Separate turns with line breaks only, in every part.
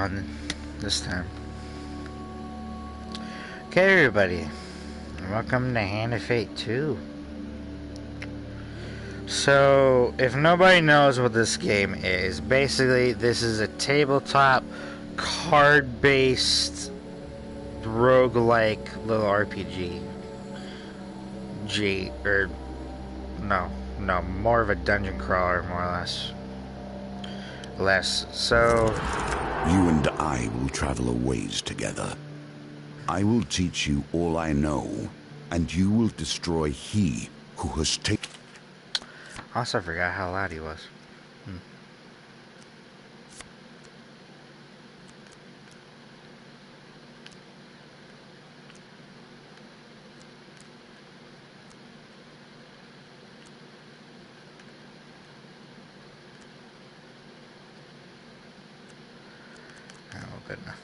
on this time. Okay, everybody, welcome to Hand of Fate 2. So, if nobody knows what this game is, basically this is a tabletop, card-based, roguelike little RPG. No, more of a dungeon crawler, more or less. So,
you and I will travel a ways together. I will teach you all I know, and you will destroy he who has taken...
Also forgot how loud he was. Oh, good enough.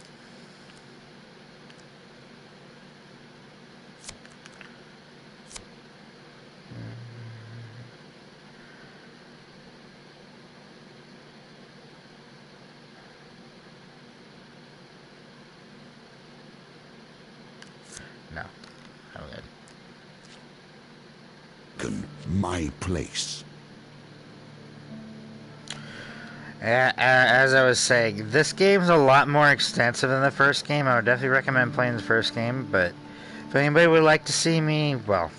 No, I'm good.
My place.
As I was saying, this game's a lot more extensive than the first game. I would definitely recommend playing the first game, but if anybody would like to see me, well,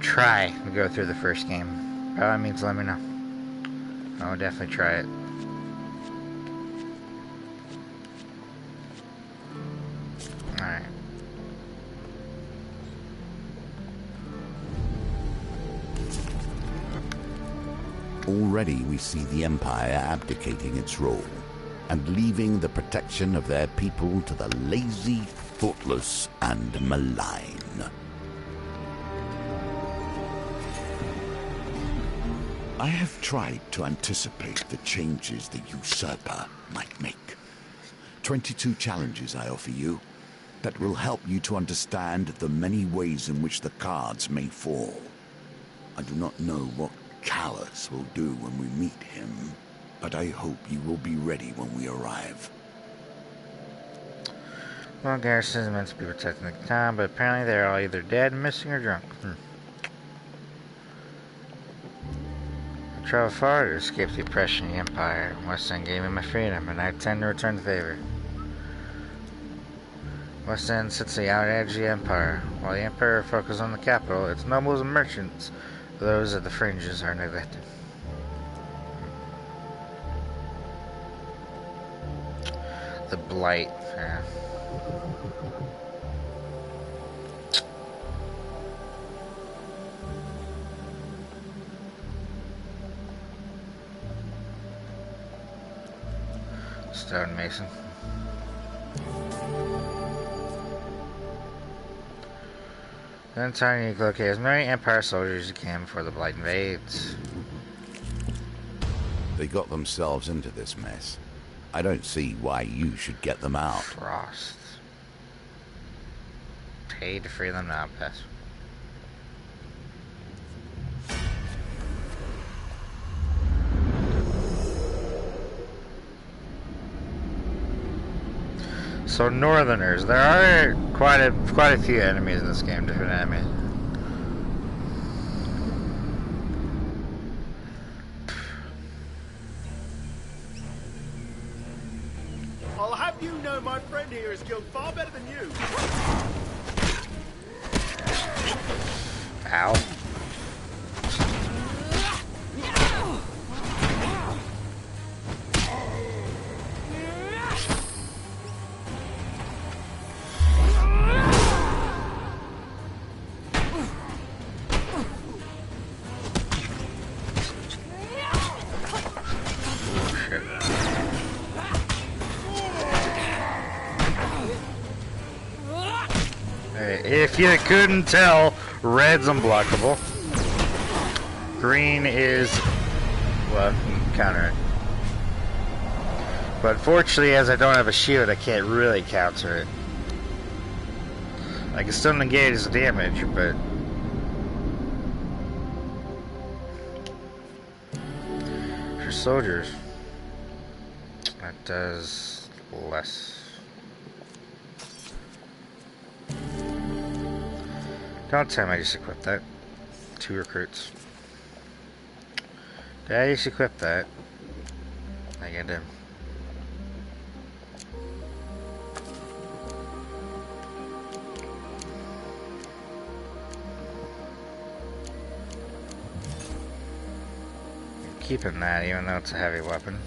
try to go through the first game, by all means, let me know. I would definitely try it. Alright.
Already we see the Empire abdicating its role and leaving the protection of their people to the lazy, thoughtless, and malign. I have tried to anticipate the changes the usurper might make. 22 challenges I offer you that will help you to understand the many ways in which the cards may fall. I do not know what Callus will do when we meet him, but I hope you will be ready when we arrive.
Well, Garrison is meant to be protecting the town, but apparently they're all either dead, missing, or drunk. I traveled far to escape the oppression of the Empire. West End gave me my freedom, and I intend to return the favor. West End sits the outer edge of the Empire. While the Emperor focuses on the capital, its nobles and merchants, those at the fringes, are neglected. The Blight. Yeah. Stonemason. Then time to locate as many Empire soldiers as you can before the Blight invades.
They got themselves into this mess. I don't see why you should get them out.
Frost. Paid to free them now, pass. So Northerners, there are quite a few enemies in this game, different enemies.
I'll have you know my friend here is skilled far better than you.
Ow. If you couldn't tell, red's unblockable. Green is, well, counter it. But fortunately, as I don't have a shield, I can't really counter it. I can still negate his damage, but... for soldiers, that does less. Don't tell me I just equipped that. 2 recruits. Did I just equip that? I think I did. Keeping that, even though it's a heavy weapon.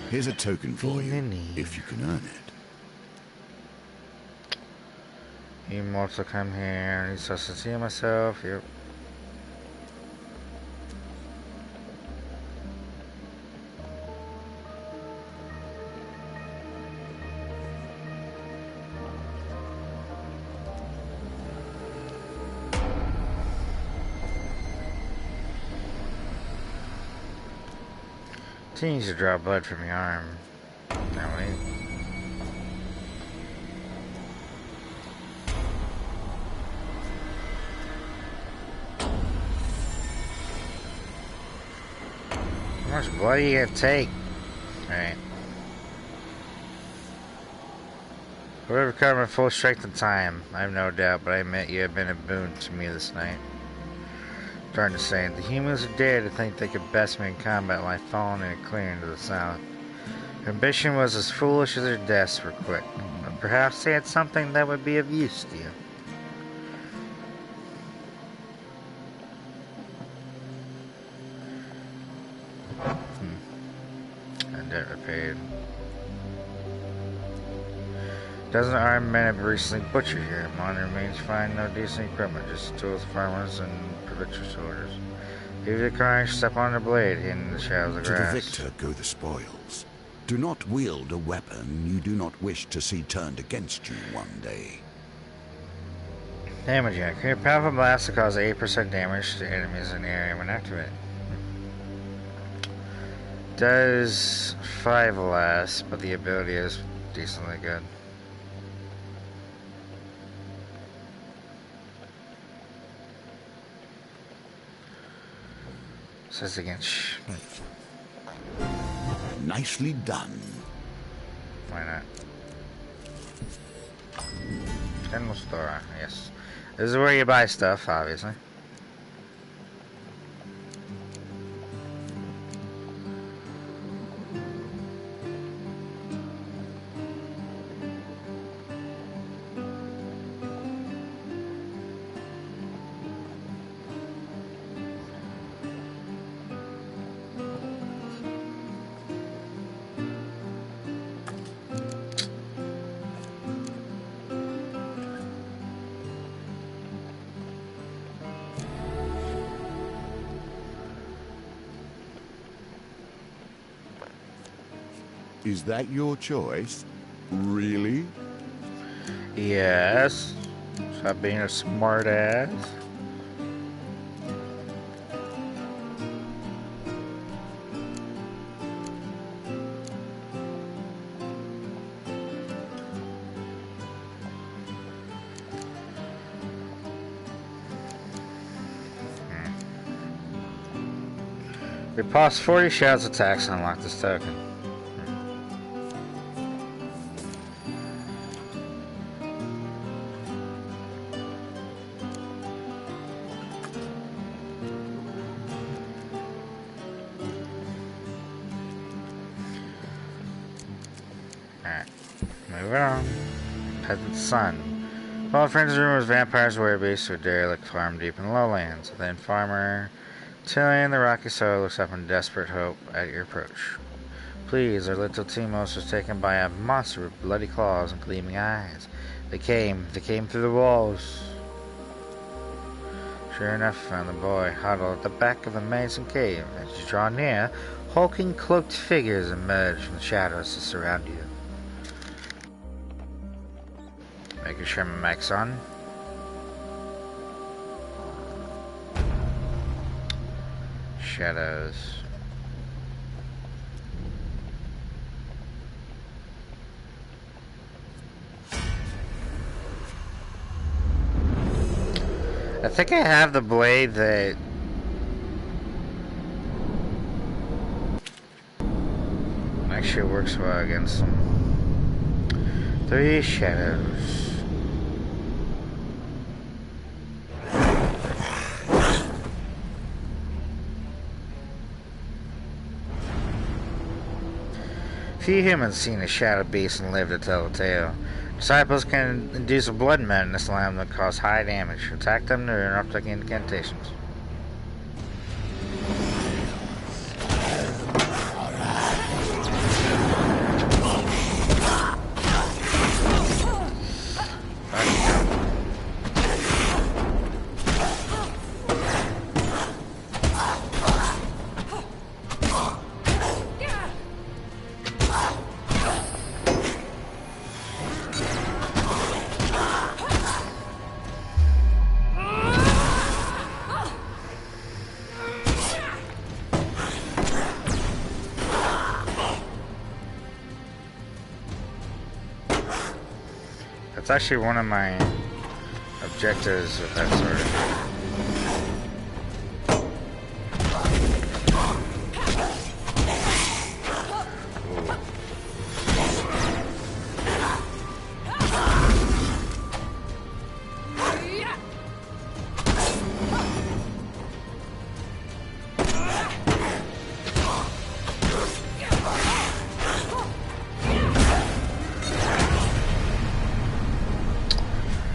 Here's a token for you, if you can earn it.
You also come here. I need to see myself. Yep. Continues to draw blood from your arm. Now wait. How much blood are you gonna take? Alright. Would have recovered full strength and time. I have no doubt, but I admit you have been a boon to me this night. Starting to say, the humans who dared to think they could best me in combat lie fallen and clearing to the south. Their ambition was as foolish as their deaths were quick, but perhaps they had something that would be of use to you. And debt repaid. Dozens of armed men have recently butchered here. Modern remains find no decent equipment, just tools, farmers, and provincial soldiers. Leave the carnage, step on the blade, hidden in the shadows of the grass.
To the victor go the spoils. Do not wield a weapon you do not wish to see turned against you one day.
Damage unit. Create a powerful blast that causes 8% damage to enemies in the area when activated. Does 5 less, but the ability is decently good. Says against.
Nicely done.
Why not? General store, yes. This is where you buy stuff, obviously.
Is that your choice? Really?
Yes. Stop being a smart ass. Repulse 40 shadows attacks to unlock this token. Peasant son. Well, friends rumors vampires were beasts who derelict farm deep in the lowlands. Then farmer tilling the rocky soil looks up in desperate hope at your approach. Please, our little Timos was taken by a monster with bloody claws and gleaming eyes. They came through the walls. Sure enough, found the boy huddled at the back of a mason cave. As you draw near, hulking cloaked figures emerge from the shadows that surround you. Making sure my mic's on. Shadows. I think I have the blade that... I actually works well against them. 3 shadows. Few humans seen a shadow beast and live to tell the tale. Disciples can induce a blood madness lamb that cause high damage. Attack them to interrupt the incantations. That's actually one of my objectives with that sword.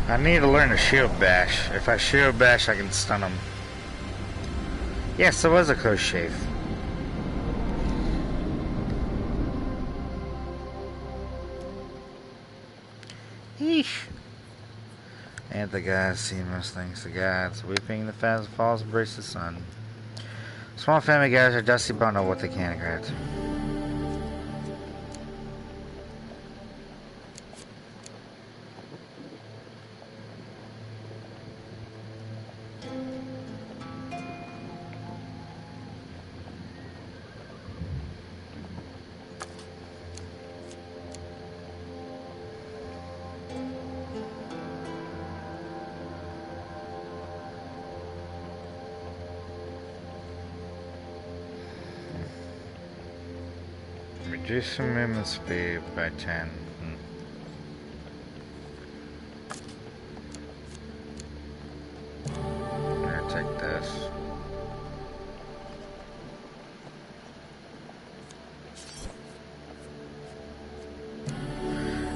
I need to learn a shield bash. If I shield bash, I can stun him. Yes, there was a close shave. Eesh. And the gods see most things. The gods weeping, the fast falls, embrace the sun. Small family guys are dusty bundle what they can grant. Reduce the movement speed by 10. I'm gonna take this.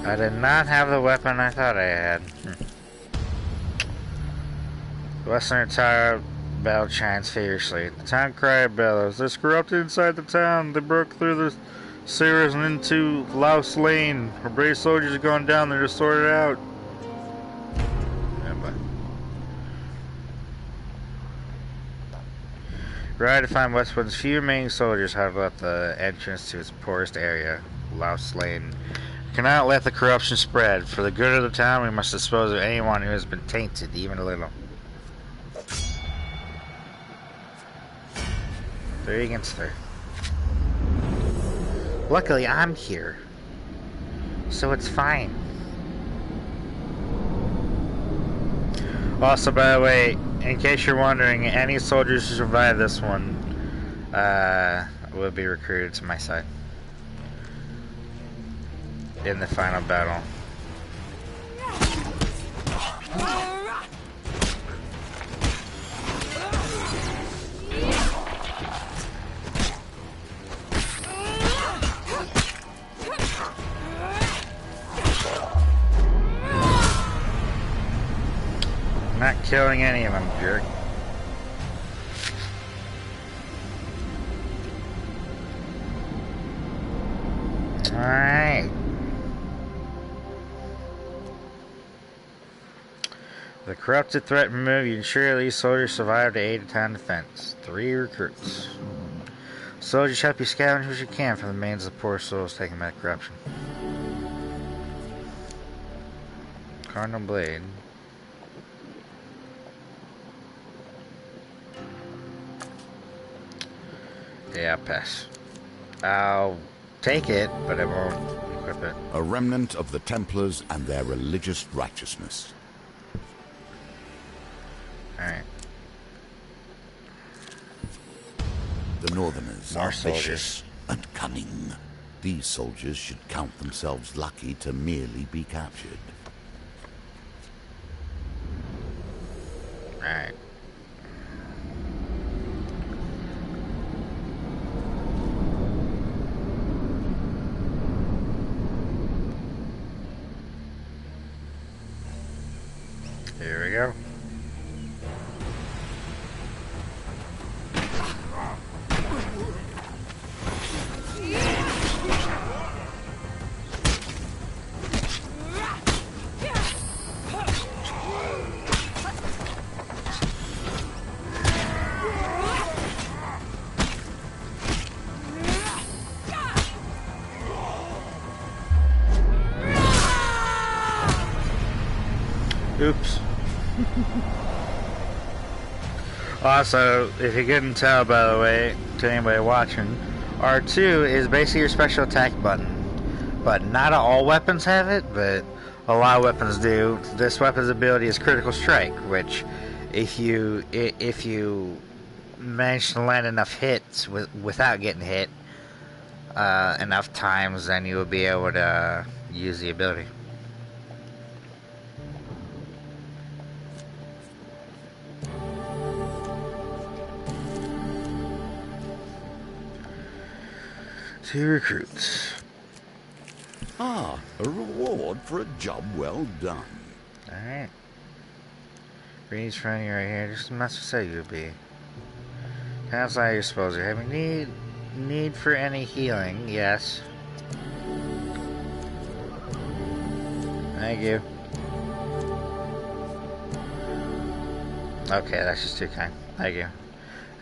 I did not have the weapon I thought I had. The Western Tower bell chimes fiercely. The town crier bellows. There's corrupted inside the town. They broke through the sewers and into Louse Lane. Our brave soldiers have gone down there to sort it out. Right to find Westwood's few remaining soldiers have left the entrance to its poorest area, Louse Lane. We cannot let the corruption spread. For the good of the town, we must dispose of anyone who has been tainted, even a little. 3 against 3. Luckily, I'm here, so it's fine. Also, by the way, in case you're wondering, any soldiers who survive this one will be recruited to my side in the final battle. Not killing any of them, jerk. Alright. The corrupted threat removed, you ensure these soldiers survive to aid the town defense. 3 recruits. Soldiers help you scavenge what you can from the remains of the poor souls taken by corruption. Cardinal Blade. Yeah, pass. I'll take it, but I won't equip it.
A remnant of the Templars and their religious righteousness.
Alright.
The Northerners
More
are
soldiers.
vicious and cunning. These soldiers should count themselves lucky to merely be captured.
Alright. Here we go. Oops. Also, if you couldn't tell, by the way, to anybody watching, R2 is basically your special attack button. But not all weapons have it, but a lot of weapons do. This weapon's ability is Critical Strike, which if you manage to land enough hits without getting hit enough times, then you will be able to use the ability. Two recruits.
Ah, a reward for a job well done.
Alright. Breeze front you right here, just as much as say you'd be. Cancel your spells. You're having need for any healing, yes. Thank you. Okay, that's just too kind. Thank you.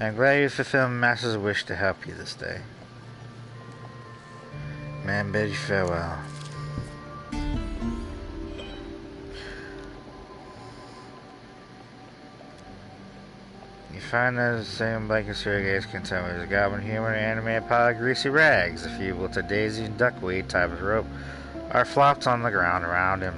I'm glad you fulfilled Master's wish to help you this day. Man, bid you farewell. You find that the same blanket surrogates can tell me there's a goblin human animated pile of greasy rags. The few with a daisy and duckweed type of rope are flopped on the ground around him.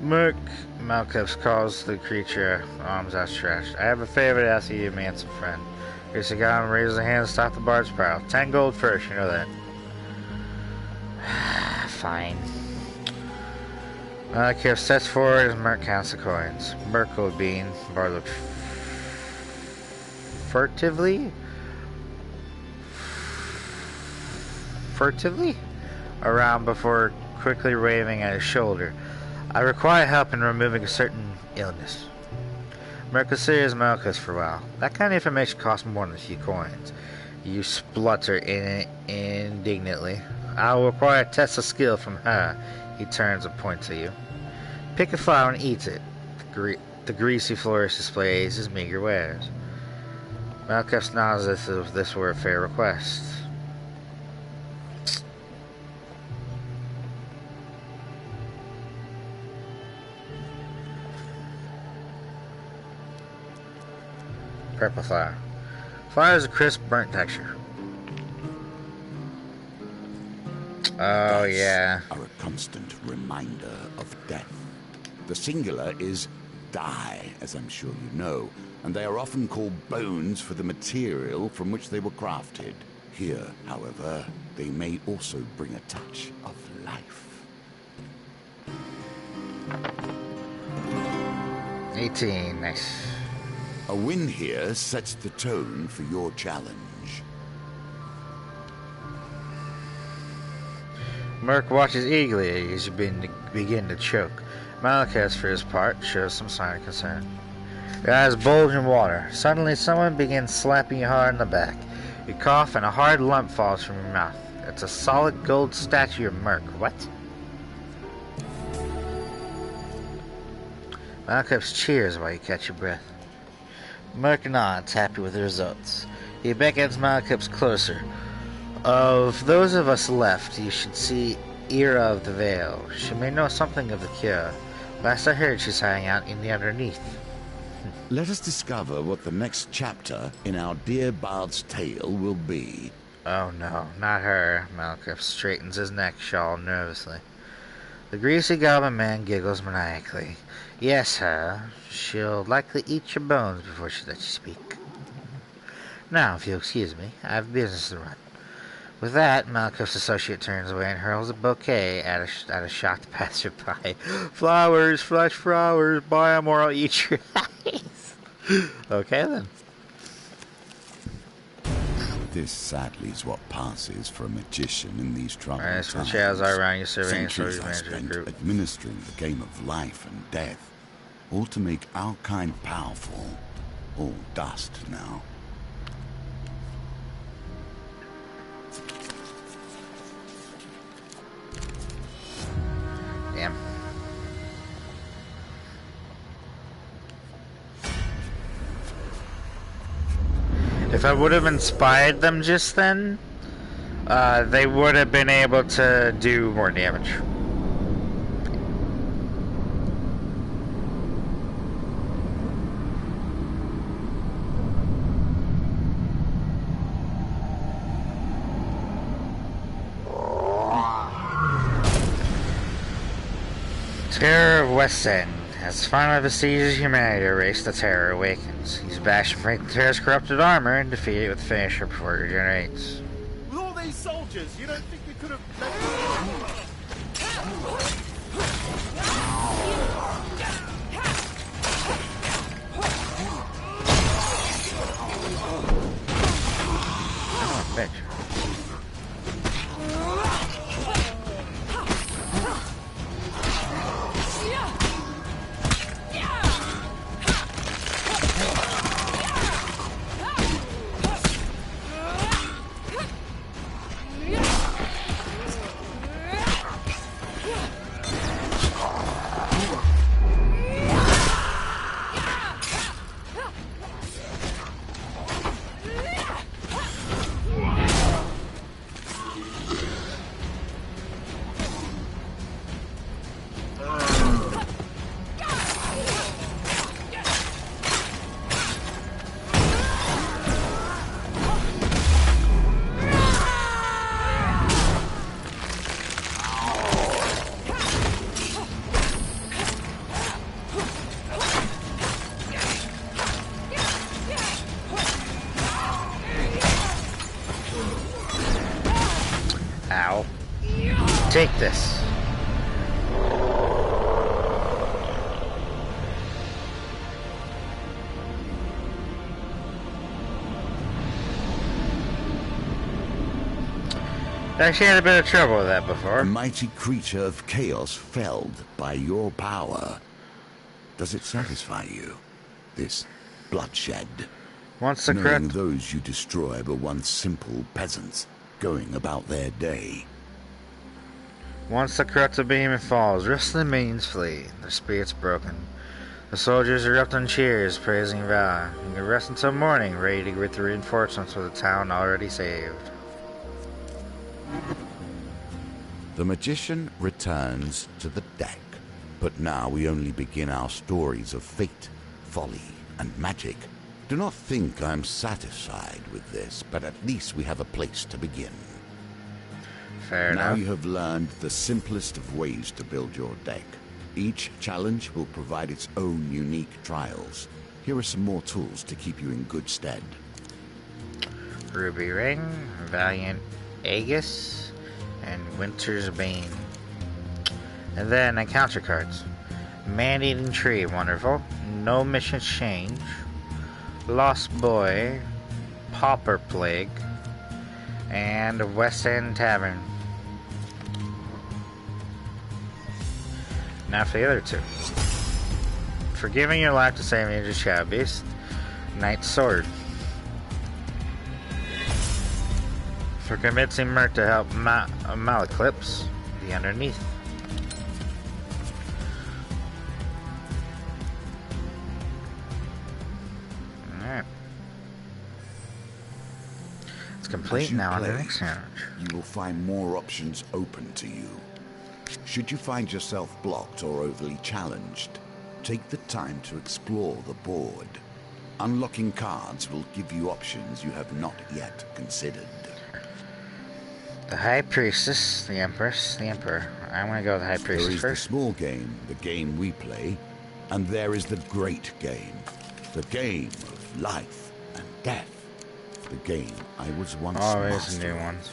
Merc, Malcups calls the creature, arms outstretched. I have a favor to ask you, my handsome friend. Greasy goblin raises a hand to stop the bard's prowl. 10 gold first, you know that. Fine. Malcup steps forward as Merc counts the coins. Merc will bean. Bard looked furtively around before quickly waving at his shoulder. I require help in removing a certain illness. Merc considers Malchus for a while. That kind of information costs more than a few coins. You splutter indignantly. I will require a test of skill from her. He turns and points to you. Pick a flower and eat it. The greasy florist displays his meager wares. Malcup nods as if this were a fair request. Purple flower. Flower has a crisp, burnt texture. Oh, yeah.
Are a constant reminder of death. The singular is die, as I'm sure you know, and they are often called bones for the material from which they were crafted. Here, however, they may also bring a touch of life.
18, nice.
A win here sets the tone for your challenge.
Merc watches eagerly as you begin to choke. Malachus, for his part, shows some sign of concern. Your eyes bulge in water. Suddenly, someone begins slapping you hard in the back. You cough, and a hard lump falls from your mouth. It's a solid gold statue of Merc. What? Malachus cheers while you catch your breath. Merc nods, happy with the results. He beckons Malachus closer. Of those of us left, you should see Ira of the Vale. She may know something of the cure. Last I heard, she's hiding out in the underneath.
Let us discover what the next chapter in our dear bard's tale will be.
Oh no, not her. Malcolm straightens his neck shawl nervously. The greasy goblin man giggles maniacally. Yes, her. She'll likely eat your bones before she lets you speak. Now, if you'll excuse me, I have business to run. With that, Malkuth's associate turns away and hurls a bouquet at a shocked passerby. Flowers, fresh flowers, buy 'em or I'll eat your eyes. Okay then.
This sadly is what passes for a magician in these troubled
Alright,
times.
switch out around you surveying
Centuries
soldiers
I
manager
spent
group.
administering the game of life and death, all to make our kind powerful, all dust now.
Damn. If I would have inspired them just then, they would have been able to do more damage. Terror of West End. As finally besieges humanity to erase the terror awakens. He's bashed and break the terror's corrupted armor and defeat it with finisher before it regenerates.
With all these soldiers, you don't think you could have...
Oh, bitch. Ow. Take this. Actually had a bit of trouble with that
A
before.
mighty creature of chaos felled by your power. Does it satisfy you? This bloodshed?
Once the
Knowing
corrupt
those you destroy were once simple peasants, going about their day.
Once the corrupted behemoth falls, rest of the minions flee, their spirits broken. The soldiers erupt in cheers, praising valor. You can rest until morning, ready to greet the reinforcements of the town already saved.
The magician returns to the deck, but now we only begin our stories of fate, folly, and magic. Do not think I'm satisfied with this, but at least we have a place to begin.
Fair
Now
enough.
you have learned the simplest of ways to build your deck. Each challenge will provide its own unique trials. Here are some more tools to keep you in good stead.
Ruby Ring, Valiant Aegis, and Winter's Bane. And then encounter cards. Man-Eating Tree, wonderful. No Missions Change. Lost Boy, Pauper Plague, and West End Tavern. Now for the other two. For giving your life to save Ninja Shadow Beast, Knight's Sword. For convincing Merc to help Malaclips, the Underneath. Alright. It's complete
As you
now on the
play,
next challenge.
you will find more options open to you. Should you find yourself blocked or overly challenged, take the time to explore the board. Unlocking cards will give you options you have not yet considered.
The High Priestess, the Empress, the Emperor. I'm gonna go with the High
There
Priestess
is the
first.
small game, the game we play, and there is the great game, the game of life and death, the game I was once
Always
master
new
of.
ones.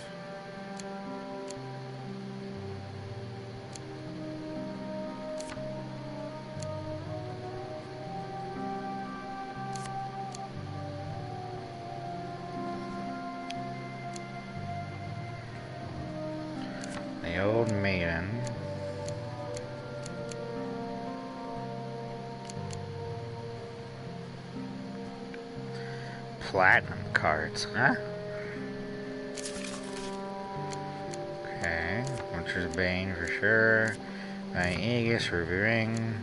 maiden. Platinum cards, huh? Okay, Winter's Bane for sure. Aegis, Ruby Ring.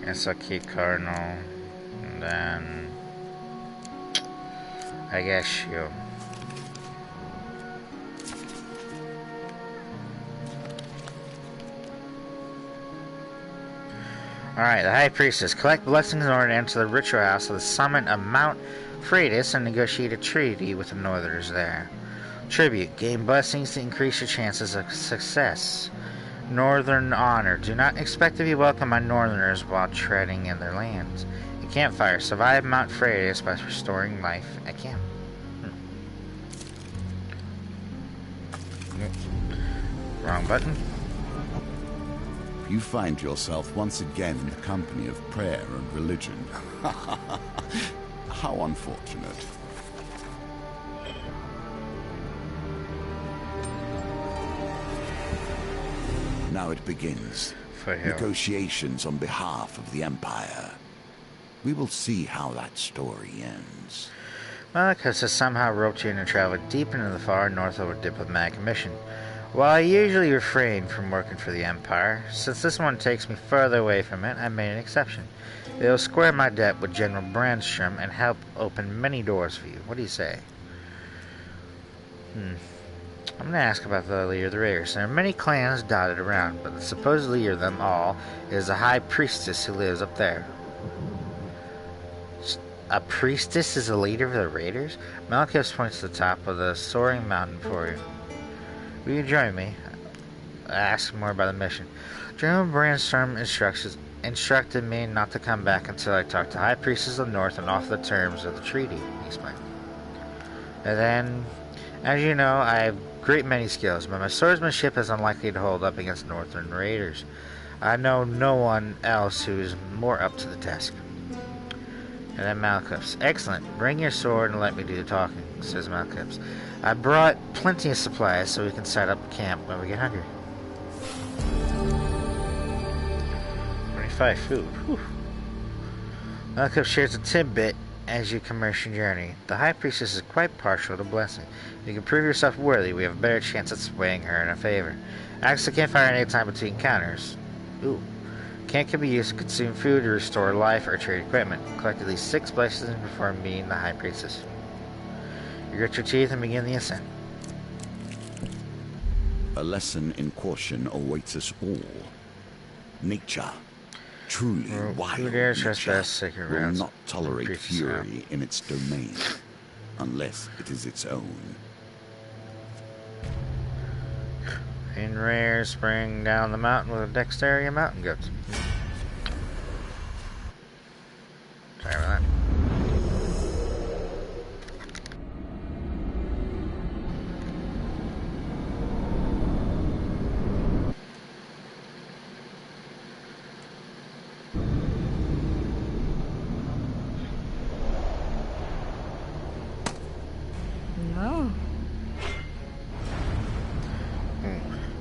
Guess I'll keep Cardinal. And then I guess Shield. Alright, the High Priestess. Collect blessings in order to enter the ritual house of the summit of Mount Freitas and negotiate a treaty with the Northerners there. Tribute. Gain blessings to increase your chances of success. Northern honor. Do not expect to be welcomed by Northerners while treading in their lands. A campfire. Survive Mount Freitas by restoring life at camp. Wrong button.
You find yourself once again in the company of prayer and religion. How unfortunate. Now it begins. Negotiations on behalf of the Empire. We will see how that story ends.
Malachus has somehow roped you in to travel deep into the far north of a diplomatic mission. While I usually refrain from working for the Empire, since this one takes me further away from it, I made an exception. It will square my debt with General Brandstrom and help open many doors for you. What do you say? I'm going to ask about the leader of the Raiders. There are many clans dotted around, but the supposed leader of them all is the High Priestess who lives up there. A priestess is a leader of the Raiders? Malachus points to the top of the soaring mountain for you. Will you join me? Ask more about the mission. General Brandstrom instructed me not to come back until I talked to High Priestess of the North and offer the terms of the treaty, he explained. And then, as you know, I have great many skills, but my swordsmanship is unlikely to hold up against Northern Raiders. I know no one else who is more up to the task. And then Malachus. Excellent. Bring your sword and let me do the talking, says Malachus. I brought plenty of supplies so we can set up camp when we get hungry. 25 food. Whew. Malachus shares a tidbit as you commence your journey. The High Priestess is quite partial to blessing. If you can prove yourself worthy, we have a better chance at swaying her in our favor. Access the campfire any time between encounters. Ooh. Cant can be used to consume food, to restore life, or trade equipment. Collect at least 6 blessings before meeting the High Priestess. You grit your teeth and begin the ascent.
A lesson in caution awaits us all. Nature, truly wild nature, will not tolerate fury in its domain, unless it is its own.
In rare, spring down the mountain with a dexterity of mountain goats. Sorry about that.
No.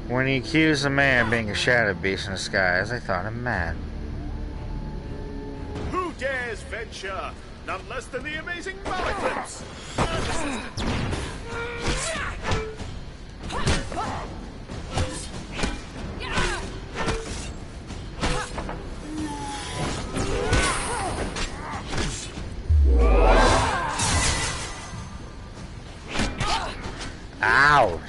When he accused the man of being a shadow beast in disguise, I thought him mad.
Who dares venture? None less than the amazing Malachus!
Ow!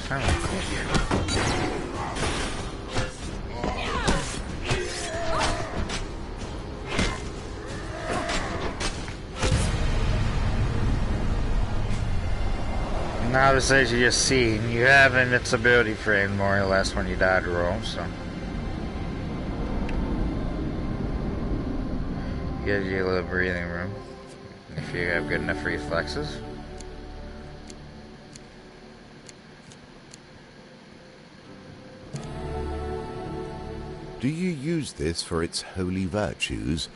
Now this as you just seen, you have in its ability frame more or less when you die to roll, so gives you a little breathing room if you have good enough reflexes.
Do you use this for its holy virtues,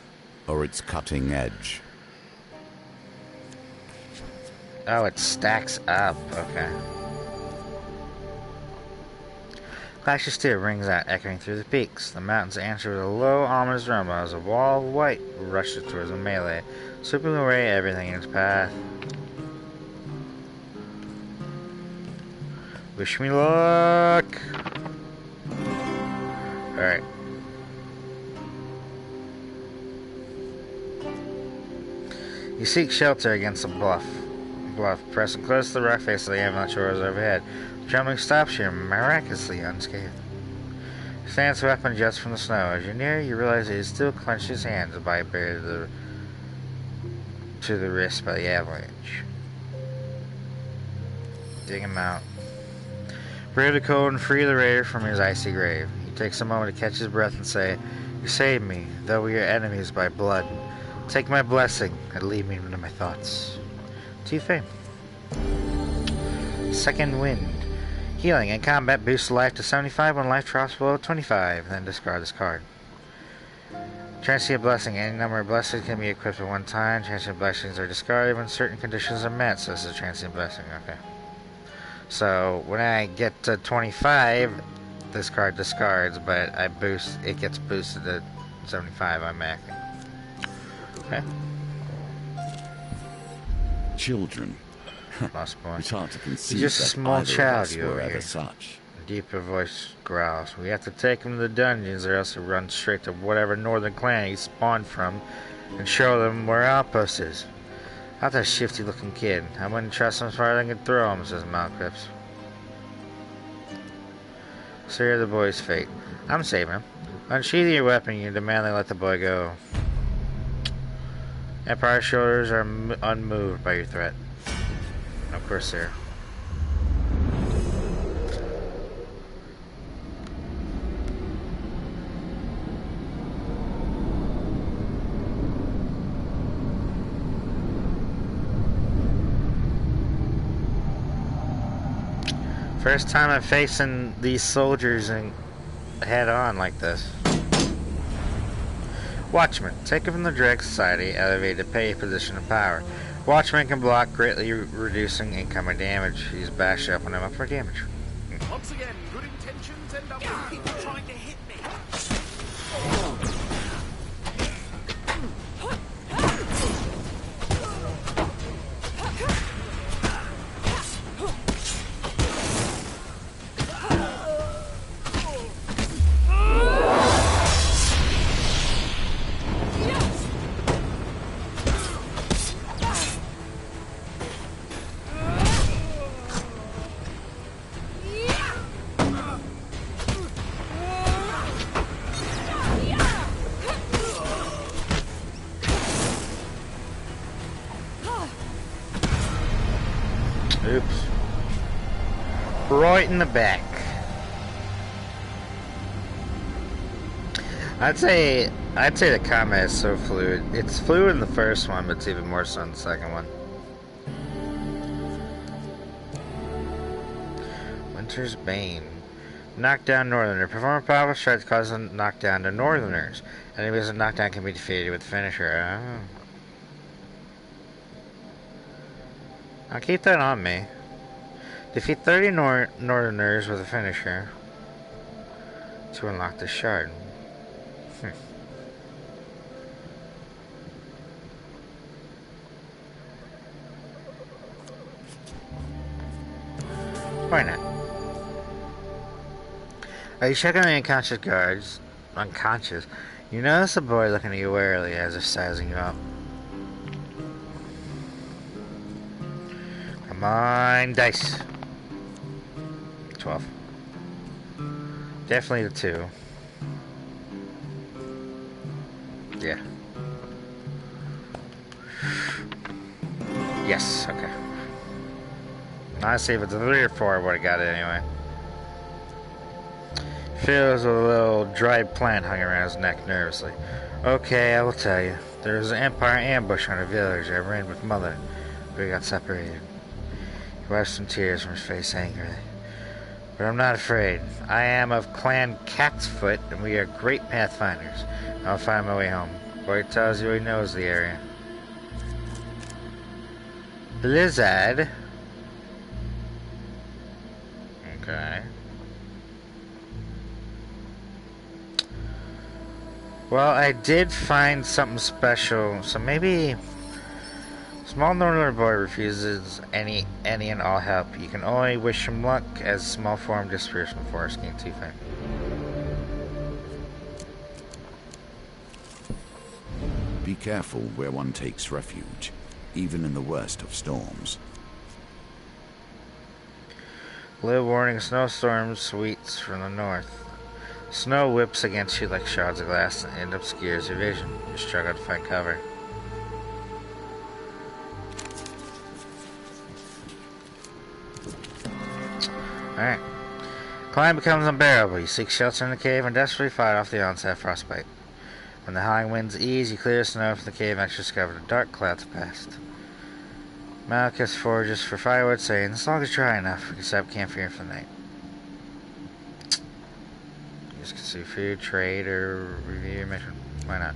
or its cutting edge?
Oh, it stacks up. Okay. Clash of steel rings out, echoing through the peaks. The mountains answer with a low, ominous rumble as a wall of white rushes towards a melee, sweeping away everything in its path. Wish me luck! Alright. You seek shelter against a bluff, pressing close to the rock face of the avalanche roars overhead. The trembling stops you, miraculously unscathed. He stands weapon jets from the snow. As you near, you realize he still clenched his hands by buried to the wrist by the avalanche. Dig him out. Brave the cold and free the raider from his icy grave. He takes a moment to catch his breath and say, "You saved me, though we are enemies by blood. Take my blessing and lead me into my thoughts." To your fame. Second wind. Healing in combat boosts life to 75 when life drops below 25. Then discard this card. Transient blessing. Any number of blessings can be equipped at one time. Transient blessings are discarded when certain conditions are met. So this is a transient blessing. Okay. So when I get to 25, this card discards, but it gets boosted to 75. I'm acting. Okay.
Children.
Lost boy.
It's hard to conceive
You're just a small child, you over here.
Such.
A deeper voice growls. We have to take him to the dungeons, or else he'll run straight to whatever northern clan he spawned from, and show them where our outpost is. Not that shifty-looking kid. I wouldn't trust him as far as I could throw him, says Malcrips. Sear the boy's fate. I'm saving him. Unsheathing your weapon, you demand they let the boy go. Empire's shoulders are unmoved by your threat. Of course, sir. First time I'm facing these soldiers head on like this. Watchman. Taken from the Dread Society, elevated to pay position of power. Watchman can block, greatly reducing incoming damage. He's bash up when I'm up for damage.
Once again, good intentions end up with people trying to hit me.
Oops. Right in the back. I'd say the combat is so fluid. It's fluid in the first one, but it's even more so in the second one. Winter's Bane. Knockdown Northerner. Perform a powerful strike that causes a knockdown to Northerners. Enemies with knockdown can be defeated with finisher. Oh. I'll keep that on me. Defeat 30 Northerners with a finisher to unlock the shard. Why not? Are you checking the unconscious guards? Unconscious? You notice a boy looking at you warily as if sizing you up. Come on, dice. 12. Definitely the 2. Yeah. Yes, okay. Honestly, if it's a 3 or 4, I would have got it anyway. Feels a little dried plant hung around his neck nervously. Okay, I will tell you. There was an Empire ambush on a village. I ran with Mother. We got separated. He wiped some tears from his face angrily. But I'm not afraid. I am of Clan Catsfoot, and we are great pathfinders. I'll find my way home. Boy tells you he knows the area. Blizzard. Okay. Well, I did find something special, so maybe... Small northern boy refuses any and all help. You can only wish him luck as small form disappears from the forest. Gain 2 fame.
Be careful where one takes refuge, even in the worst of storms.
Blue warning, snowstorm sweeps from the north. Snow whips against you like shards of glass and obscures your vision. You struggle to find cover. Alright. Climb becomes unbearable. You seek shelter in the cave and desperately fight off the onset of frostbite. When the howling winds ease, you clear the snow from the cave and discover the dark clouds have passed. Malchus forages for firewood, saying, as long as dry enough, we can set up camp here for the night. Just consume food, trade, or review your mission. Why not?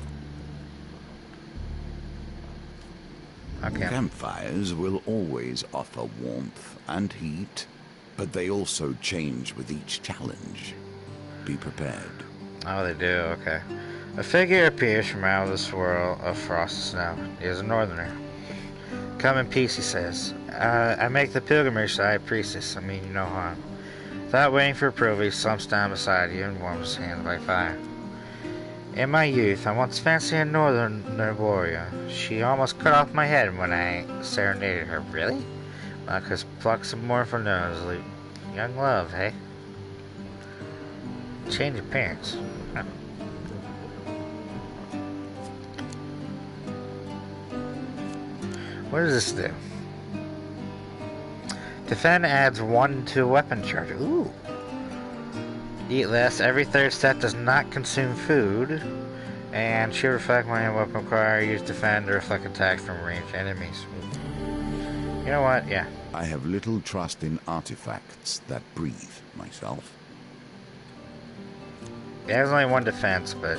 Okay.
Campfires will always offer warmth and heat, but they also change with each challenge. Be prepared.
Oh, they do, okay. A figure appears from out of the swirl of frost and snow. He is a northerner. Come in peace, he says. I make the pilgrimage to the high priestess. I mean you no harm. Without waiting for approval, he slumps down beside you and warms his hands by fire. In my youth, I once fancied a northerner warrior. She almost cut off my head when I serenaded her. Really? Marcus plucks a mournful nose. Young love, hey? Change appearance. Huh. What does this do? Defend adds 1 to a weapon charge. Ooh. Eat less. Every third step does not consume food. And should reflect when a weapon require use defend or reflect attack from ranged enemies. You know what? Yeah.
I have little trust in artifacts that breathe, myself.
It has only 1 defense, but...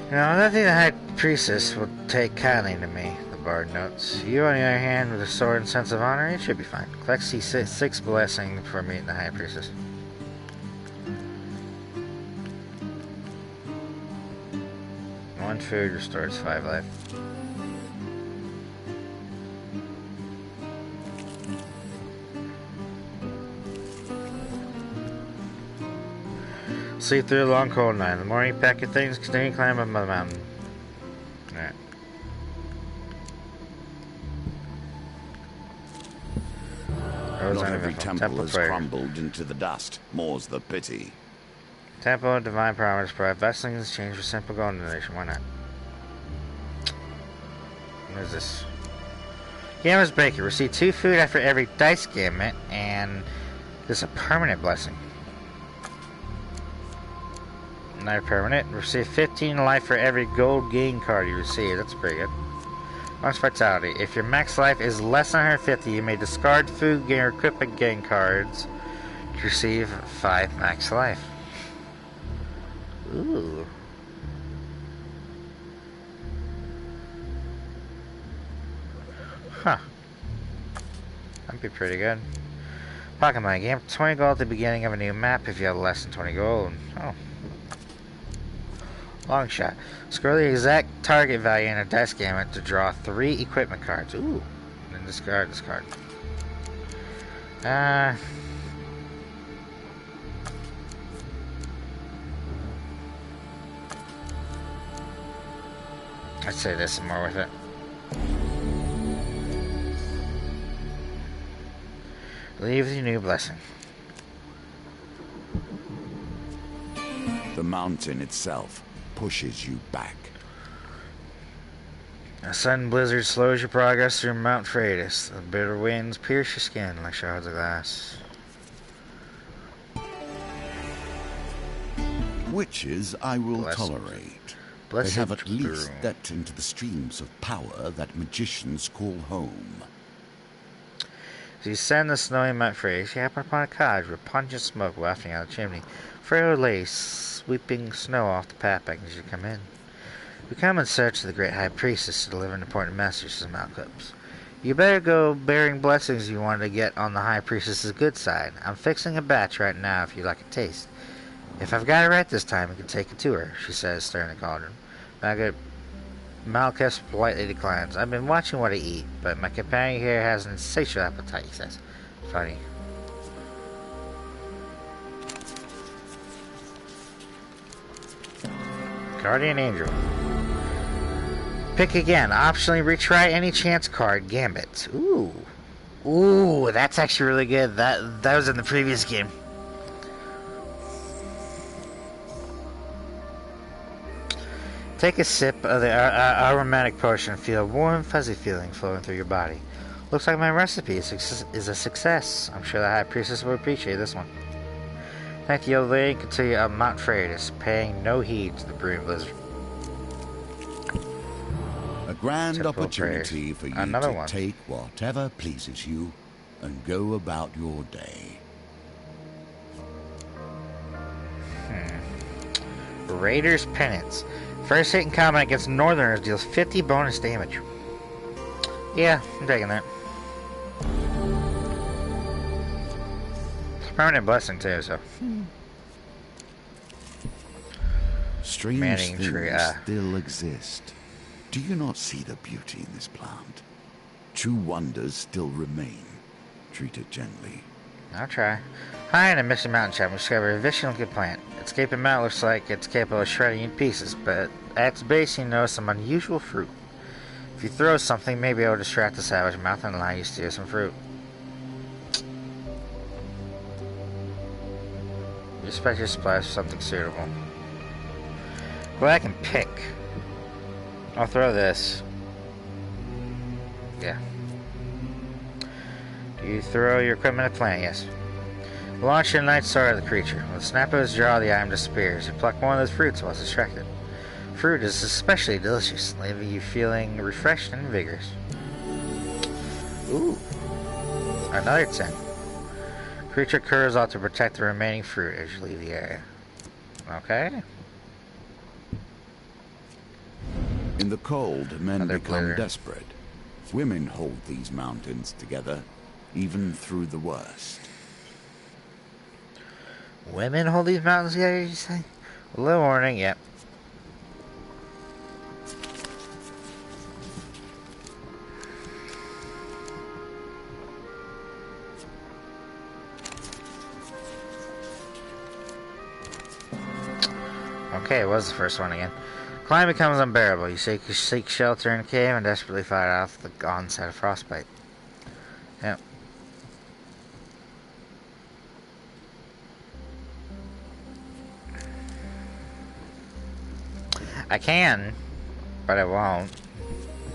You know, nothing the High Priestess will take kindly to me, the Bard notes. You, on the other hand, with a sword and sense of honor, it should be fine. Collect C6 blessing before meeting the High Priestess. One food restores 5 life. Sleep through a long cold night. In the morning, pack your things, continue climbing up the mountain. Alright.
Not every temple has crumbled into the dust. More's the pity.
Temple of Divine Promise provide blessings in exchange for simple gold donation. Why not? What is this? Gamma's Baker. Receive 2 food after every dice gamut, and this is a permanent blessing. Not permanent. Receive 15 life for every gold gain card you receive. That's pretty good. Max Vitality. If your max life is less than 150, you may discard food gain or equipment gain cards to receive 5 max life. Ooh. Huh. That'd be pretty good. Pocket money. Gain 20 gold at the beginning of a new map if you have less than 20 gold. Oh. Long shot. Score the exact target value in a dice gamut to draw 3 equipment cards. Ooh. And discard this card. I'd say this is more worth it. Leave with your new blessing.
The mountain itself pushes you back.
A sudden blizzard slows your progress through Mount Freitas. The bitter winds pierce your skin like shards of glass.
Witches I will tolerate. They have at least stepped into the streams of power that magicians call home.
As you ascend the snowy Mount Freitas, you happen upon a cottage with pungent smoke wafting out of the chimney. Frail lace sweeping snow off the path as you come in. We come in search of the great High Priestess to deliver an important message to the Malcups. You better go bearing blessings you wanted to get on the High Priestess's good side. I'm fixing a batch right now if you'd like a taste. If I've got it right this time, you can take it to her, she says, stirring the cauldron. Malchus politely declines. I've been watching what I eat, but my companion here has an insatiable appetite, he says. Funny. Guardian Angel. Pick again. Optionally retry any chance card. Gambit. Ooh. Ooh, that's actually really good. That was in the previous game. Take a sip of the aromatic potion and feel a warm, fuzzy feeling flowing through your body. Looks like my recipe is a success. I'm sure the High Priestess will appreciate this one. Thank the old lady and continue up Mount Freydis, paying no heed to the brewing blizzard.
A grand opportunity for you to take whatever pleases you and go about your day.
Raider's Penance. First hit in combat against Northerners deals 50 bonus damage. Yeah, I'm taking that. It's permanent blessing too, so.
Strange things still exist. Do you not see the beauty in this plant? True wonders still remain. Treat it gently.
I'll try. High in a misty mountain chap, we discovered a vicious-looking plant. Its gaping mouth looks like it's capable of shredding you in pieces, but at its base you notice some unusual fruit. If you throw something, maybe it'll distract the savage mouth and allow you to steal some fruit. You expect your splash for something suitable. Well, I can pick. I'll throw this. Yeah. You throw your equipment at the plant, yes. Launch your night sword at the creature. With a snap of his jaw, the item disappears. You pluck one of those fruits while it's distracted. Fruit is especially delicious, leaving you feeling refreshed and vigorous. Ooh. Another 10. Creature curls out to protect the remaining fruit as you leave the area. Okay.
In the cold, men become desperate. Women hold these mountains together, even through the worst.
Women hold these mountains together, you say? A little warning, yep. Okay, it was the first one again. Climb becomes unbearable. You seek shelter in a cave and desperately fight off the onset of frostbite. Yep. I can, but I won't.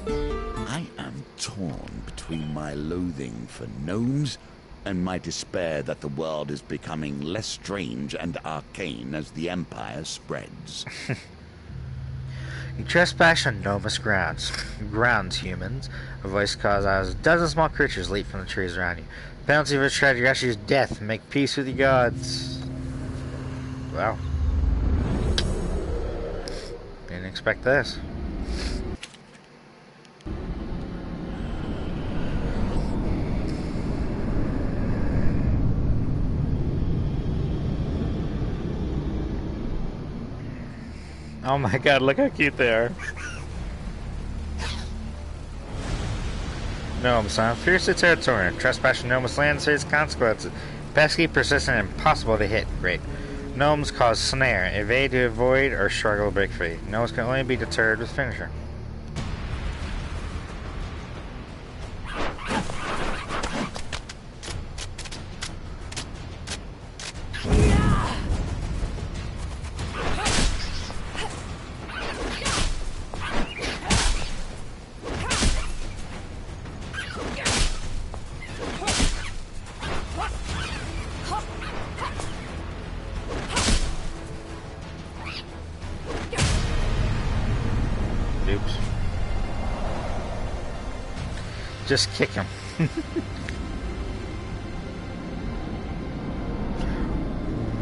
I am torn between my loathing for gnomes and my despair that the world is becoming less strange and arcane as the Empire spreads.
You trespass on Nomus grounds, humans. A voice calls out as a dozen small creatures leap from the trees around you. The penalty of a tragedy is death. Make peace with your gods. Wow. Didn't expect this. Oh my god, look how cute they are. Gnomes, I'm fiercely territorial. Trespassing Gnomes land has consequences. Pesky, persistent, and impossible to hit. Great. Gnomes cause snare. Evade to avoid or struggle to break free. Gnomes can only be deterred with finisher. Oops. Just kick him.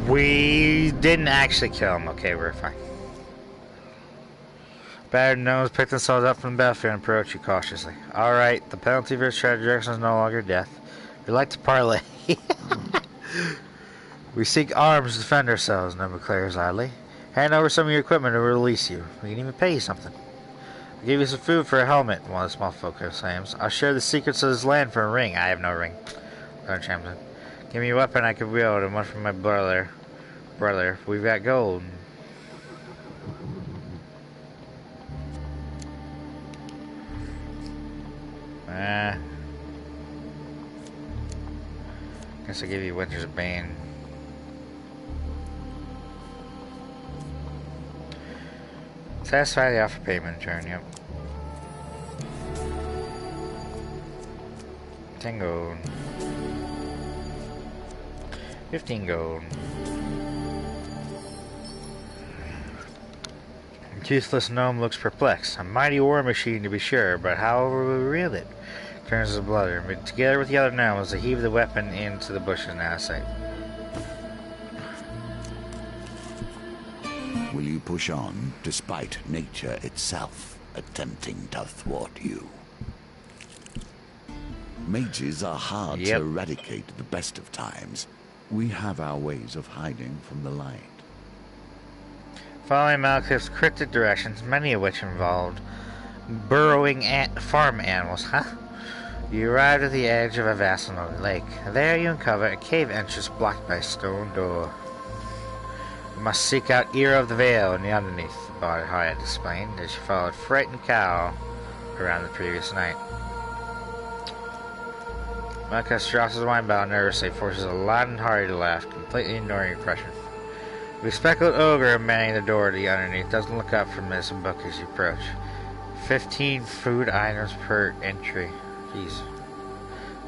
We didn't actually kill him. Okay, we're fine. Battered gnomes pick themselves up from the battlefield and approach you cautiously. Alright, the penalty for this trajectory is no longer death. We like to parlay. We seek arms to defend ourselves, Gnome declares idly. Hand over some of your equipment or we'll release you. We can even pay you something. I'll give you some food for a helmet, one of the small folk claims. I'll share the secrets of this land for a ring. I have no ring. Champion. Give me a weapon I can wield and one from my brother. We've got gold. Guess I'll give you Winter's Bane. Satisfy the offer payment turn, yep. 10 gold. 15 gold. The toothless gnome looks perplexed. A mighty war machine to be sure, but how will we wield it? Turns his blunder. But together with the other gnomes, they heave the weapon into the bushes and out of sight.
Will you push on, despite nature itself attempting to thwart you? Mages are hard to eradicate at the best of times. We have our ways of hiding from the light.
Following Malekith's cryptic directions, many of which involved burrowing farm animals, you arrived at the edge of a vast and lonely lake. There you uncover a cave entrance blocked by a stone door. You must seek out Ear of the Vale in the underneath, the body had explained, as she followed frightened cow around the previous night. Malekith drops his wine bottle nervously, forces a loud and hearty to laugh, completely ignoring your question. The speckled ogre manning the door to the underneath doesn't look up from his book as you approach. 15 food items per entry. Jeez.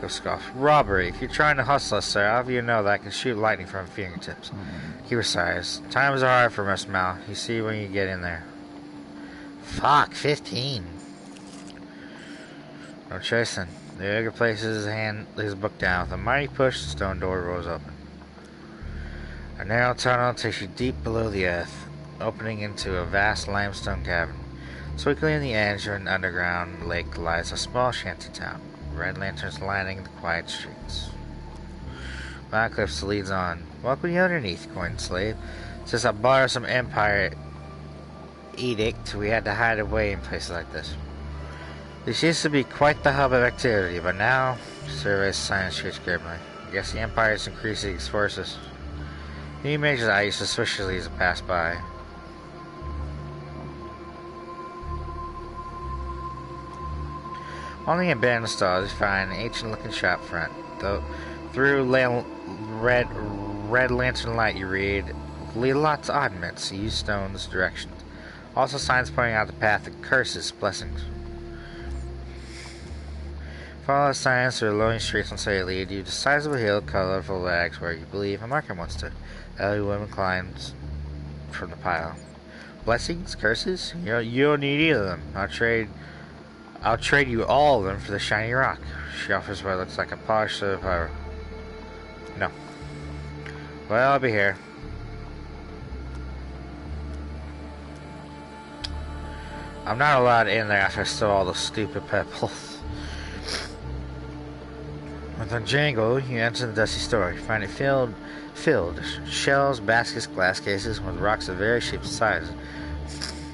Go scoff. Robbery. If you're trying to hustle us, sir, I'll have you know that I can shoot lightning from fingertips. He sighs. Times are hard for Miss Mal. You see when you get in there. Fuck, 15. No chasing. The ogre places his book down. With a mighty push, the stone door rolls open. A narrow tunnel takes you deep below the earth, opening into a vast limestone cavern. Swiftly on the edge of an underground lake lies a small shanty town, red lanterns lining the quiet streets. Malekith leads on. Welcome you underneath, coined slave. Since I borrowed some Empire edict, we had to hide away in places like this. This used to be quite the hub of activity, but now, surveys science streets grimly. I guess the Empire is increasing its forces. New mages eye you suspiciously as it pass by. On the abandoned stalls, you find an ancient-looking shop front. Though through red lantern light, you read lots of oddments. Use stones directions. Also signs pointing out the path of curses, blessings. Follow the signs through the lonely streets until they lead you to sizable hill, colorful lags where you believe a market wants to. Elderly woman climbs from the pile. Blessings, curses? You don't need either of them. I'll trade you all of them for the shiny rock. She offers what looks like a polished sort of power. No. Well, I'll be here. I'm not allowed in there after I stole all the stupid pebbles. With a jangle, you enter the dusty store. You find it filled shelves, baskets, glass cases with rocks of various shapes and sizes.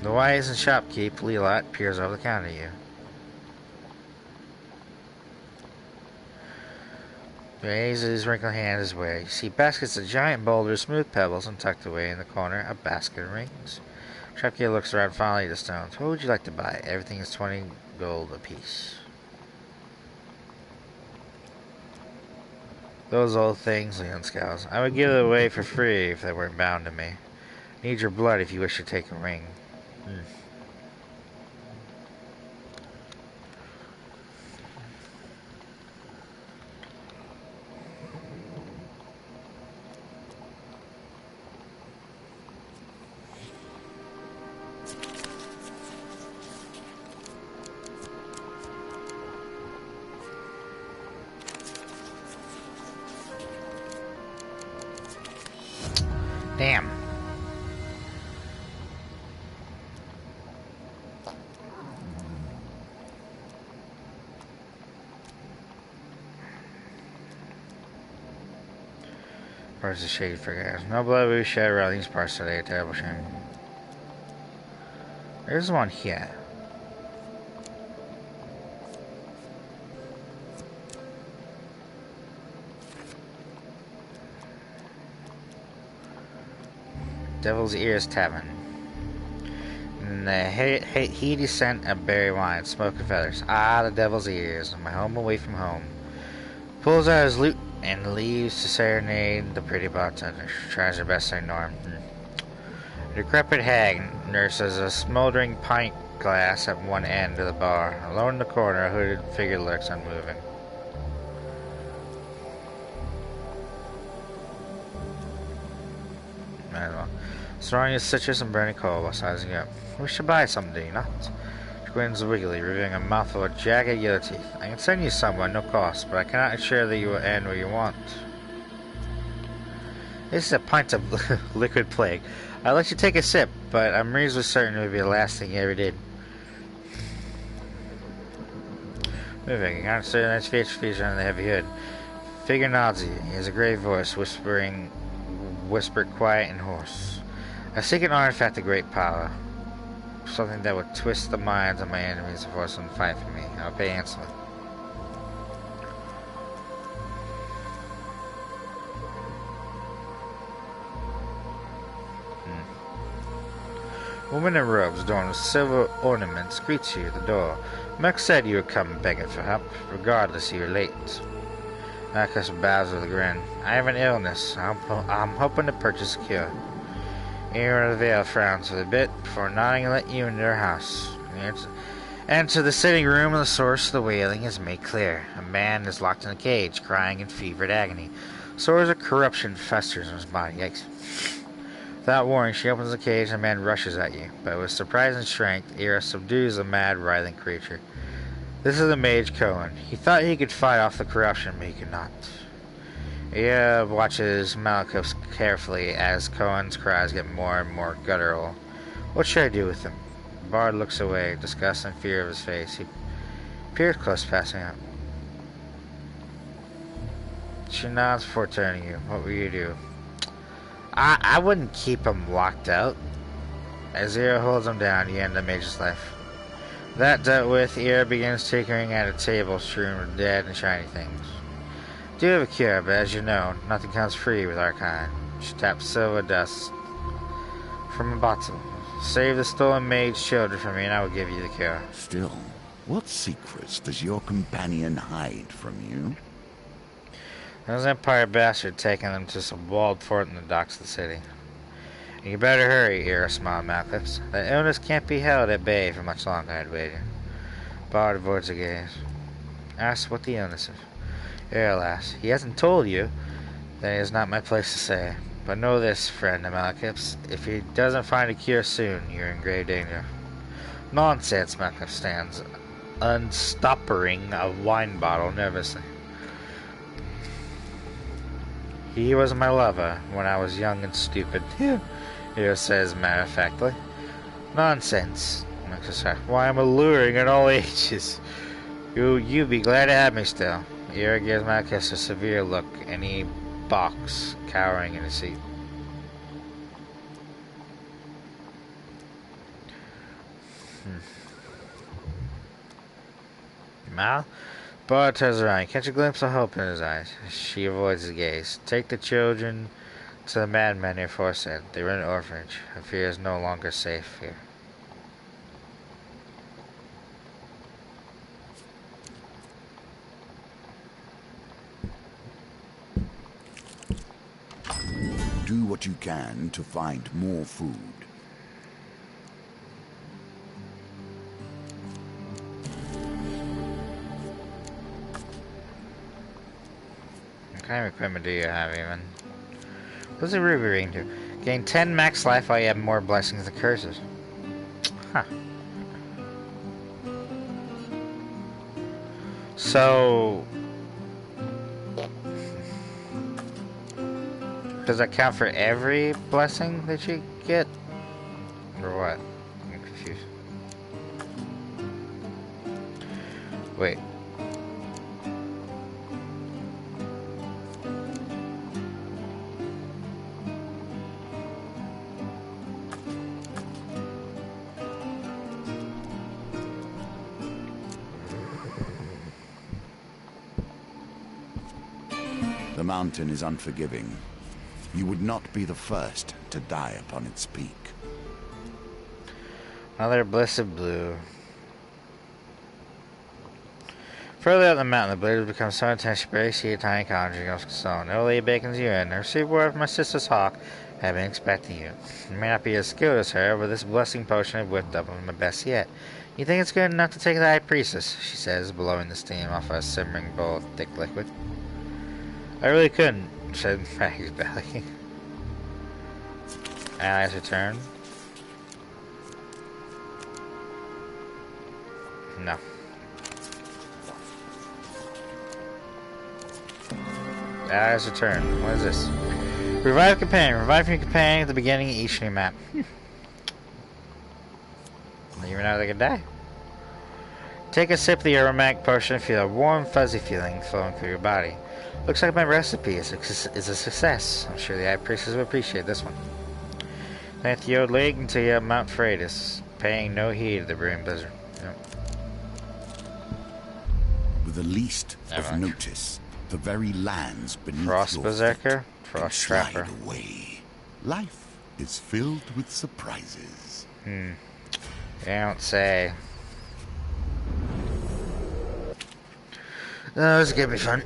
The wise and shopkeep, Leelot, peers over the counter at you. He raises his wrinkled hand his way. You see baskets of giant boulders, smooth pebbles, and tucked away in the corner, a basket of rings. Shopkeeper looks around finally at the stones. What would you like to buy? Everything is 20 gold apiece. Those old things, Leon scowls. I would give it away for free if they weren't bound to me. Need your blood if you wish to take a ring. Damn. Where's the shade for gas? No blood will be shed around these parts today. A terrible shame. There's one here. Devil's Ears Tavern. And the heady scent of berry wine, smoke and feathers. Ah, the Devil's Ears, my home away from home. Pulls out his lute and leaves to serenade the pretty bartender. She tries her best to ignore him. A decrepit hag nurses a smoldering pint glass at one end of the bar. Alone in the corner, a hooded figure lurks unmoving. Might as well. Throwing his citrus and burning coal while sizing up. We should buy something, do you not? She grins wiggily, revealing a mouthful of jagged yellow teeth. I can send you some at no cost, but I cannot assure that you will end where you want. This is a pint of liquid plague. I'll let you take a sip, but I'm reasonably certain it would be the last thing you ever did. Moving, I consider the nice feature under the heavy hood. Figure nods at you. He has a grave voice, whispered quiet and hoarse. I seek an artifact of great power. Something that would twist the minds of my enemies and force them to fight for me. I'll pay handsomely. Woman in robes adorned with silver ornaments greets you at the door. Merc said you would come begging for help, regardless you're late. Marcus bows with a grin. I have an illness. I'm hoping to purchase a cure. Ear of the Veil frowns for a bit before nodding and let you into her house. Enter the sitting room, and the source of the wailing is made clear. A man is locked in a cage, crying in fevered agony. Sores of corruption festers in his body. Yikes. Without warning, she opens the cage and a man rushes at you. But with surprising strength, Ira subdues the mad, writhing creature. This is the mage Cohen. He thought he could fight off the corruption, but he could not. Ira watches Malakos carefully as Cohen's cries get more and more guttural. What should I do with him? The bard looks away, disgust and fear of his face. He peers close, passing out. She nods before turning to you. What will you do? I wouldn't keep him locked out. As Ira holds him down, you end the mage's life. That dealt with, Ira begins tinkering at a table strewn with dead and shiny things. Do have a cure, but as you know, nothing comes free with our kind. She taps silver dust from a bottle. Save the stolen mage's children for me, and I will give you the cure.
Still, what secrets does your companion hide from you?
Those Empire bastard taking them to some walled fort in the docks of the city. And you better hurry, Ira smiled Malcolms. That illness can't be held at bay for much longer, I'd wager. Bard avoids a gaze. Ask what the illness is. Ira laughs. He hasn't told you. Then it is not my place to say. But know this, friend Malcolms. If he doesn't find a cure soon, you're in grave danger. Nonsense, Malcolm stands, unstoppering a wine bottle nervously. He was my lover when I was young and stupid. Ira says matter-of-factly. Nonsense. Why, I'm alluring at all ages. You be glad to have me still. Ira gives Malchus a severe look, and he balks, cowering in his seat. Mal? Bard turns around. You catch a glimpse of hope in his eyes. She avoids his gaze. Take the children to the madmen aforesaid. They run an orphanage. Her fear is no longer safe here.
Do what you can to find more food.
What kind of equipment do you have even? What's the ruby ring do? Gain 10 max life while you have more blessings than curses. Huh. So... does that count for every blessing that you get? Or what? I'm confused. Wait.
The mountain is unforgiving. You would not be the first to die upon its peak.
Another blessed blue. Further up the mountain, the blade become so intense you barely see a tiny conjuring of stone. Early bacons you in. I received word from my sister's hawk. I have been expecting you. You may not be as skilled as her, but this blessing potion I've whipped up is my best yet. You think it's good enough to take the high priestess? She says, blowing the steam off a simmering bowl of thick liquid. I really couldn't, said Maggie's belly. Allies return. No. Allies return. What is this? Revive companion. Revive your companion at the beginning of each new map. Even though they could die. Take a sip of the aromatic potion and feel a warm, fuzzy feeling flowing through your body. Looks like my recipe is a success. I'm sure the High Priestess will appreciate this one. Thank the old league until you have Mount Freitas, paying no heed to the brewing blizzard. Yep.
With the least of notice, the very lands beneath
Frost
your
Berserker,
feet
Frost
slide
Trapper.
away. Life is filled with surprises.
You don't say. Oh, this is gonna be fun.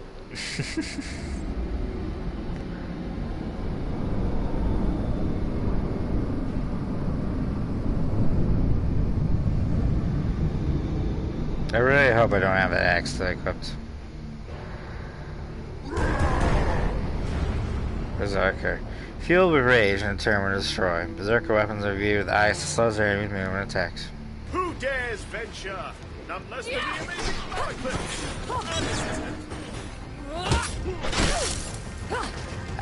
I really hope I don't have that axe that I equipped. Berserker. Fueled with rage and determined to destroy. Berserker weapons are viewed with eyes that slows their enemy's movement and attacks.
Who dares venture? None less than the amazing Margaret!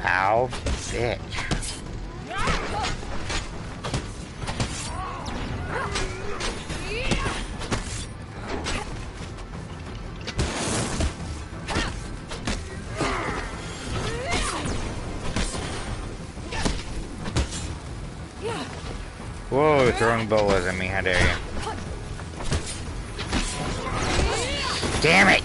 Ow, bitch. Whoa, throwing bolas at me, how dare you. Damn it!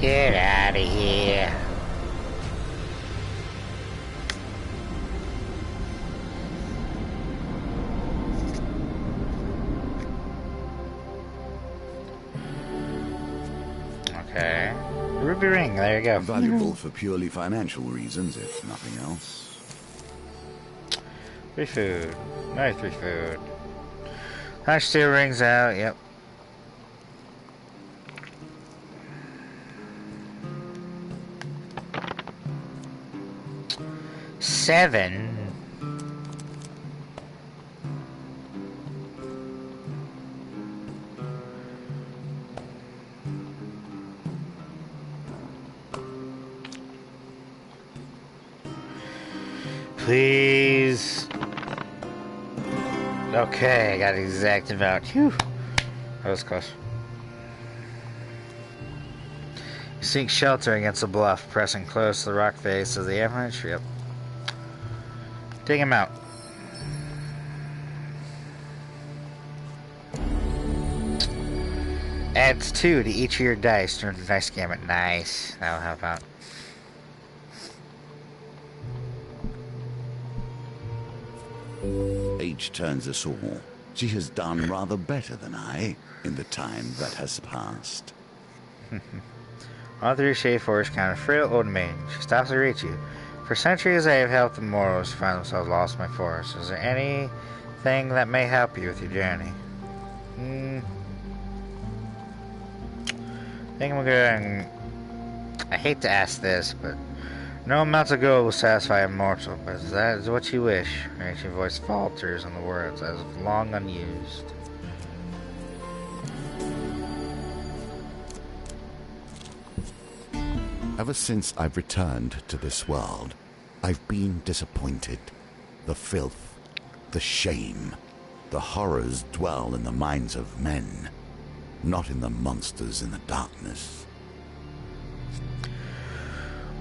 Get out of here. Okay. Ruby ring, there you go.
Valuable for purely financial reasons, if nothing else.
3 food. Nice 3 food. Hash steel rings out, yep. Seven. Please. Okay, I got the exact amount. Phew. That was close. Seek shelter against a bluff, pressing close to the rock face of the avalanche. Yep. Take him out. Adds 2 to each of your dice during the dice gamut. Nice. That'll help out.
Age turns us all. She has done rather better than I in the time that has passed.
All through Shade Forest kind of frail old maiden. She stops to reach you. For centuries I have helped the mortals who find themselves lost in my forest. Is there anything that may help you with your journey? I think I'm going. I hate to ask this, but no amount of gold will satisfy a mortal, but if that is what you wish. Your ancient voice falters on the words as if long unused.
Ever since I've returned to this world, I've been disappointed. The filth, the shame, the horrors dwell in the minds of men, not in the monsters in the darkness.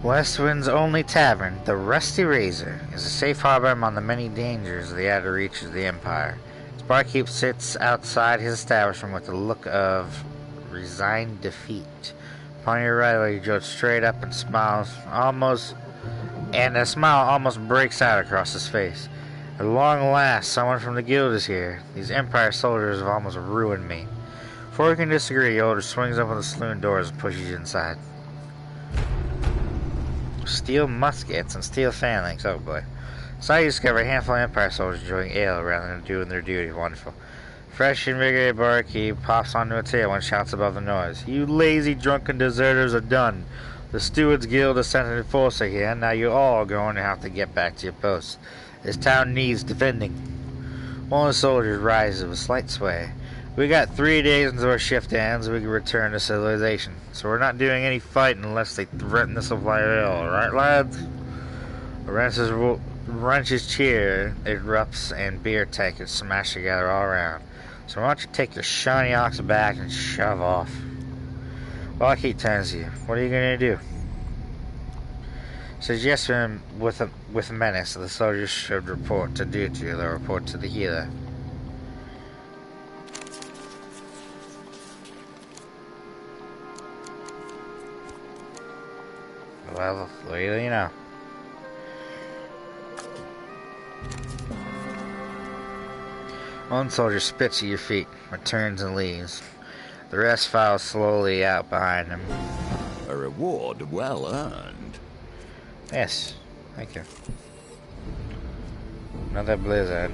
Westwind's only tavern, the Rusty Razor, is a safe harbor among the many dangers of the outer reaches of the Empire. Its barkeep sits outside his establishment with a look of resigned defeat. Upon your arrival, he jolts straight up and a smile almost breaks out across his face. At long last, someone from the guild is here. These Empire soldiers have almost ruined me. Before we can disagree, the older swings open the saloon doors and pushes you inside. Steel muskets and steel fanlings, oh boy. So you discover a handful of Empire soldiers enjoying ale rather than doing their duty. Wonderful. Fresh, invigorated barkeep pops onto a table and shouts above the noise. You lazy, drunken deserters are done. The Stewards Guild has sent in force here, and now you all are going to have to get back to your posts. This town needs defending. One of the soldiers rises with a slight sway. We got 3 days until our shift ends, and we can return to civilization. So we're not doing any fighting unless they threaten the supply of ale, right, lads? Wrench's cheer erupts, and beer tankards smash together all around. So why don't you take your shiny ox back and shove off? Barkeep turns to you. What are you going to do? Says yes to him with menace. The soldiers should report to duty. They'll report to the healer. Well, what do you know? One soldier spits at your feet, returns and leaves. The rest file slowly out behind him.
A reward well earned.
Yes, thank you. Another blizzard.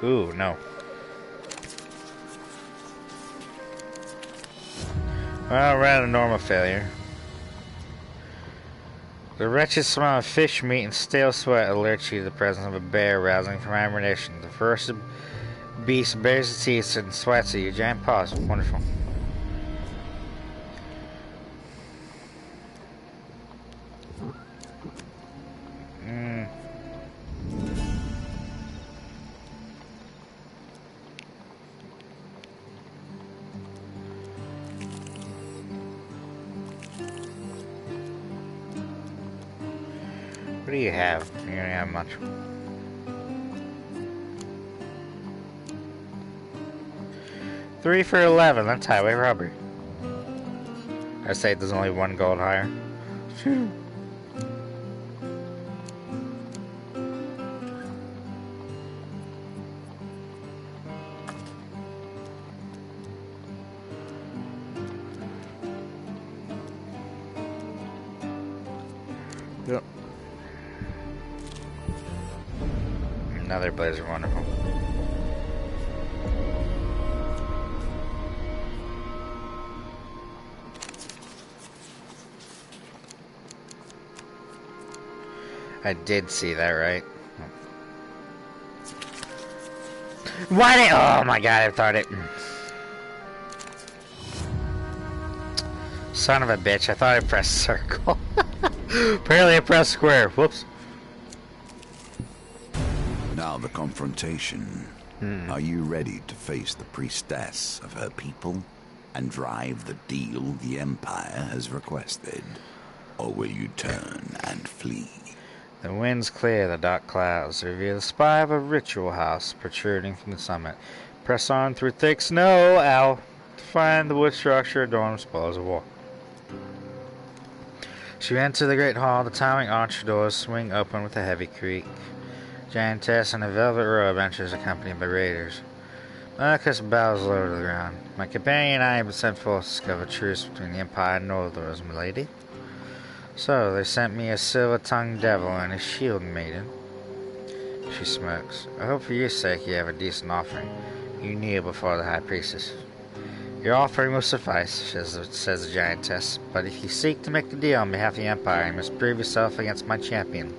Ooh, no. Well, rather normal failure. The wretched smell of fish meat and stale sweat alerts you to the presence of a bear rousing from ammunition. The first beast bares its teeth and swats at you. Giant paws. Wonderful. What do you have? You don't have much. $3 for 11. That's highway robbery. I say there's only 1 gold higher. Phew. Yep. Another blazer, wonderful. I did see that, right? Why did? Oh my god! I thought it. Son of a bitch! I thought I pressed circle. Apparently, I pressed square. Whoops.
Now the confrontation. Are you ready to face the priestess of her people and drive the deal the Empire has requested? Or will you turn and flee?
The winds clear the dark clouds, reveal the spire of a ritual house protruding from the summit. Press on through thick snow, Al, to find the wood structure adorned with spoils of war. As you enter the great hall, the towering arch doors swing open with a heavy creak. Giantess in a velvet robe enters, accompanied by raiders. Marcus bows low to the ground. My companion and I have been sent forth to discover truce between the Empire and Northers, milady. So, they sent me a silver-tongued devil and a shield maiden. She smirks. I hope for your sake you have a decent offering. You kneel before the High Priestess. Your offering will suffice, says the giantess, but if you seek to make a deal on behalf of the Empire, you must prove yourself against my champion.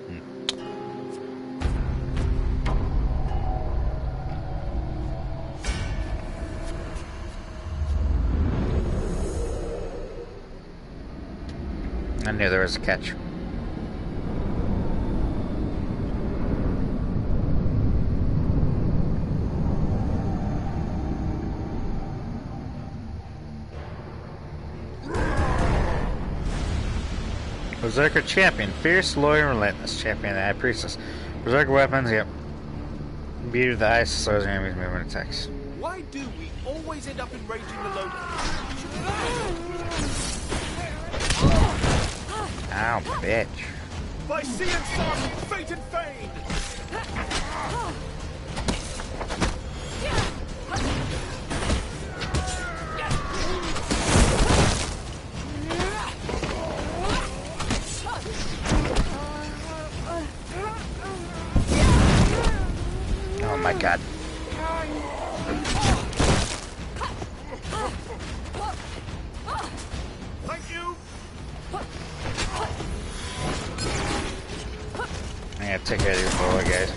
knew there was a catch. Berserker champion, fierce, loyal, relentless. Champion of the High Priestess. Berserker weapons, yep. Beauty of the ice, slows enemies' movement attacks.
Why do we always end up enraging the local?
Ow, bitch.
By sea and sun, fate and fame!
Oh my god.
Thank you!
I gotta take out your boy, guys.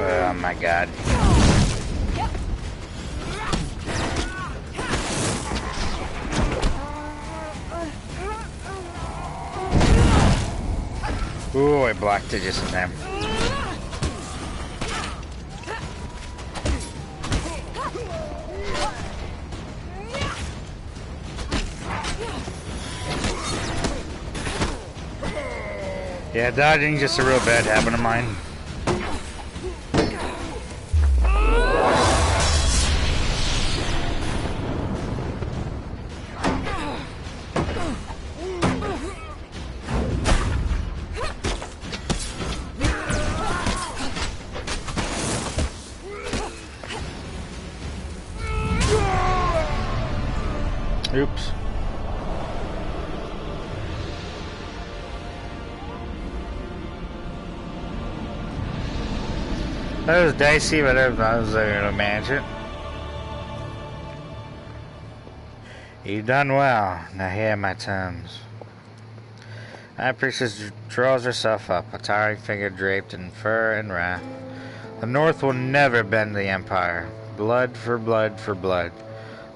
Oh my god. Ooh, I blocked it just in time. Yeah, dodging just a real bad habit of mine. Oops. That was dicey, but I was able to manage it. You've done well. Now here are my terms. High Priestess draws herself up, a towering figure draped in fur and wrath. The North will never bend the Empire. Blood for blood for blood.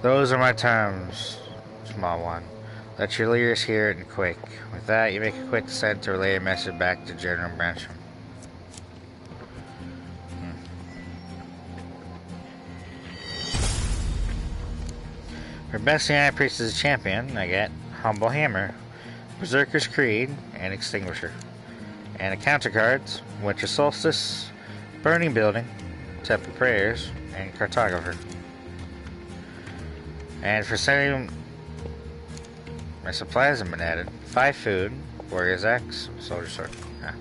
Those are my terms, small one. Let your leaders hear it and quake. With that, you make a quick descent to relay a message back to General Brancham. For besting High Priestess champion, I get Humble Hammer, Berserker's Creed, and Extinguisher. And the counter cards, Winter Solstice, Burning Building, Temple Prayers, and Cartographer. And for sending my supplies have been added. 5 food, Warrior's Axe, Soldier Sword. Ah.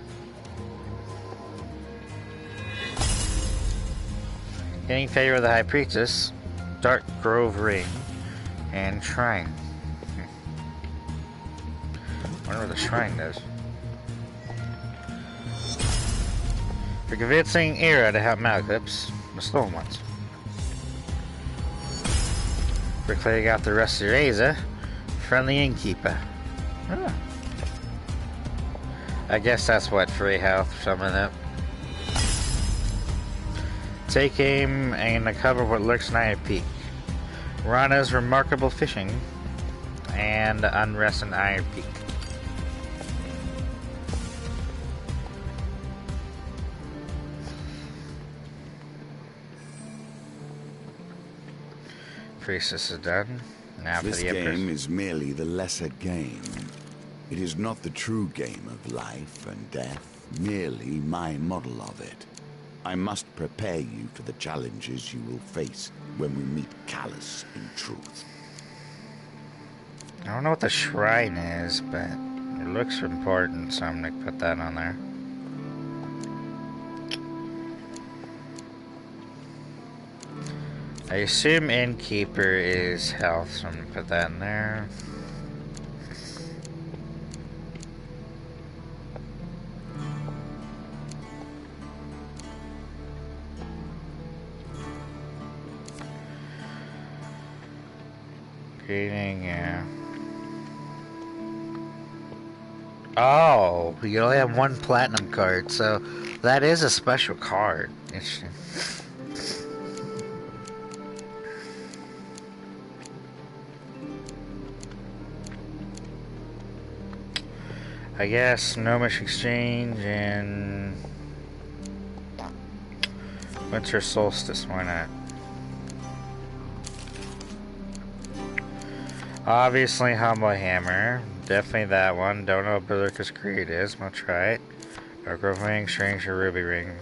Getting favor of the High Priestess, Dark Grove Ring, and Shrine. Wonder what the Shrine does. For convincing Era to help Malclips, the Stolen Ones. For clearing out the Rusty Razor, Friendly Innkeeper. Oh. I guess that's what, free health, something like that. Take aim and uncover what lurks nigh a peak. Rana's Remarkable Fishing, and Unrest and Iron Peak. Priestess is done. Now
This
for the Empress.
game is merely the lesser game. It is not the true game of life and death, merely my model of it. I must prepare you for the challenges you will face when we meet Callus in truth.
I don't know what the shrine is, but it looks important, so I'm gonna put that on there. I assume Innkeeper is health, so I'm gonna put that in there. Eating, yeah. Oh, you only have one platinum card, so that is a special card. Interesting. I guess Gnomish Exchange and Winter Solstice, why not? Obviously Humble Hammer, definitely that one. Don't know what Berserker's Creed is, I'll try it. Dark Grove Ring, Strange or Ruby Ring.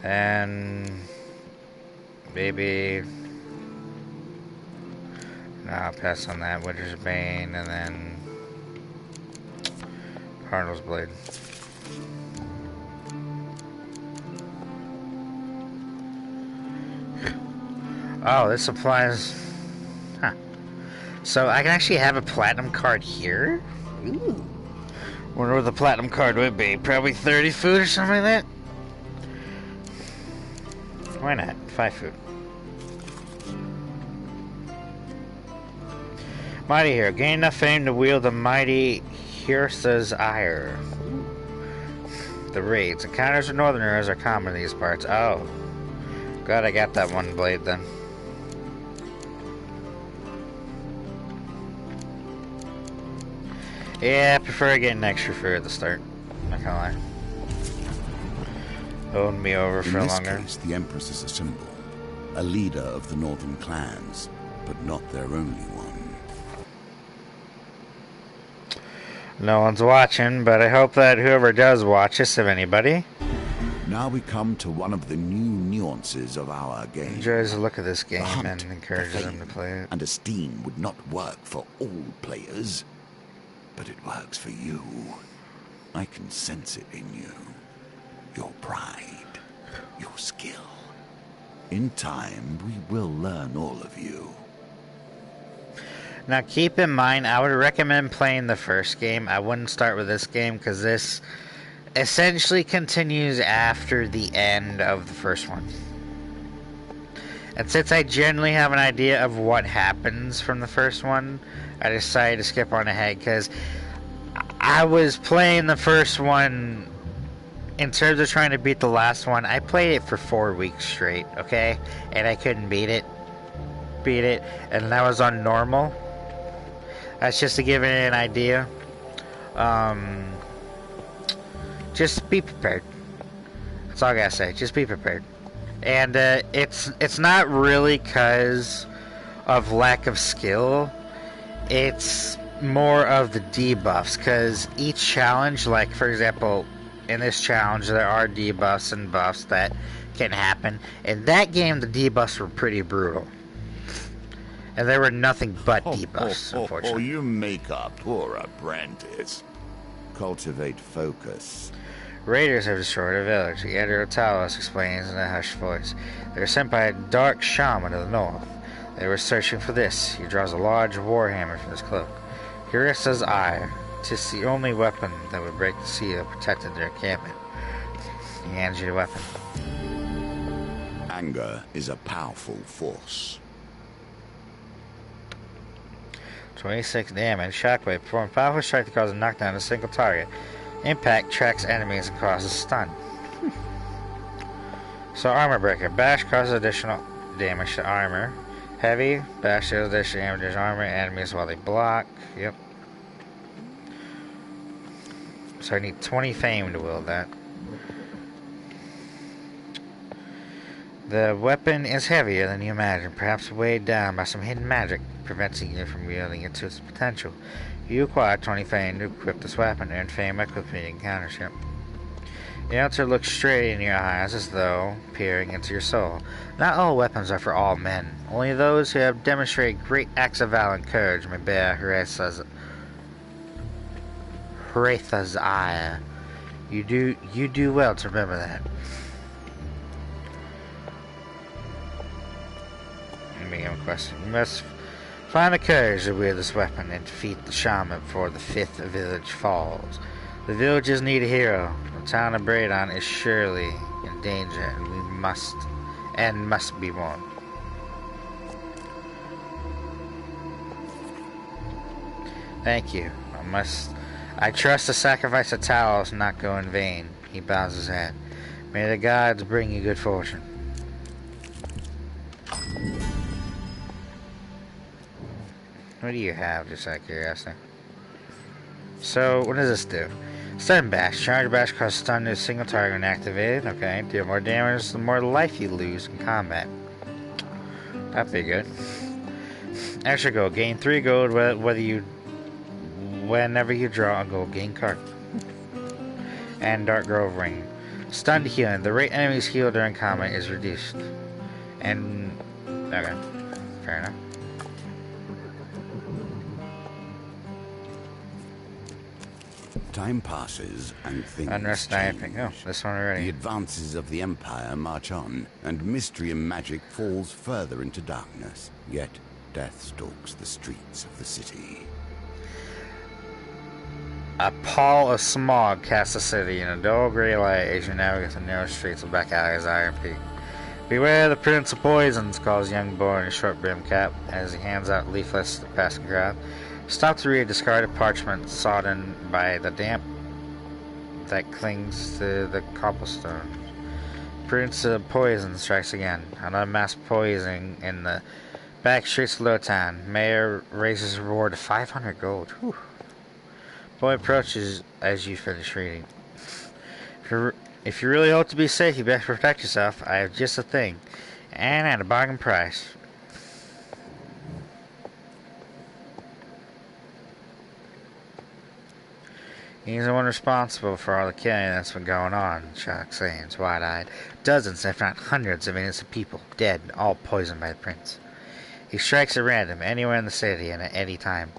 And maybe... No, I'll pass on that. Winter's Bane, and then Cardinal's Blade. Oh, this applies... Huh. So I can actually have a platinum card here? Ooh. Wonder what the platinum card would be. Probably 30 food or something like that? Why not? 5 food. Mighty Hero. Gain enough fame to wield the mighty Hirsa's Ire. The raids. Encounters with Northerners are common in these parts. Oh. Glad I got that one blade then. Yeah, I prefer getting extra food at the start. Not gonna lie. Hold me over for longer.
In this case, the Empress is a symbol. A leader of the northern clans, but not their only one.
No one's watching, but I hope that whoever does watch us, if anybody,
now we come to one of the new nuances of our game.
enjoys the look of this game
Hunt,
and encourages
the
them to play it.
And esteem would not work for all players, but it works for you. I can sense it in you. Your pride, your skill. In time, we will learn all of you.
Now keep in mind, I would recommend playing the first game. I wouldn't start with this game because this essentially continues after the end of the first one. And since I generally have an idea of what happens from the first one, I decided to skip on ahead because I was playing the first one in terms of trying to beat the last one. I played it for 4 weeks straight, okay? And I couldn't beat it. And that was on normal. That's just to give it an idea. Just be prepared. That's all I gotta say. Just be prepared. And it's not really because of lack of skill. It's more of the debuffs. Because each challenge, like for example, in this challenge, there are debuffs and buffs that can happen. In that game, the debuffs were pretty brutal. And there were nothing but debuffs, unfortunately.
You make a poor apprentice. Cultivate focus.
Raiders have destroyed a village. The editor of Talos explains in a hushed voice. They were sent by a dark shaman of the north. They were searching for this. He draws a large warhammer from his cloak. Curious eye. 'Tis the only weapon that would break the seal protecting their encampment. He hands you the weapon.
Anger is a powerful force.
26 damage. Shockwave. Perform a powerful strike to cause a knockdown to a single target. Impact tracks enemies and causes stun. So Armor Breaker. Bash causes additional damage to armor. Heavy. Bash deals additional damage to armor enemies while they block. Yep. So I need 20 fame to wield that. The weapon is heavier than you imagine, perhaps weighed down by some hidden magic, preventing you from wielding it to its potential. You acquire 20 fame to equip this weapon, earn fame by completing encounters. The answer looks straight in your eyes as though peering into your soul. Not all weapons are for all men. Only those who have demonstrated great acts of valor and courage may bear Hretha's ire. You do well to remember that. Let me give him a question. You must find the courage to wield this weapon and defeat the shaman before the 5th village falls. The villagers need a hero. The town of Braedon is surely in danger, and must be won. Thank you. I trust the sacrifice of Talos not go in vain. He bows his head. May the gods bring you good fortune. What do you have, just out of curiosity? So, what does this do? Stun bash. Charge bash causes stun to a single target when activated. Okay, deal more damage the more life you lose in combat. That'd be good. Extra gold. Gain 3 gold whenever you draw a gold gain card. And Dark Grove Ring. Stun to healing. The rate enemies heal during combat is reduced. And okay, fair enough.
Time passes and things
Unrest
change.
Oh, this one already.
The advances of the Empire march on, and mystery and magic falls further into darkness. Yet, death stalks the streets of the city.
A pall of smog casts the city in a dull gray light as you navigate the narrow streets of back alleys of Iron Peak. Beware the Prince of Poisons, calls a young boy in a short brimmed cap as he hands out leaflets to the passing crowd. Stop to read a discarded parchment sodden by the damp that clings to the cobblestone. Prince of Poison strikes again. Another mass poisoning in the back streets of Lotan. Mayor raises his reward to 500 gold. Whew. Boy approaches as you finish reading. If you really hope to be safe, you best protect yourself. I have just a thing, and at a bargain price. He's the one responsible for all the killing that's been going on, Shock saying, wide-eyed. Dozens, if not hundreds, of innocent people, dead, all poisoned by the prince. He strikes at random, anywhere in the city, and at any time.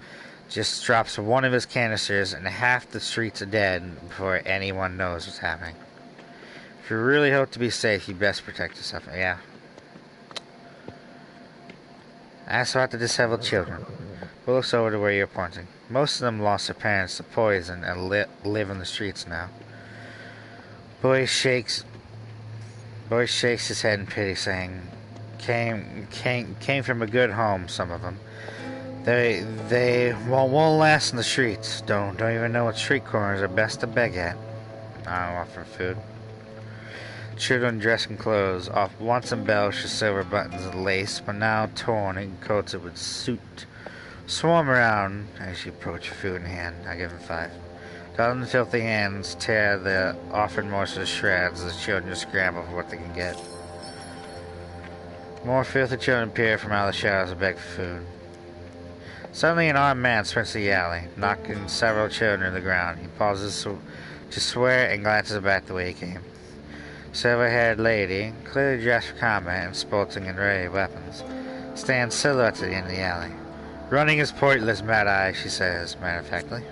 Just drops one of his canisters, and half the streets are dead before anyone knows what's happening. If you really hope to be safe, you best protect yourself. Yeah. Ask about the disheveled children. But looks over to where you're pointing. Most of them lost their parents to poison and live in the streets now. Boy shakes his head in pity, saying, came from a good home, some of them. They won't last in the streets. Don't even know what street corners are best to beg at. I don't want for food. Children dressed in clothes, off once embellished with silver buttons and lace, but now torn and coated with soot, swarm around as you approach food in hand. I give him 5. Dozen filthy hands tear the offered morsel to shreds as the children scramble for what they can get. More filthy children appear from out of the shadows and beg for food. Suddenly an armed man sprints the alley, knocking several children to the ground. He pauses to swear and glances back the way he came. Silver-haired lady, clearly dressed for combat and sporting an array of weapons, stands silhouetted at the end of the alley. Running is pointless, Mad Eye, she says, matter-of-factly.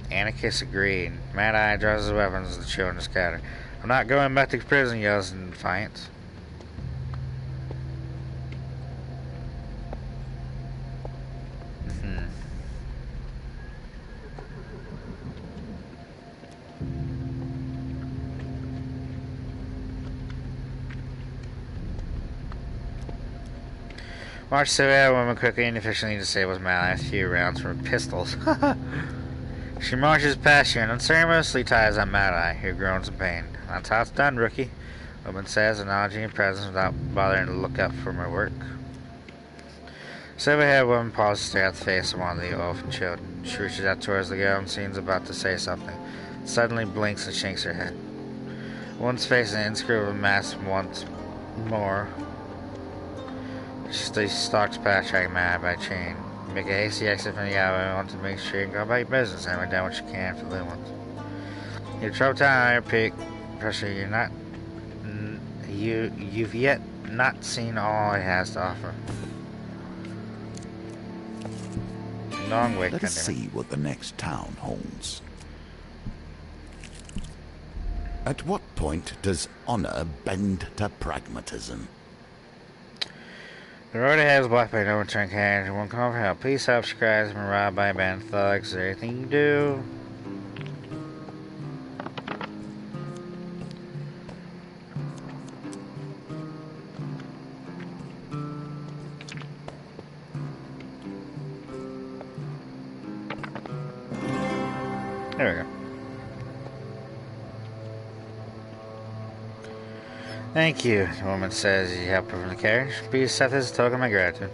Anarchist agreed. Mad Eye draws his weapons as the children scatter. I'm not going back to prison, yells in defiance. March Silhouette woman quickly and efficiently disables Mad Eye's few rounds from pistols. She marches past you and unceremoniously ties on Mad Eye, who groans in pain. That's how it's done, rookie, woman says, acknowledging your presence without bothering to look up from her work. Silver-haired woman pauses to stare at the face of one of the orphan children. She reaches out towards the girl and seems about to say something. Suddenly blinks and shakes her head. One's face is an inscrutable mask once more. She stalks past Shaggy Mad by chain. Make a hasty exit from the alley and want to make sure you can go about your business and write down what you can for the little ones. Your trouble time, Iron Peak. Pressure, you've yet not seen all it has to offer. Long way.
Let us see what the next town holds. At what point does honor bend to pragmatism?
The road ahead is blocked by no return carriage and won't come for help. Please help, subscribe, has been robbed by a band of thugs. Is there anything you can do? There we go. Thank you, the woman says. You helped her from the carriage. Please accept this as a token of my gratitude.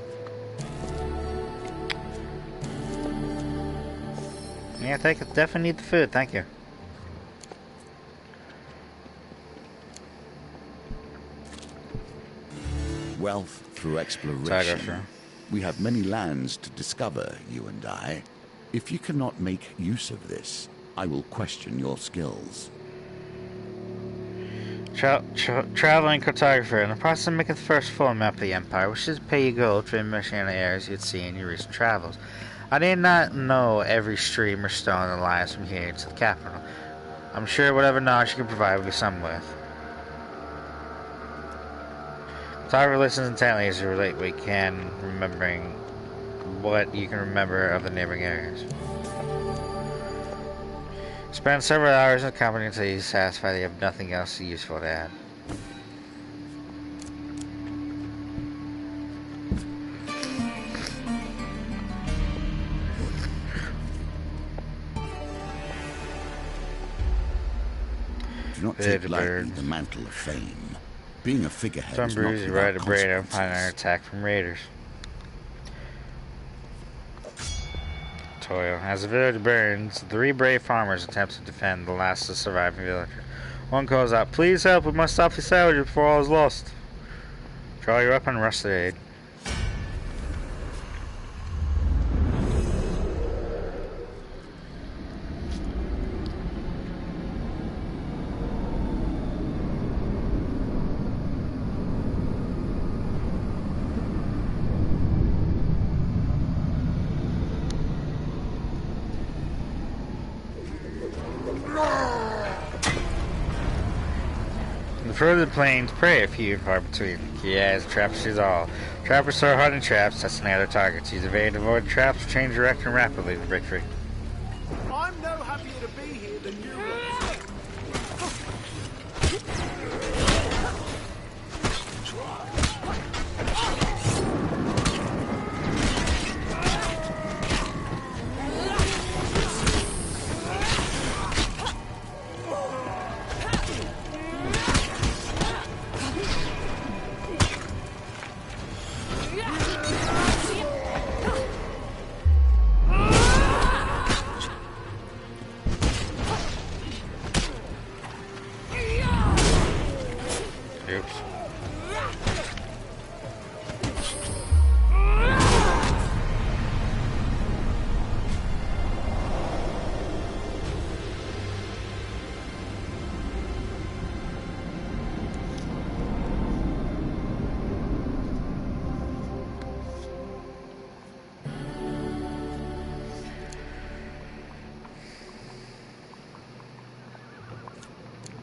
Yeah, definitely need the food, thank you.
Wealth through exploration. We have many lands to discover, you and I. If you cannot make use of this, I will question your skills.
Traveling cartographer. In the process of making the first full map of the Empire, wishes to pay you gold for information on the areas you'd see in your recent travels. I did not know every stream or stone that lies from here to the capital. I'm sure whatever knowledge you can provide will be some worth. Cartographer listens intently as you relate what you can, remembering what you can remember of the neighboring areas. Spend several hours in the company until you're satisfied that you have nothing else useful to add.
Do not take lightly the mantle of fame. Being a figurehead
Some
is not
bruises
without
right a brain and
consequences.
find an attack from raiders. Toil. As the village burns, 3 brave farmers attempt to defend the last of the surviving villagers. One calls out, "Please help, we must stop the savages before all is lost." Draw your weapon and rush to their aid. Further plains prey a few and far between. Yes, traps is all. Trappers throw hard in traps, that's the other targets. Use evade to avoid traps, change direction rapidly to break free.
I'm no happier to be here than you are.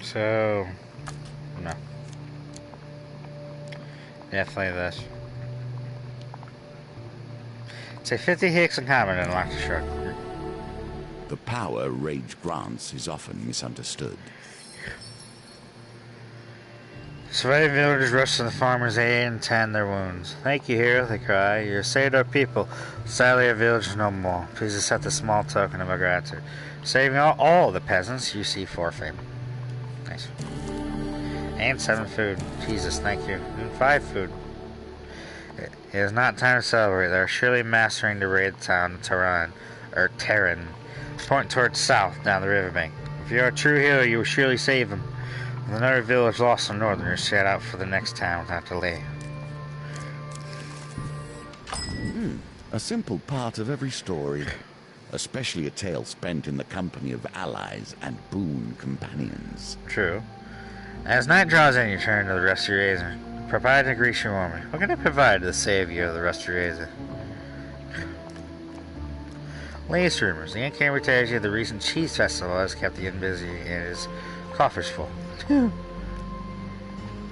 So, no. Definitely this. Say 50 hits in combat and unlock the shark.
The power rage grants is often misunderstood.
Surviving villagers rush to the farmers' aid and tend their wounds. Thank you, hero, they cry. You have saved our people. Sadly, our village is no more. Please accept a small token of our gratitude. Saving all the peasants, you see forfeit. Nice. And 7 food. Jesus, thank you. And 5 food. It is not time to celebrate. They are surely mastering the raid town of Terran. Point towards south, down the riverbank. If you are a true hero, you will surely save them. With another village lost in northerners, set out for the next town without delay.
A simple part of every story. Especially a tale spent in the company of allies and boon companions.
True. As night draws in, you turn to the Rusty Razor. Provide a Grecian woman. What can I provide to the savior of the Rusty Razor? Latest rumors. The uncanny tragedy of the recent cheese festival has kept the inn busy and his coffers full.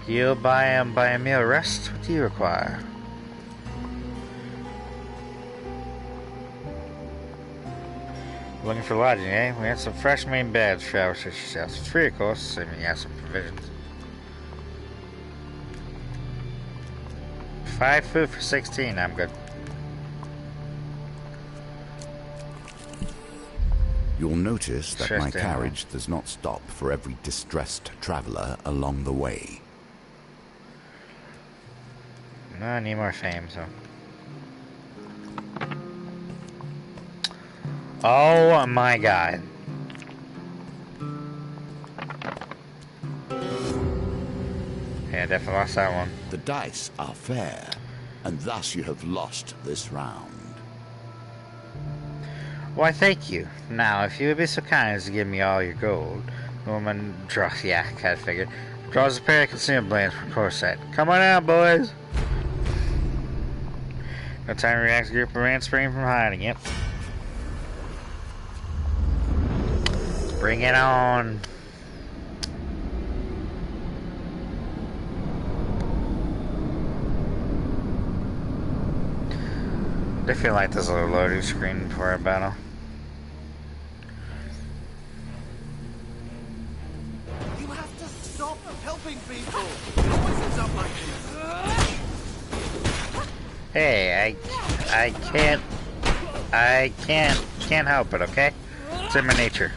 You'll buy a meal rest? What do you require? Looking for lodging, eh? We had some fresh main beds for our sister. It's free, of course, assuming you have some provisions. 5 food for 16, I'm good.
You'll notice that my
Stressed out.
carriage does not stop for every distressed traveler along the way.
No, I need more fame, so. Oh my god. Yeah, definitely lost that one.
The dice are fair, and thus you have lost this round.
Why, thank you. Now, if you would be so kind as to give me all your gold, the woman draws. Yeah, I kind of figured. Draws a pair of concealment blades from corset. Come on out, boys. No time to react to group of ran spring from hiding. Yep. Bring it on. I feel like there's a little loading screen before a battle.
You have to stop helping people. It always ends up like this.
Hey, I can't help it, okay? It's in my nature.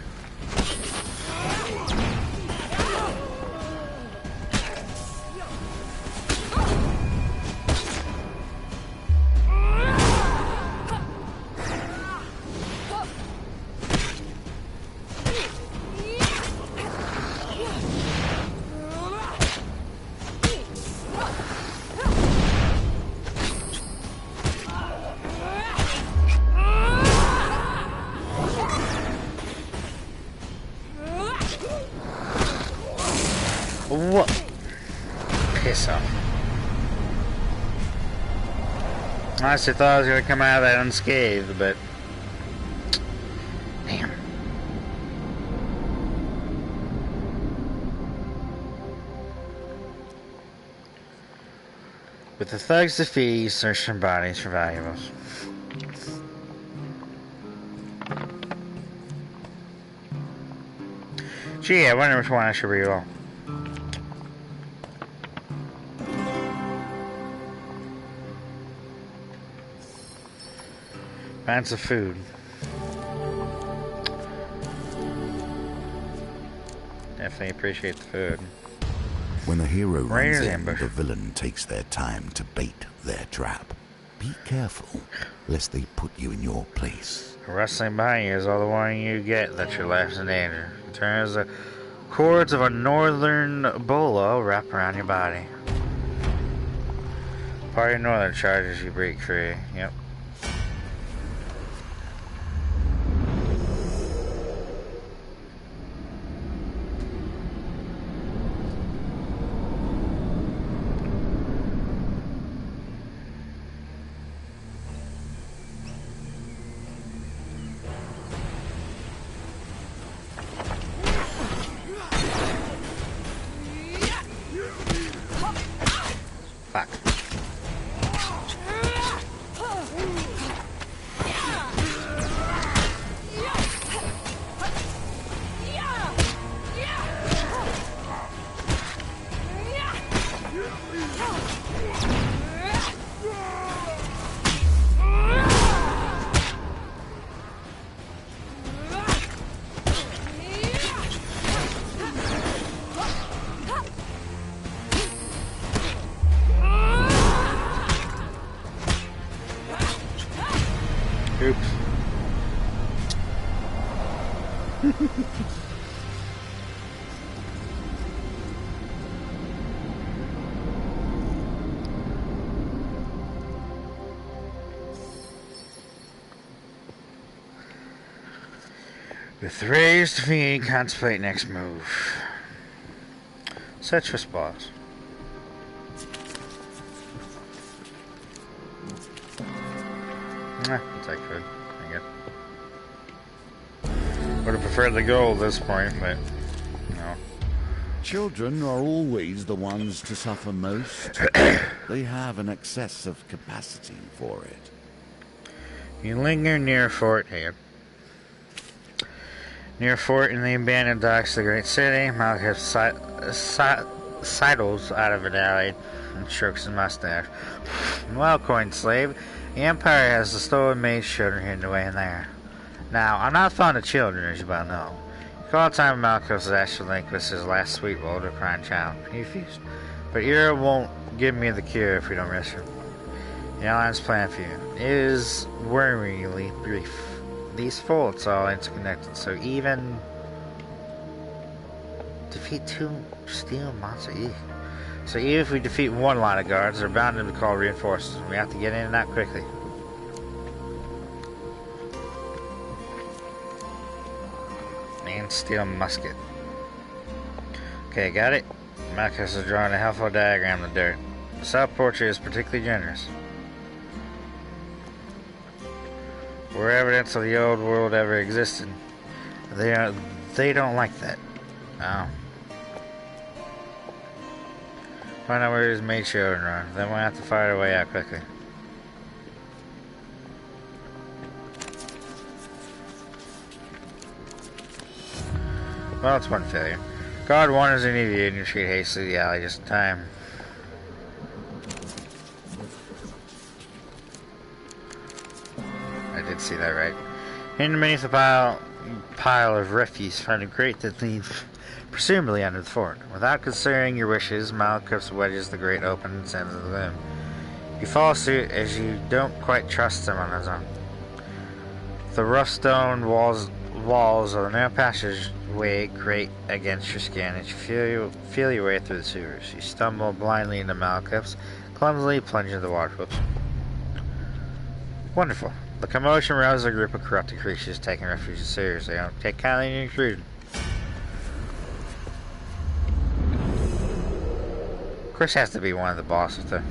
What? Piss off. I honestly thought I was going to come out of that unscathed, but... Damn. With the thugs defeated, you search for bodies for valuables. Gee, I wonder which one I should reroll. Find some food. Definitely appreciate the food.
When the hero runs
Raiders
in,
ambush.
the villain takes their time to bait their trap. Be careful, lest they put you in your place.
Rustling behind you is all the warning you get that your life's in danger. In turn, as the cords of a northern bolo wrap around your body. Part of your northern charges you break free. Yep. Fuck. Oops. With raised feet, contemplate next move. Search for spots. I'll take food, I guess. Would have preferred the gold at this point, but no.
Children are always the ones to suffer most. They have an excess of capacity for it.
You linger near Fort here. Near Fort in the abandoned docks of the great city, Malcolm sidles out of an alley and strokes his mustache. Well, coin slave, the Empire has the stolen maid's children hidden away in there. Now, I'm not fond of children, as you well know. You call time Malcolm's asked to relinquish his last sweet will to a crying child. He refused. But Ira won't give me the cure if we don't rescue him. The Alliance plan for you is worryingly brief. These faults are all interconnected, so even defeat 2 steel monsters. So even if we defeat one line of guards, they're bound to be called reinforcements. We have to get in and out quickly. And steel musket. Okay, got it. Marcus is drawing a helpful diagram of the dirt. The self-portrait is particularly generous. Where evidence of the old world ever existed. They don't like that. Oh. Find out where his maid children are. Then we'll have to fight our way out quickly. Well, it's one failure. Guard 1 is an idiot and you retreat hastily to the alley just in time. I did see that right. Hidden beneath a pile of refuse, find a grate that leads presumably under the fort. Without considering your wishes, Malcuff wedges the grate open and sends it to them. You follow suit as you don't quite trust him on his own. The rough stone walls of the narrow passageway grate against your skin as you feel your way through the sewers. You stumble blindly into Malcuff's, clumsily plunge into the water. Whoops. Wonderful. The commotion rouses a group of corrupted creatures taking refuge in sewers. They don't take kindly to intrusion. Of course, has to be one of the bosses, though.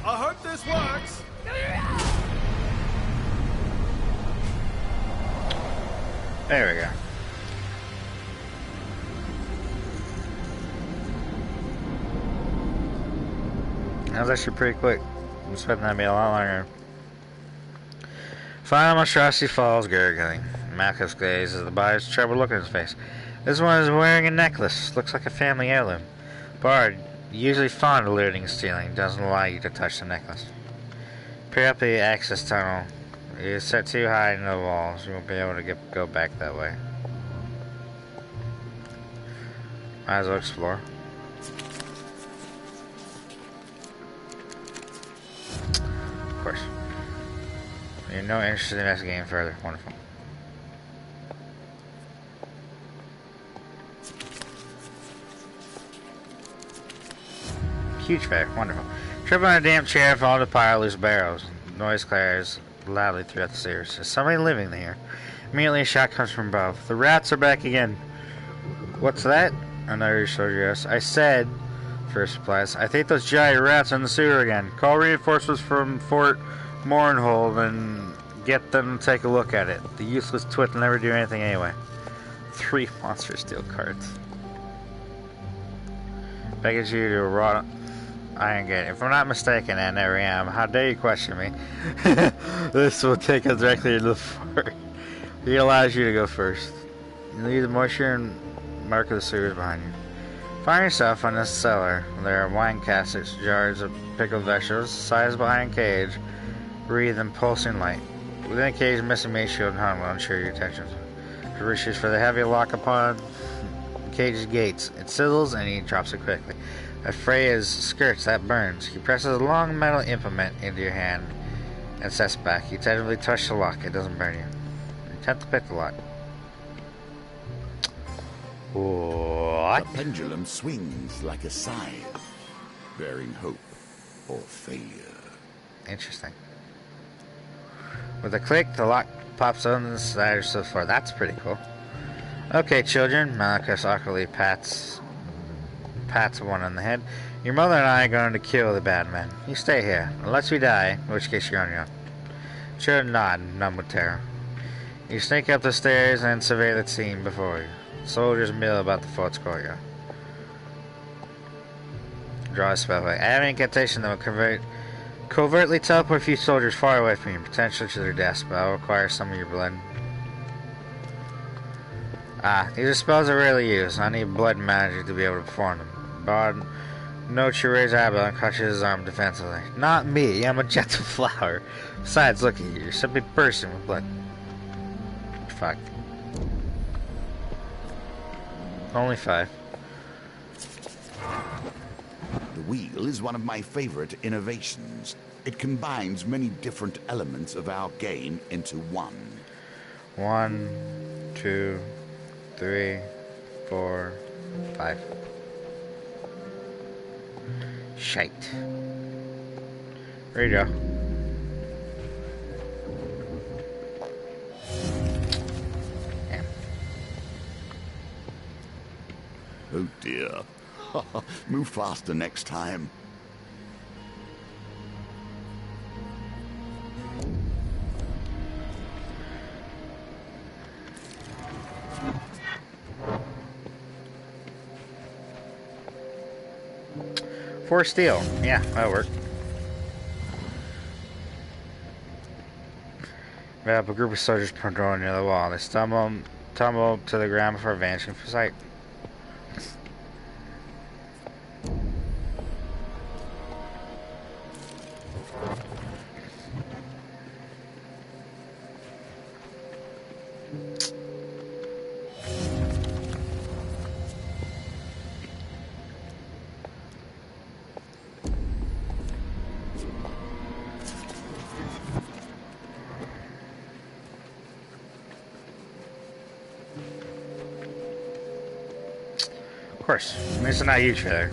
I hope this works.
There we go. That was actually pretty quick. I'm expecting that to be a lot longer. Final monstrosity falls gurgling. Malchus gazes as the buyer's troubled look in his face. This one is wearing a necklace. Looks like a family heirloom. Bard, usually fond of looting and stealing, doesn't allow you to touch the necklace. Peer up the access tunnel. It is set too high in the walls. You won't be able to go back that way. Might as well explore. Of course. You're no interest in investigating further. Wonderful. Huge fair. Wonderful. Trip on a damp chair, fall into a pile of loose barrels. Noise clars loudly throughout the stairs. There's somebody living here. Immediately a shot comes from above. The rats are back again. What's that? Another soldier asks. I said, first replies, I think those giant rats are in the sewer again. Call reinforcements from Fort Mournhold and get them to take a look at it. The useless twit will never do anything anyway. 3 monster steel cards. Beckons you to a raw iron gate. If I'm not mistaken, and I never am, how dare you question me? This will take us directly to the fort. He allows you to go first. You leave the moisture and mark of the sewers behind you. Find yourself in this cellar. There are wine caskets, jars of pickled vegetables, sized behind a cage, breathe in pulsing light. Within a cage, missing mace shield and helmet will ensure your attention. He reaches for the heavy lock upon the cage's gates. It sizzles and he drops it quickly. A Freya's skirts that burns. He presses a long metal implement into your hand and sets back. You tentatively touch the lock. It doesn't burn you. You attempt to pick the lock. What?
The pendulum swings like a scythe, bearing hope or failure.
Interesting. With a click, the lock pops on the side so far. That's pretty cool. Okay, children. Malachus awkwardly pats one on the head. Your mother and I are going to kill the bad men. You stay here, unless we die, in which case you're on your own. Children nod, numb with terror. You sneak up the stairs and survey the scene before you. Soldiers mill about the fort's courtyard. draw a spell. I have an incantation that will covertly teleport a few soldiers far away from you, potentially to their death. Spell requires some of your blood. These are spells I rarely use. I need blood magic to be able to perform them. Bard notes your razor habit and clutches his arm defensively. Not me, I'm a gentle flower. Besides, look at you, you're simply bursting with blood. Fuck. Only 5.
The wheel is one of my favorite innovations. It combines many different elements of our game into one.
1, 2, 3, 4, 5. Shite. There you go. Damn.
Oh dear. Move faster next time.
For steel. Yeah, that'll work. We have a group of soldiers patrolling near the wall. They tumble to the ground before vanishing from sight. Of course. It's not huge for there.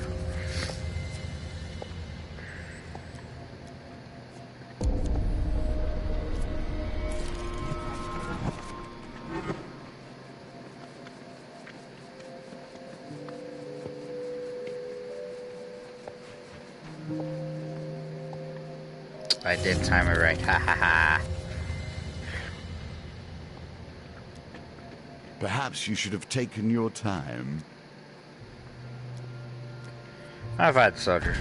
I did time it right. Ha ha ha.
Perhaps you should have taken your time.
I've had the soldiers.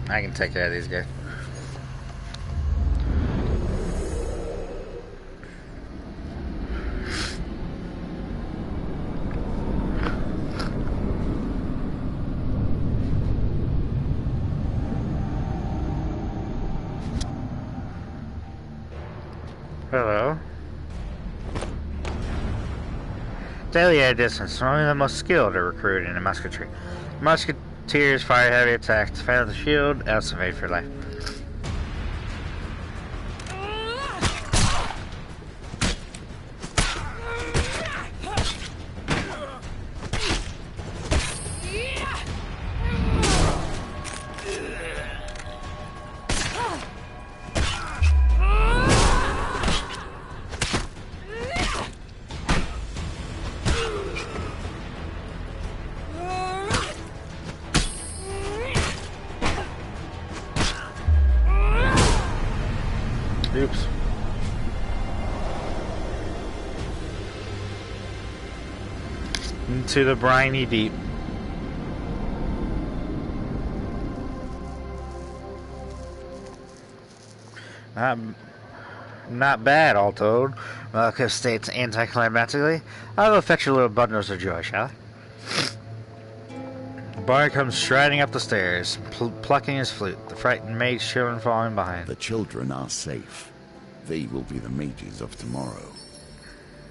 I can take care of these guys. Hello. Daily air distance. Only the most skilled are recruited in musketry. Musketeers fire heavy attacks. Defend the shield. Else evade for life. Oops. Into the briny deep. Not bad, all told. Malco states anticlimactically. I'll go fetch your little bundles of joy, shall I? The bard comes striding up the stairs, plucking his flute, the frightened mage children following behind.
The children are safe. They will be the mages of tomorrow.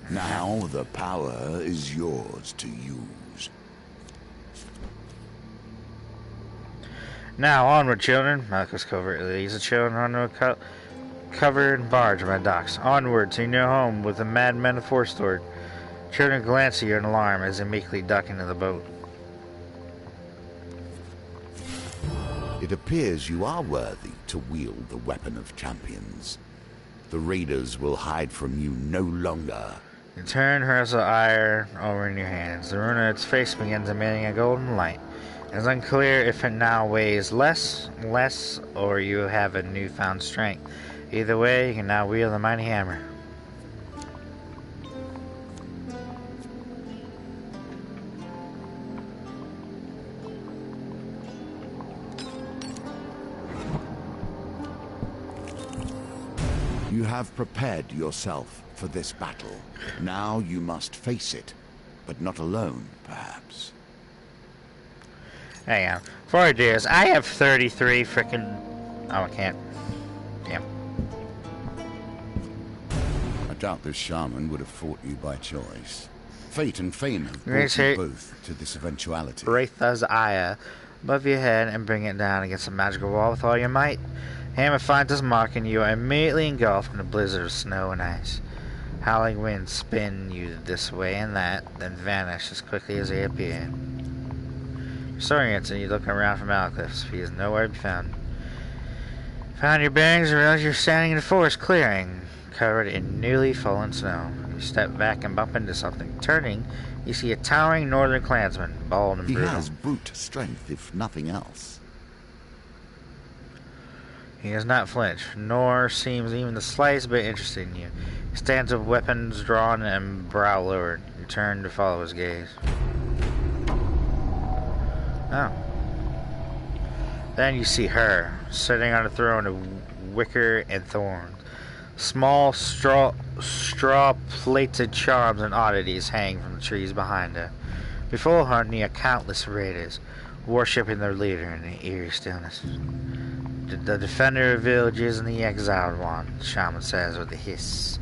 Now the power is yours to use.
Now onward, children. Malchus covertly leads the children onto a covered barge by docks. Onward to your home with the madmen of Forestord. Children glance at you in alarm as they meekly duck into the boat.
It appears you are worthy to wield the weapon of champions. The raiders will hide from you no longer.
You turn Hurzel ire over in your hands. The rune of its face begins emitting a golden light. It is unclear if it now weighs less, or you have a newfound strength. Either way, you can now wield the mighty hammer.
You have prepared yourself for this battle. Now you must face it, but not alone, perhaps.
Hang on. Before I do this, I have 33 frickin'... Oh, I can't. Damn.
I doubt this shaman would have fought you by choice. Fate and fame have brought you both to this eventuality.
Wraitha's eye above your head and bring it down against the magical wall with all your might. Hammer finds its mark and you are immediately engulfed in a blizzard of snow and ice. Howling winds spin you this way and that, then vanish as quickly as they appear. Restoring it, and you look around for Malcliff. He is nowhere to be found. Found your bearings and realize you're standing in a forest clearing, covered in newly fallen snow. You step back and bump into something. Turning, you see a towering northern clansman, bald and brutal.
He has brute strength, if nothing else.
He does not flinch, nor seems even the slightest bit interested in you. He stands with weapons drawn and brow lowered. You turn to follow his gaze. Oh. Then you see her, sitting on a throne of wicker and thorns. Small straw-plated charms and oddities hang from the trees behind her. Before her kneel countless raiders, worshipping their leader in the eerie stillness. The defender of villages and the exiled one, the shaman says with a hiss.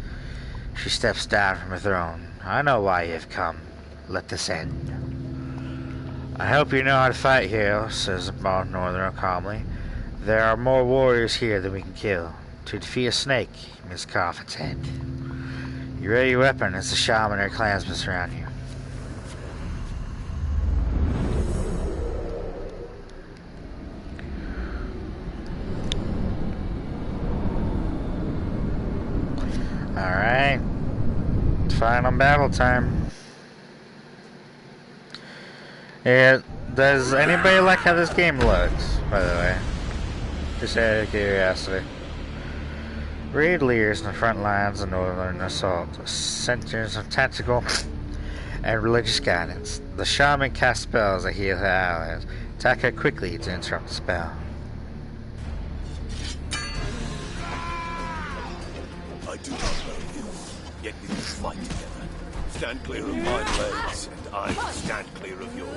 She steps down from her throne. I know why you have come. Let this end. I hope you know how to fight here, says the bald northerner calmly. There are more warriors here than we can kill. To defeat a snake, you must carve its head. You ready your weapon as the shaman or clansmen surround you. Alright. Final battle time. Yeah, does anybody like how this game looks, by the way? Just out of curiosity. Raid leaders in the front lines of Northern Assault, centers of tactical and religious guidance. The shaman casts spells that heal her allies. Attack her quickly to interrupt the spell.
I do not know you, yet we will fight together. Stand clear of my legs, and I will stand clear of yours.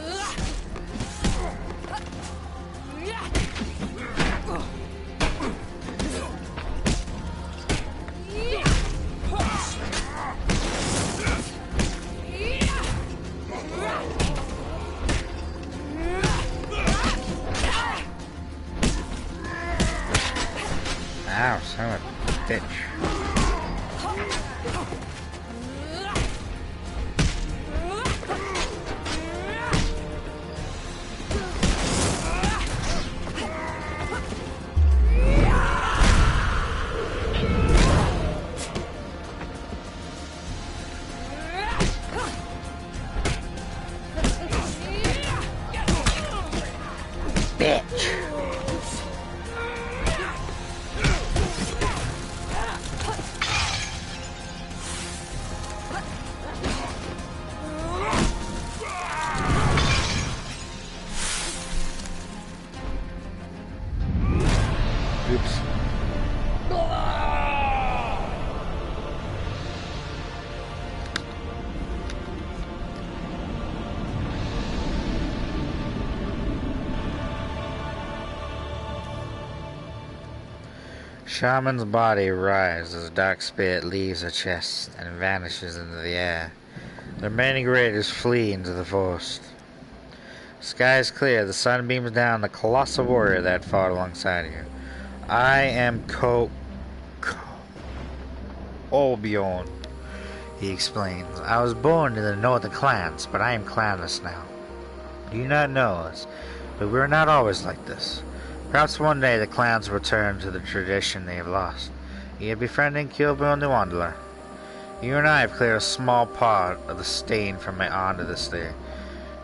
Ow, son of a bitch. Shaman's body rises as a dark spirit leaves her chest and vanishes into the air. The remaining raiders flee into the forest. Sky is clear, the sun beams down the colossal warrior that fought alongside you. I am Olbjorn, he explains. I was born in the northern clans, but I am clanless now. You do not know us, but we are not always like this. Perhaps one day the clans will return to the tradition they have lost. You are befriending Kilburn the Wanderer. You and I have cleared a small part of the stain from my honor this day.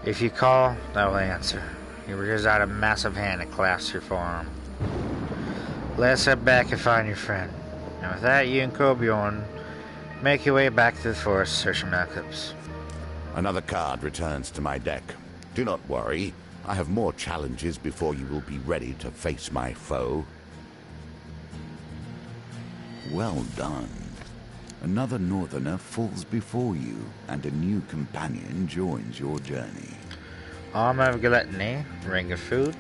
If you call, I will answer. He reaches out a massive hand and clasps your forearm. Let's head back and find your friend. And with that, you and Kolbjorn make your way back to the forest, searching Malclips.
Another card returns to my deck. Do not worry. I have more challenges before you will be ready to face my foe. Well done. Another northerner falls before you, and a new companion joins your journey.
Arm of Gluttony, Ring of Food,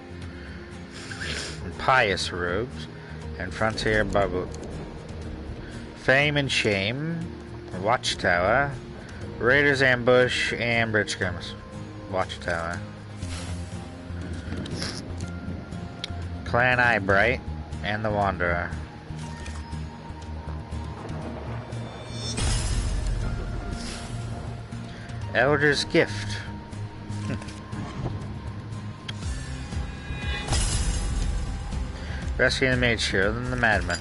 and Pious Robes, and Frontier Bubble. Fame and Shame, Watchtower, Raiders Ambush, and Bridge Skirmish. Watchtower. Clan Eyebright, and the Wanderer. Elder's Gift. Rescue the Mage Hero than the Madman.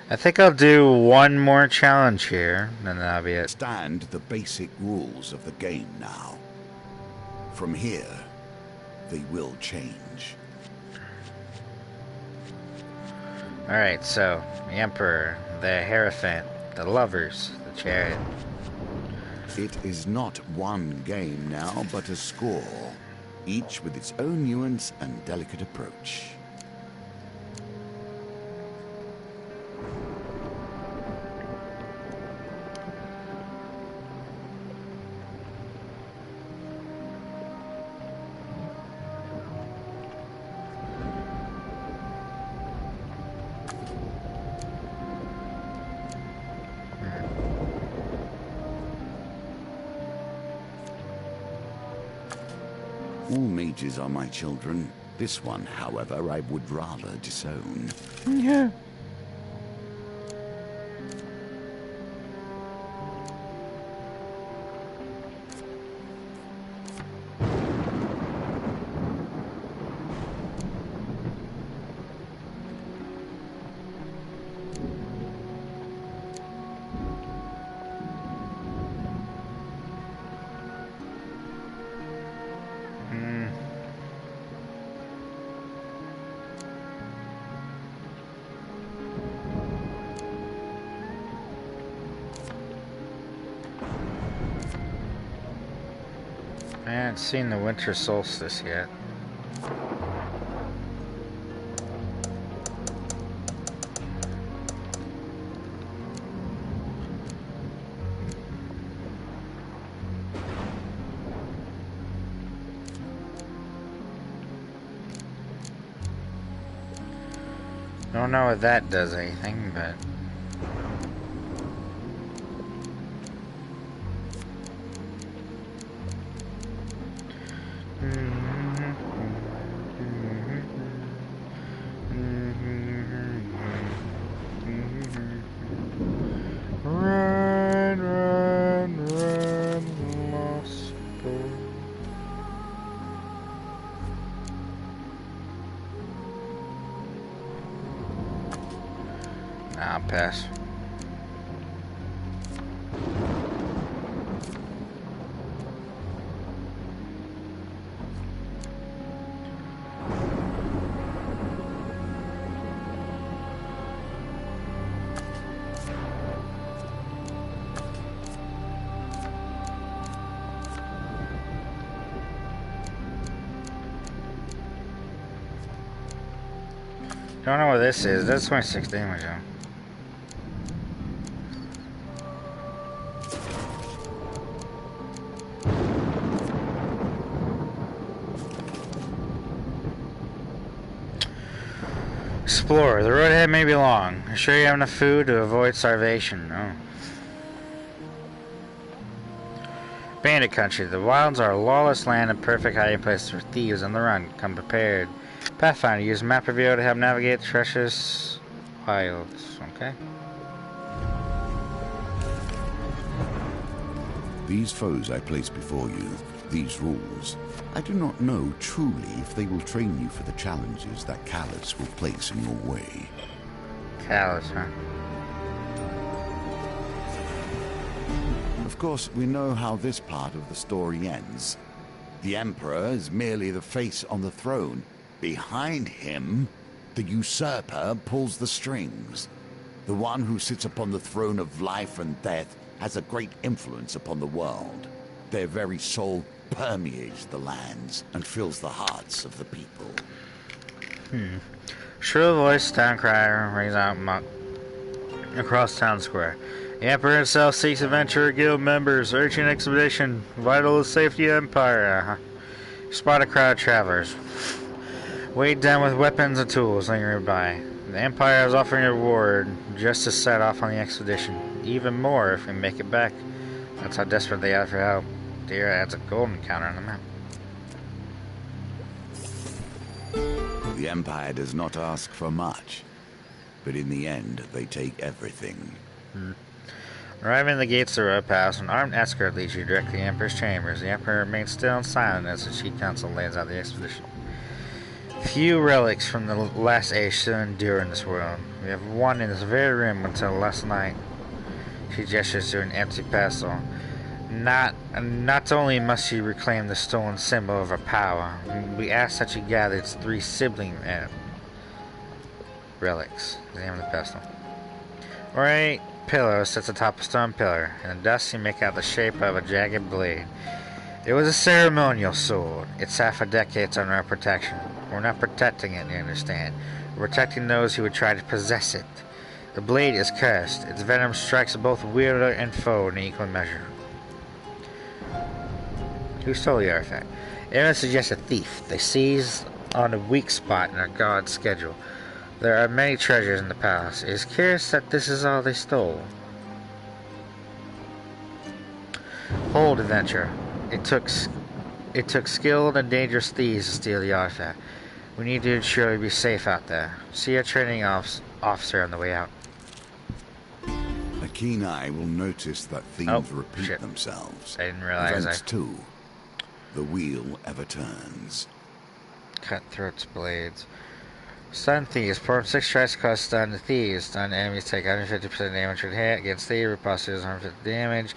I think I'll do one more challenge here, and that'll be it.
Understand the basic rules of the game now. From here, they will change.
Alright, so, the Emperor, the Hierophant, the Lovers, the Chariot.
It is not one game now, but a score, each with its own nuance and delicate approach. All mages are my children. This one, however, I would rather disown.
Yeah. I haven't seen the winter solstice yet. Don't know if that does anything, but... Run, run, run, lost boy. Nah, I'll pass. Don't know what this is. That's 26 damage though. Explorer. The road ahead may be long. Are sure you have enough food to avoid starvation? No. Bandit country. The wilds are a lawless land and perfect hiding place for thieves on the run. Come prepared. Pathfinder. Use map reveal to help navigate the treacherous wilds. Okay.
These foes I place before you, these rules, I do not know truly if they will train you for the challenges that Callus will place in your way.
Callus, huh?
Of course, we know how this part of the story ends. The Emperor is merely the face on the throne. Behind him, the usurper pulls the strings. The one who sits upon the throne of life and death has a great influence upon the world. Their very soul permeates the lands and fills the hearts of the people.
Shrill voice town crier rings out across town square. The Emperor himself seeks adventurer guild members, urging an expedition, vital to safety of Empire. Spot a crowd of travelers, weighed down with weapons and tools, lingering by. The Empire is offering a reward just to set off on the expedition. Even more if we make it back. That's how desperate they are for help. Deer adds a golden counter on the map.
The Empire does not ask for much, but in the end, they take everything.
Arriving at the gates of the road pass, an armed escort leads you directly to the Emperor's chambers. The Emperor remains still and silent as the Chief Council lays out the expedition. Few relics from the last age still endure in this world. We have one in this very room until last night. She gestures to an empty pedestal. Not only must she reclaim the stolen symbol of her power, we ask that she gather its 3 sibling relics. Examine the pedestal. Right pillar sits atop a stone pillar. In the dust you make out the shape of a jagged blade. It was a ceremonial sword. It sat for decades under our protection. We're not protecting it, you understand. We're protecting those who would try to possess it. The blade is cursed. Its venom strikes both wielder and foe in equal measure. Who stole the artifact? Everyone suggests a thief. They seized on a weak spot in our guard's schedule. There are many treasures in the palace. It is curious that this is all they stole. Hold, adventurer. It took skilled and dangerous thieves to steal the artifact. We need to ensure you be safe out there. See our training officer on the way out.
A keen eye will notice that themes repeat themselves.
I didn't realize
Events 2. The wheel ever turns.
Cutthroat's blades. Stun thieves. Perform 6 tries to cause stun to thieves. Stun enemies take 150% damage per hit. Against thieves, riposte does 150 damage.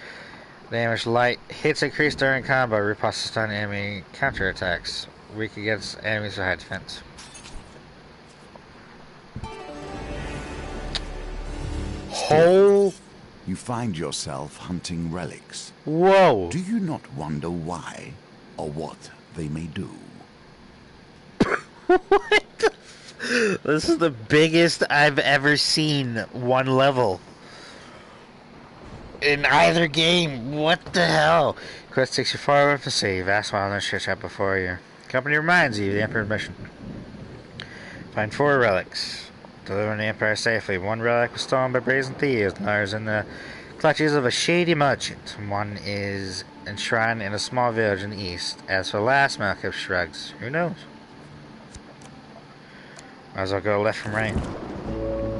Damage light. Hits increase during combo. Riposte stun enemy counterattacks. Weak against enemies with high defense.
Still, you find yourself hunting relics.
Whoa!
Do you not wonder why or what they may do?
What the This is the biggest I've ever seen one level in either game. What the hell? Quest takes you far away from the city. Vast wilderness stretch out before you. Company reminds you of the Emperor's mission. Find 4 relics. Delivering the Empire safely. 1 relic was stolen by brazen thieves. Another is in the clutches of a shady merchant. 1 is enshrined in a small village in the east. As for the last, Malcolm shrugs. Who knows? Might as well go left from right.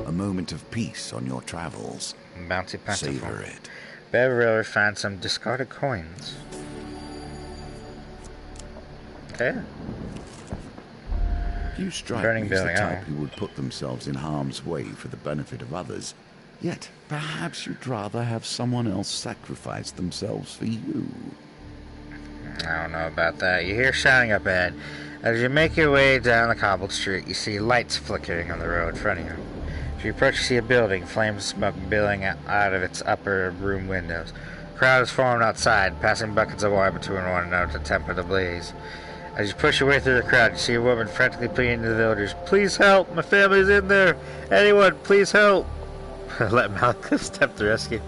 A moment of peace on your travels.
Bounty plentiful.
Savor it.
Beverly found some discarded coins. Okay.
You strike
Burning
me as the
building,
type who would put themselves in harm's way for the benefit of others. Yet, perhaps you'd rather have someone else sacrifice themselves for you.
I don't know about that. You hear shouting up ahead. As you make your way down the cobbled street, you see lights flickering on the road in front of you. As you approach, you see a building, flames of smoke billowing out of its upper room windows. A crowd is formed outside, passing buckets of water between one another to temper the blaze. As you push your way through the crowd, you see a woman frantically pleading to the villagers, "Please help! My family's in there! Anyone, please help!" Let Malcolm step to the rescue.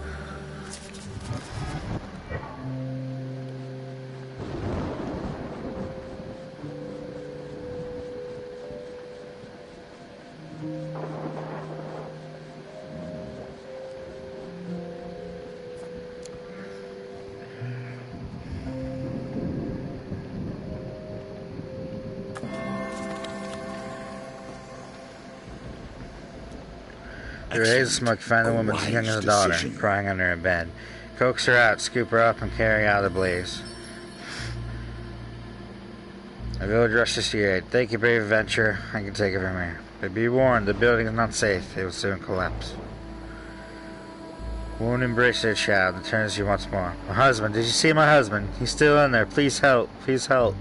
You raise the smoke, find the woman's youngest daughter, crying under her bed. Coax her out, scoop her up, and carry her out of the blaze. The village rushes to your aid. "Thank you, brave adventurer. I can take it from here. But be warned, the building is not safe. It will soon collapse." Wound embraces her child and turns to you once more. "My husband, did you see my husband? He's still in there. Please help. Please help."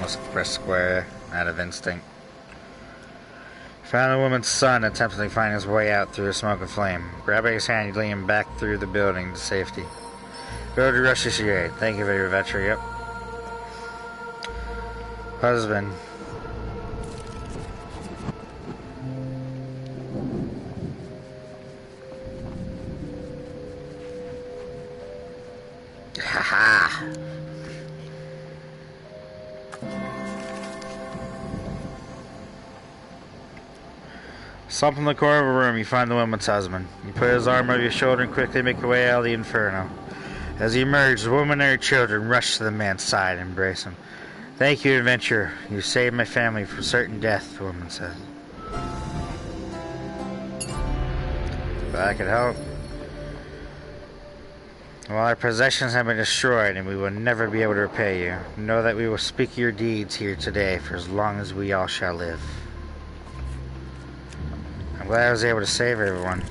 must have pressed square out of instinct. Found the woman's son attempting to find his way out through the smoke and flame. Grabbing his hand, he lead him back through the building to safety. Go to Russia Shigate. Thank you for your adventure, yep. Husband. Haha. Slump in the corner of a room, you find the woman's husband. You put his arm over your shoulder and quickly make your way out of the inferno. As you emerge, the woman and her children rush to the man's side and embrace him. Thank you, adventurer. You saved my family from certain death, the woman said. But I could help. Well, our possessions have been destroyed and we will never be able to repay you. Know that we will speak your deeds here today for as long as we all shall live. I'm glad I was able to save everyone.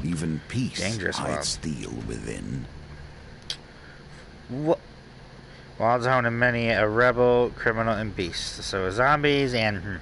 Even peace
Dangerous
hides steel within.
What? Wild's home to many a rebel, criminal, and beast. So zombies and...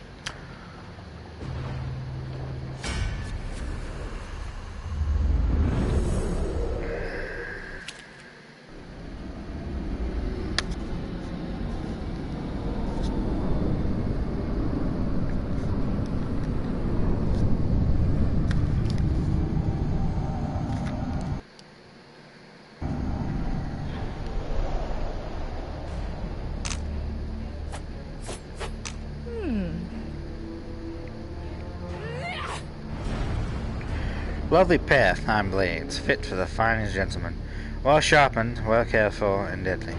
Lovely path, iron blades, fit for the finest gentleman. Well sharpened, well careful, and deadly.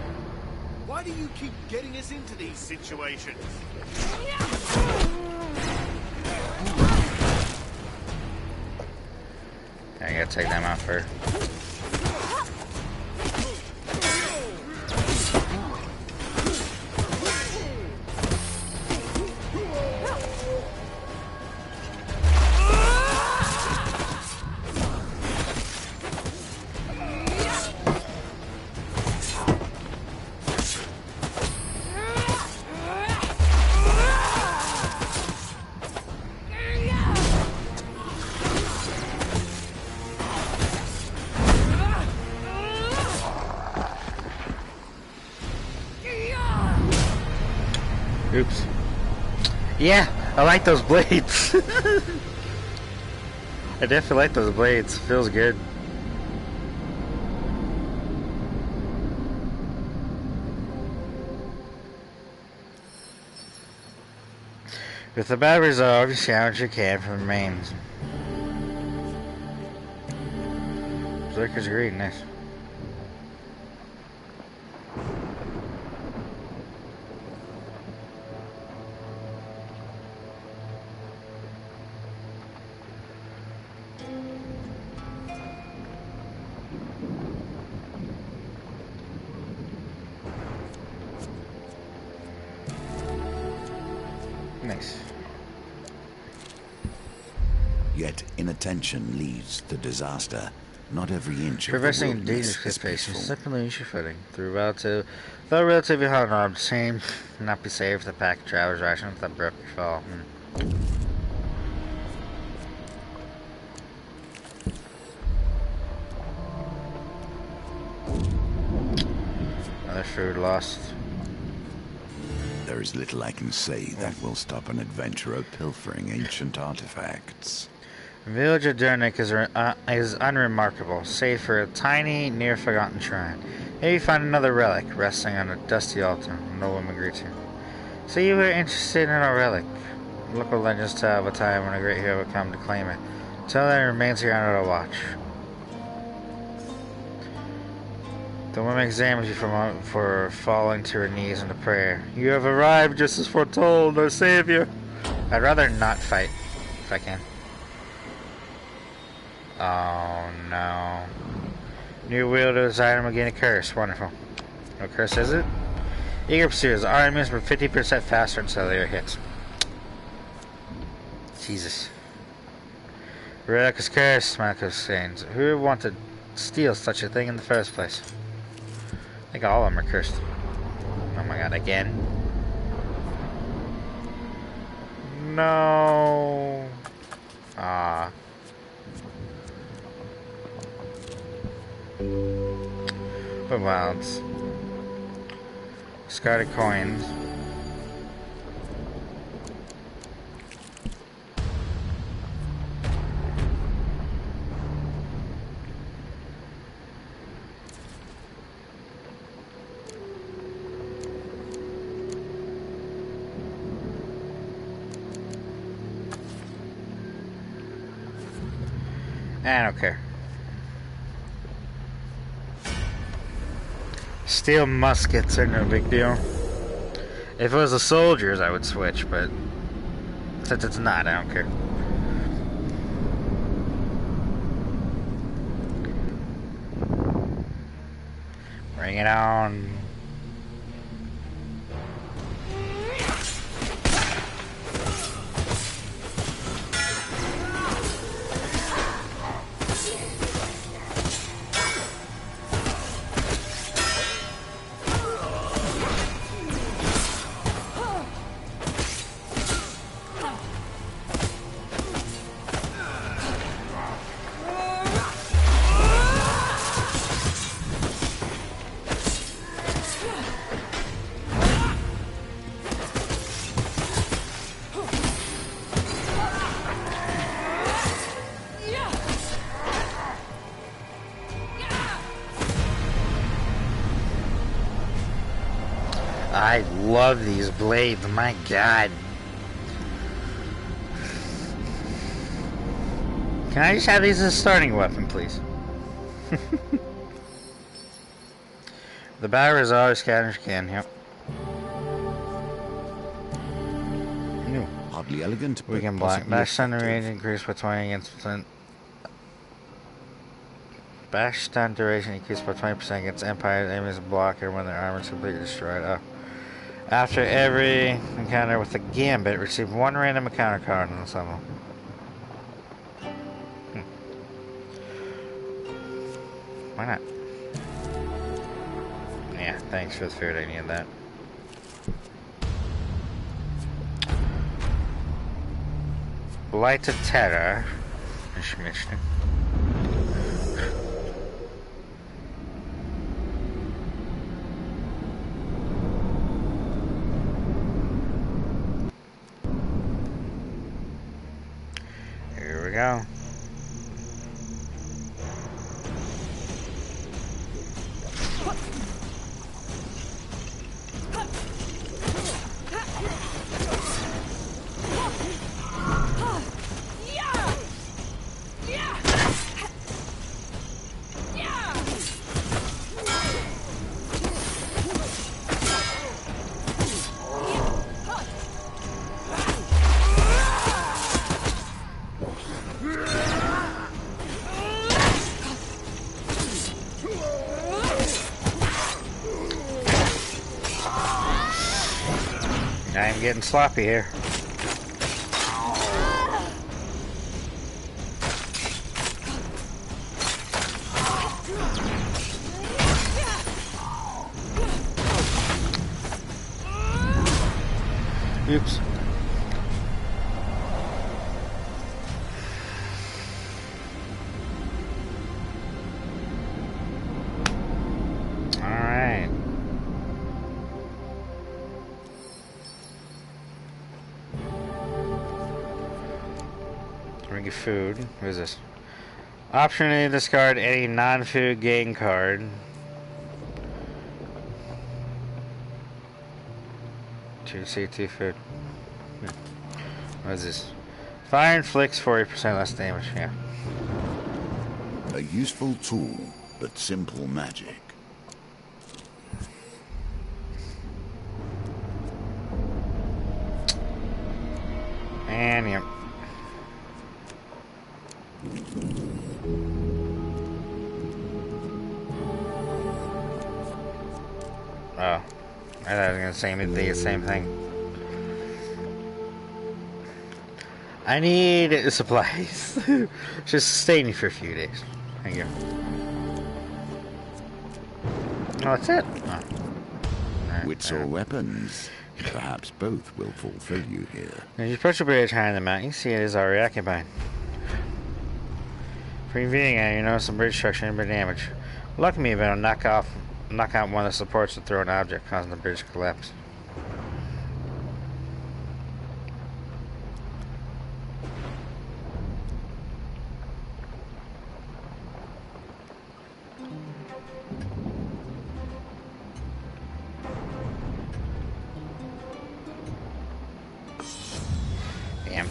Why do you keep getting us into these situations?
I gotta take them out first. Oops. Yeah, I like those blades. I definitely like those blades. Feels good. With the bad resolve, you salvage your can from remains. Berserker's greed, nice. Nice.
Yet inattention leads to disaster. Not every inch of the
Traversing
wilderness
dangerous
is
space,
peaceful.
simply lose your footing. Though relatively hard same not be safe if the pack of travelers rations that broke your fall. Another food lost.
There is little I can say that will stop an adventurer pilfering ancient artifacts.
The village of Durnick is unremarkable, save for a tiny, near-forgotten shrine. Here you find another relic, resting on a dusty altar. No woman greets you. So you were interested in a relic. Local legends tell of a time when a great hero would come to claim it. Tell that it remains here under a watch. The woman examines you for falling to her knees into prayer. You have arrived just as foretold, our savior. I'd rather not fight, if I can. Oh no. New wielder this item will gain a curse. Wonderful. What curse is it? Eager pursuers. Our enemies were 50% faster until they were hit. Jesus. Relic is cursed, Marco saying. Who would want to steal such a thing in the first place? I think all of them are cursed. Oh my god, again? No. Ah. But wilds. Discarded coins. I don't care. Steel muskets are no big deal. If it was the soldiers, I would switch, but since it's not, I don't care. Bring it on. I love these blades, my god. Can I just have these as a starting weapon, please? The battery is always scatters can, yep. New.
Hardly elegant, but
Weekend block.
possibly
Bash stun
effective.
range increased by 20 against Flint. Bash stun duration increased by 20% against Empire's enemies blocker when their armor is completely destroyed. Oh. After every encounter with the Gambit, receive one random encounter card on this level. Why not? Yeah, thanks for the food, I needed that. Blight to Terror. Interesting. Here we go. I'm getting sloppy here. Oops. Alright. Bring your food. What is this? Optionally discard any non-food gain card. To C2 food. What is this? Fire inflicts 40% less damage. Yeah.
A useful tool, but simple magic.
And yep. Oh. I thought I was gonna say the same thing. I need supplies. Just sustain me for a few days. Thank you. Oh, that's it. Oh. Right,
Wits or weapons? Perhaps both will fulfill you here.
As you approach a bridge high in the mountain, you see it is already occupied. Reinvigorate, you notice the bridge structure has been damaged. Lucky me, but I'll knock out one of the supports to throw an object, causing the bridge to collapse. Damn.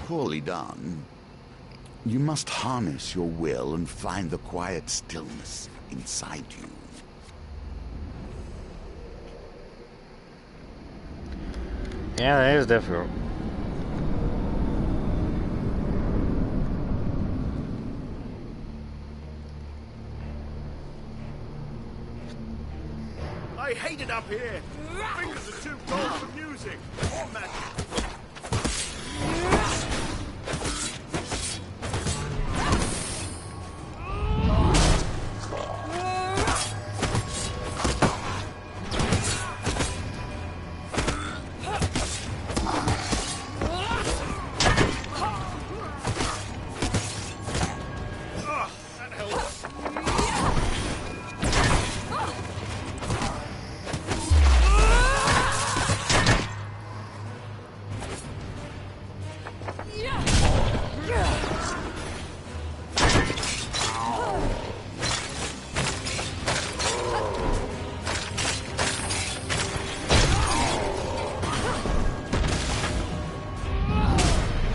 Poorly done. You must harness your will and find the quiet stillness inside you.
Yeah, that is difficult.
I hate it up here. Fingers are too cold for music. Or magic.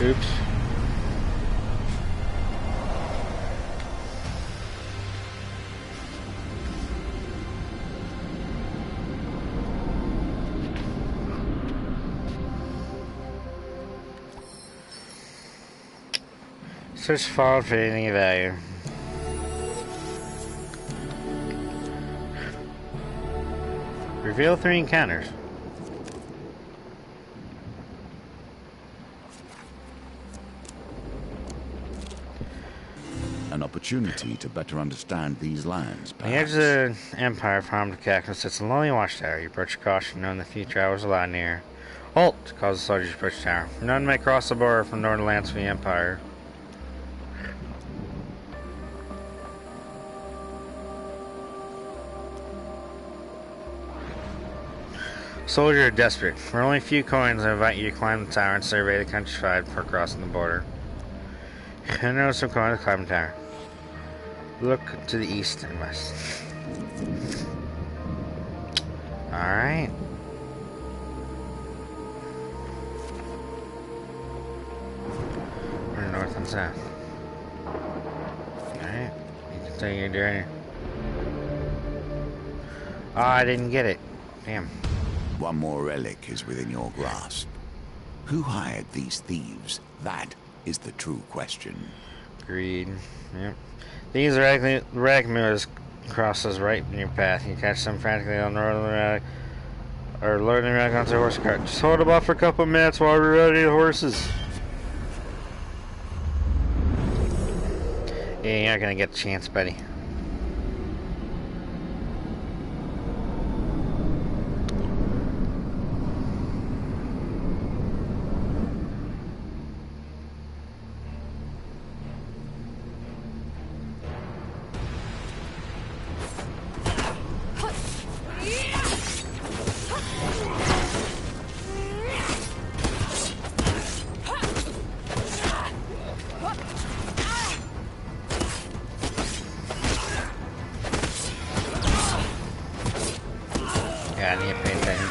Oops. Search followed for anything of value. Reveal 3 encounters.
An opportunity to better understand these lands,
On the edge
perhaps.
of the Empire, farm to cactus sits a lonely watchtower. You approach with caution, knowing the future hours lie near. Halt! Calls the soldiers to approach the tower. None may cross the border from northern lands of the Empire. Soldiers are desperate. For only a few coins, I invite you to climb the tower and survey the countryside before crossing the border. You notice some coins to climb the tower. Look to the east and west. Alright. We're north and south. Alright. You can take your journey. Oh, I didn't get it. Damn.
One more relic is within your grasp. Who hired these thieves? That is the true question.
Greed. Yep. These erratic mirrors crosses right in your path. You catch them frantically on the road of the erratic, or loading erratic onto a horse cart. Just hold them off for a couple of minutes while we're ready the horses. Yeah, you're not gonna get a chance, buddy. Yeah, I need to pay attention.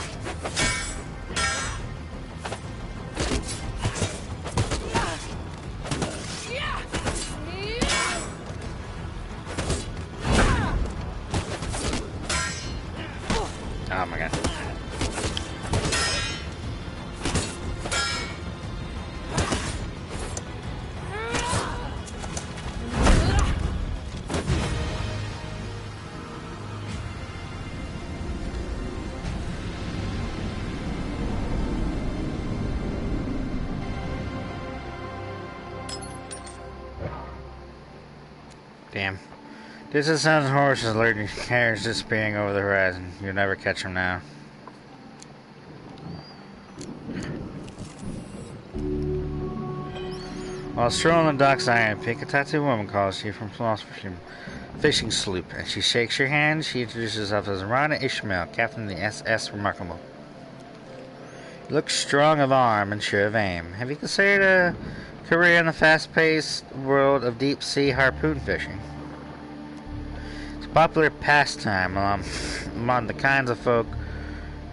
Oh my god. Damn. Distant sounds of horses alerting carriage disappearing over the horizon. You'll never catch them now. While strolling on the docks, Iron Pink, a tattooed woman calls you from a small fishing sloop. As she shakes your hand, she introduces herself as Rana Ishmael, captain of the SS Remarkable. You look strong of arm and sure of aim. Have you considered a career in the fast-paced world of deep-sea harpoon fishing? It's a popular pastime among the kinds of folk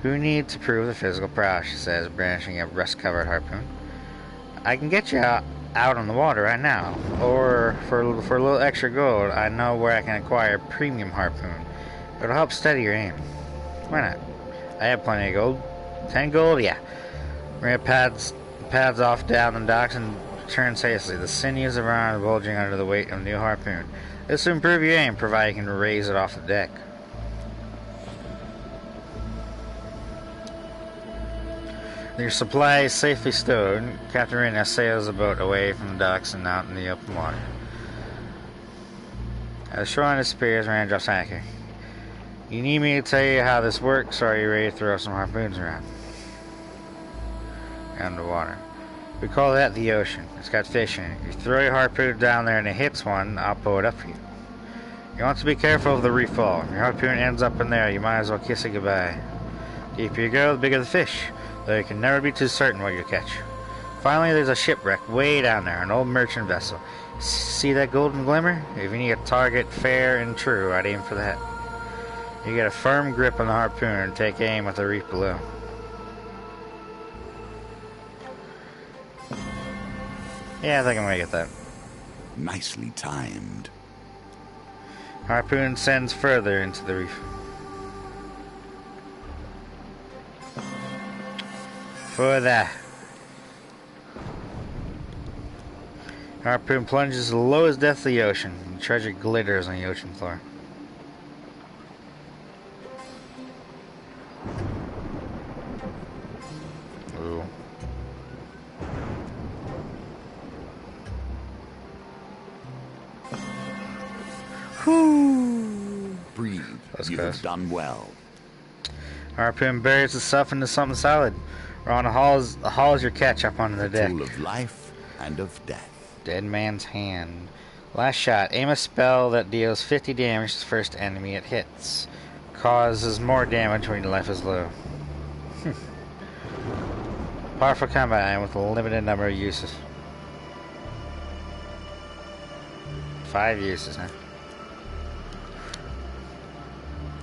who need to prove their physical prowess, she says, brandishing a rust-covered harpoon. I can get you out on the water right now, or for a little extra gold, I know where I can acquire a premium harpoon. It'll help steady your aim. Why not? I have plenty of gold. 10 gold, yeah. Maria pads off down the docks and turns hastily, the sinews of her arms bulging under the weight of a new harpoon. This will improve your aim, provided you can raise it off the deck. Your supply is safely stowed. Captain Rena sails the boat away from the docks and out in the open water. As the shoreline disappears, Rand drops anchor. You need me to tell you how this works, or are you ready to throw some harpoons around? Underwater. We call that the ocean. It's got fish in it. If you throw your harpoon down there and it hits one, I'll pull it up for you. You want to be careful of the reef fall. If your harpoon ends up in there, you might as well kiss it goodbye. The deeper you go, the bigger the fish, though you can never be too certain what you'll catch. Finally, there's a shipwreck way down there, an old merchant vessel. See that golden glimmer? If you need a target fair and true, I'd aim for that. You get a firm grip on the harpoon and take aim at the reef below. Yeah, I think I'm gonna get that.
Nicely timed.
Harpoon sends further into the reef. For that. Harpoon plunges to the lowest depth of the ocean. The treasure glitters on the ocean floor. Ooh. Whew.
Breathe. You have done well.
Harpoon buries itself into something solid. Rana hauls your catch up onto the deck.
Tool of life and of death.
Dead man's hand. Last shot. Aim a spell that deals 50 damage to the first enemy it hits. Causes more damage when your life is low. Powerful combat item with a limited number of uses. 5 uses, huh?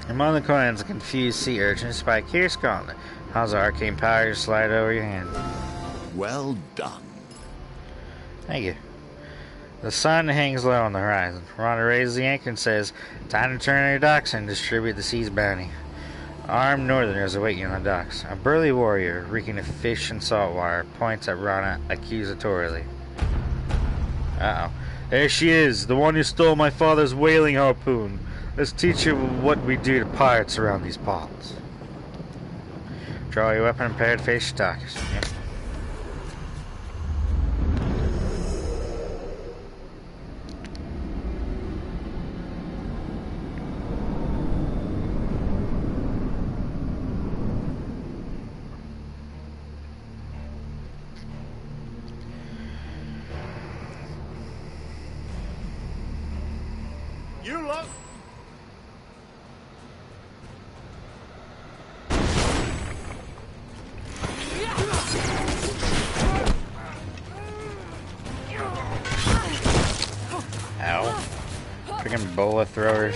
Among the coins, a confused sea urchin spike here, Scotland. How's the arcane power to slide over your hand?
Well done.
Thank you. The sun hangs low on the horizon. Rana raises the anchor and says, time to turn your docks and distribute the sea's bounty. Armed northerners await you on the docks. A burly warrior, reeking of fish and salt water, points at Rana accusatorily. Uh-oh. There she is, the one who stole my father's whaling harpoon. Let's teach her what we do to pirates around these parts. Draw your weapon and prepare to face your talkers. Yep.
You lot.
Ow. Freaking bola throwers.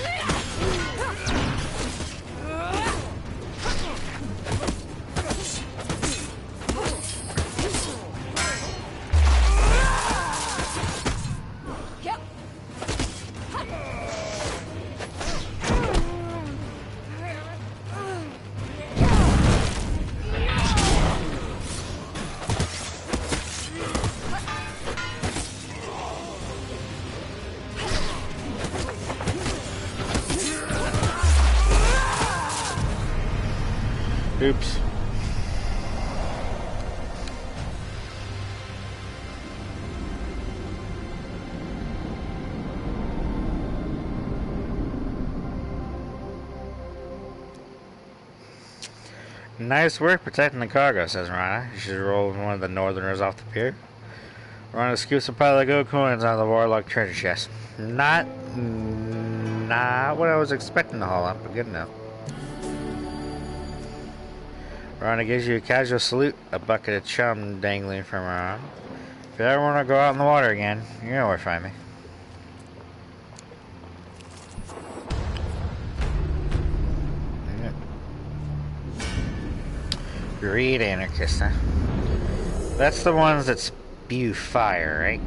Oops. Nice work protecting the cargo, says Rana. You should roll one of the northerners off the pier. We're on a scoop some pile of gold coins out of the Warlock treasure chest. Not what I was expecting to haul up, but good enough. Rhonda gives you a casual salute, a bucket of chum dangling from her arm. If you ever want to go out in the water again, you know where to find me. Greed anarchist, huh? That's the ones that spew fire, right?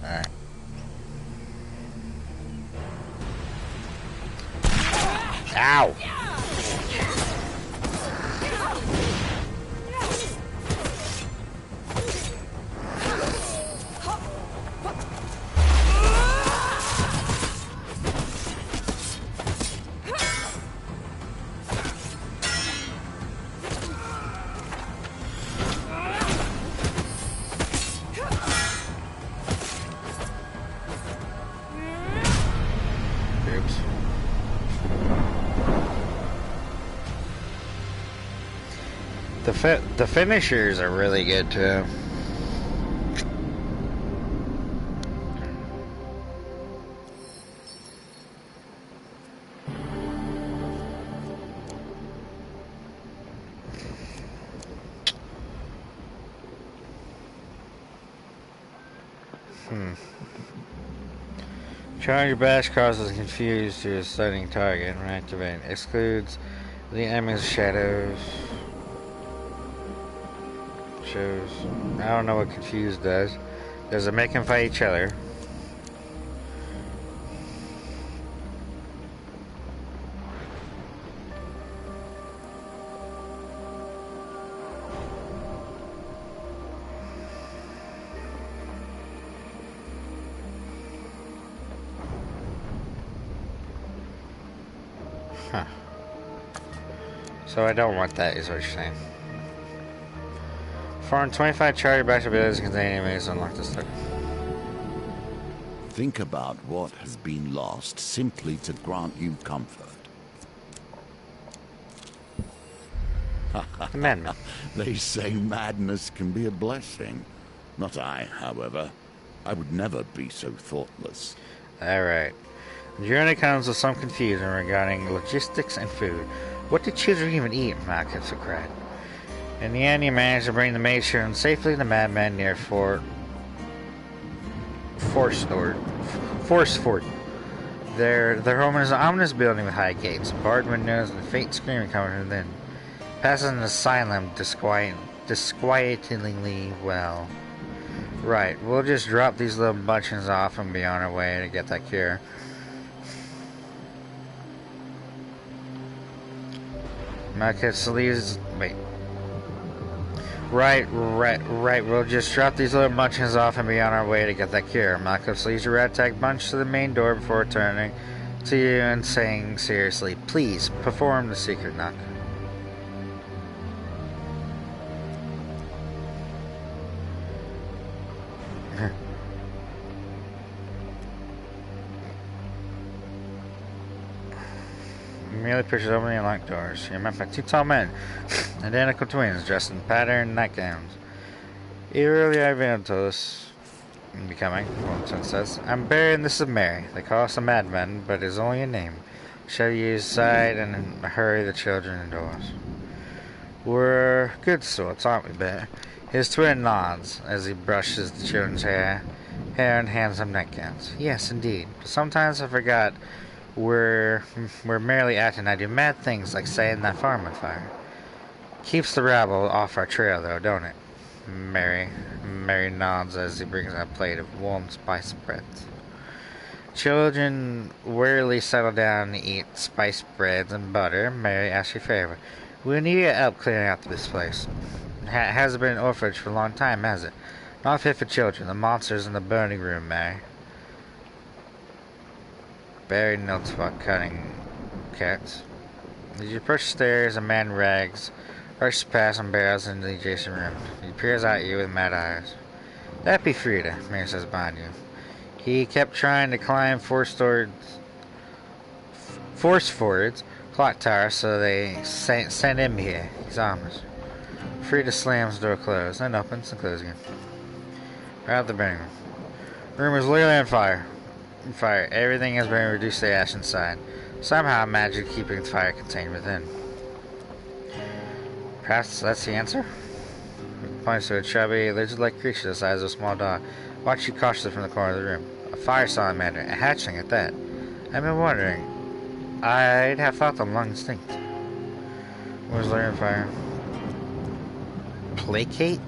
Alright. Ow! The finishers are really good too. Charge your bash causes confused to a stunning target. Reactivate. Excludes the enemy's shadows. Shows. I don't know what confused does. Does it make them fight each other? Huh. So I don't want that, is what you're saying. Foreign 25 charge bash abilities contain enemies unlock this stuff.
Think about what has been lost simply to grant you comfort.
Amendment.
They say madness can be a blessing. Not I, however. I would never be so thoughtless.
Alright. The journey comes with some confusion regarding logistics and food. What do children even eat? Malcolm cried. In the end, you managed to bring the matron safely to the madman near Force Fort. Their home is an ominous building with high gates, barred windows, and faint screaming coming from within. Passes an asylum disquietingly well. Right, we'll just drop these little bunches off and be on our way to get that cure. Wait. Right. We'll just drop these little munchkins off and be on our way to get that cure. Malcolm leads your rat-tag bunch to the main door before turning to you and saying seriously, please, perform the secret knock. Merely pushes open the unlocked doors. You're met by two tall men, identical twins, dressed in patterned nightgowns. Eerily Ivantos becoming, Wilton says. I'm Barry and this is Mary. They call us the madmen, but it's only a name. Shall you aside and hurry the children indoors? We're good sorts, aren't we, Bear? His twin nods as he brushes the children's hair and hands them nightgowns. Yes, indeed. But sometimes I forgot we're merely acting. I do mad things like setting that farm on fire. Keeps the rabble off our trail, though, don't it? Mary nods as he brings out a plate of warm spice breads. Children wearily settle down to eat spiced breads and butter. Mary asks your favor. We'll need your help clearing out this place. Hasn't been an orphanage for a long time, has it? Not fit for children. The monster's in the burning room, Mary. Barry notes about cutting cats. As you approach the stairs, a man in rags rushes past and barrels into the adjacent room. He peers at you with mad eyes. That be Frida, Mary says behind you. He kept trying to climb four-storied Force forwards, clock tower, so they send him here. He's armors. Frida slams the door closed, then opens and closes again. Right out the burning room. The room is literally on fire. Everything has been reduced to ash inside. Somehow magic keeping the fire contained within. Perhaps that's the answer? It points to a chubby, lizard-like creature the size of a small dog. Watch you cautiously from the corner of the room. A fire salamander, a hatchling at that. I've been wondering. I'd have thought them long extinct. Where's Larry fire? Placate?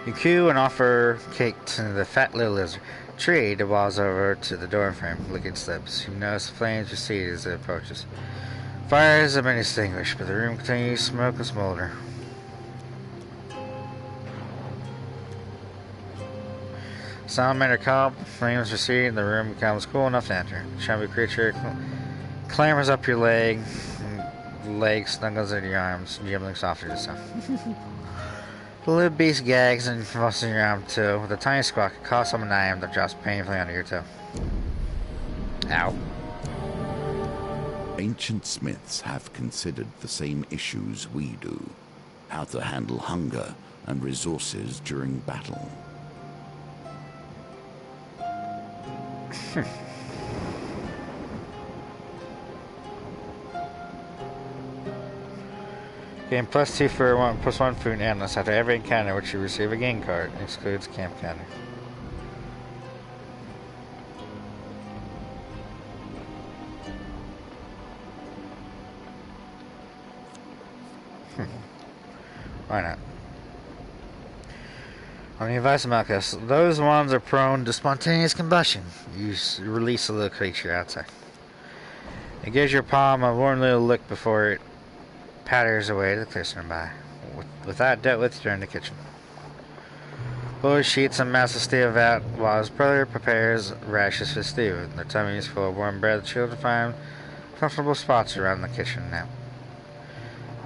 You cue and offer cake to the fat little lizard. Tree walls over to the door frame, licking steps. You notice the flames recede as it approaches. Fires have been extinguished, but the room continues to smoke and smolder. Salamander calm, flames recede, and the room becomes cool enough to enter. The chubby creature clambers up your leg snuggles into your arms, gibbling softly to itself. The little beast gags and convulses your arm too, with a tiny squawk. It coughs on an iron that drops painfully onto your toe. Ow.
Ancient smiths have considered the same issues we do. How to handle hunger and resources during battle.
Gain +2 for +1 food and endless after every encounter, which you receive a game card. Excludes camp counter. Why not? On the advice of Malchus, those ones are prone to spontaneous combustion. You release a little creature outside. It gives your palm a warm little lick before it patters away to the clear nearby. With that dealt with, you're in the kitchen. Boy sheets and massive steel vat while his brother prepares rashes for stew. Their tummies full of warm bread. The children find comfortable spots around the kitchen now.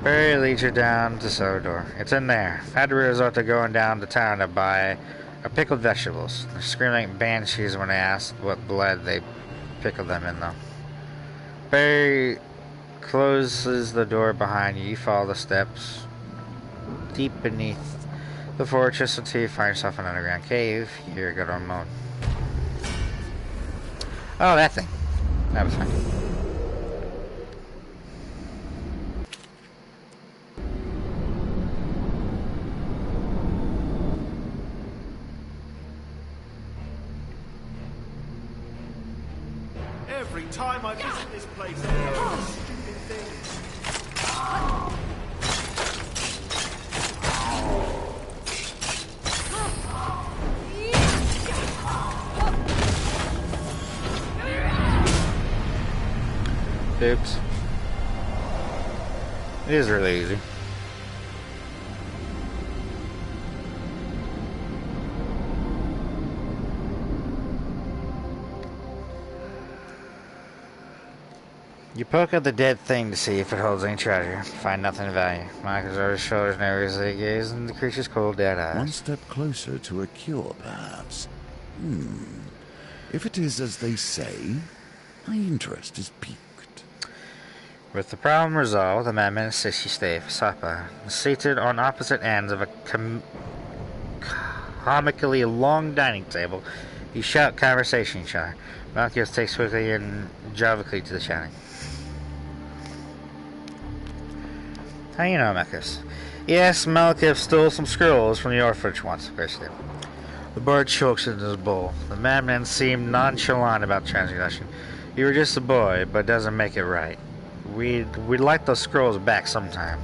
Barry leads you down to cellar door. It's in there. Had to resort to going down to town to buy pickled vegetables. They're screaming like banshees when they ask what blood they pickled them in, though. Barry closes the door behind you. You follow the steps deep beneath the fortress until you find yourself in an underground cave. You hear a good old moan. Oh, that thing. That was fine.
Every time I visit this place, I hear stupid things.
Oops. It is really easy. You poke at the dead thing to see if it holds any treasure. Find nothing of value. Michael's over his shoulders nervously gaze in the creature's cold dead eyes.
One step closer to a cure, perhaps. If it is as they say, my interest is piqued.
With the problem resolved, the madman insists you stay for supper. Seated on opposite ends of a comically long dining table, you shout conversation each other. Malchus takes quickly and jovically to the chatting. How you know, Malchus? Yes, Malchus stole some scrolls from the orphanage once, Christian. The bard chokes into his bowl. The madman seemed nonchalant about the transgression. You were just a boy, but it doesn't make it right. We'd like those scrolls back sometime.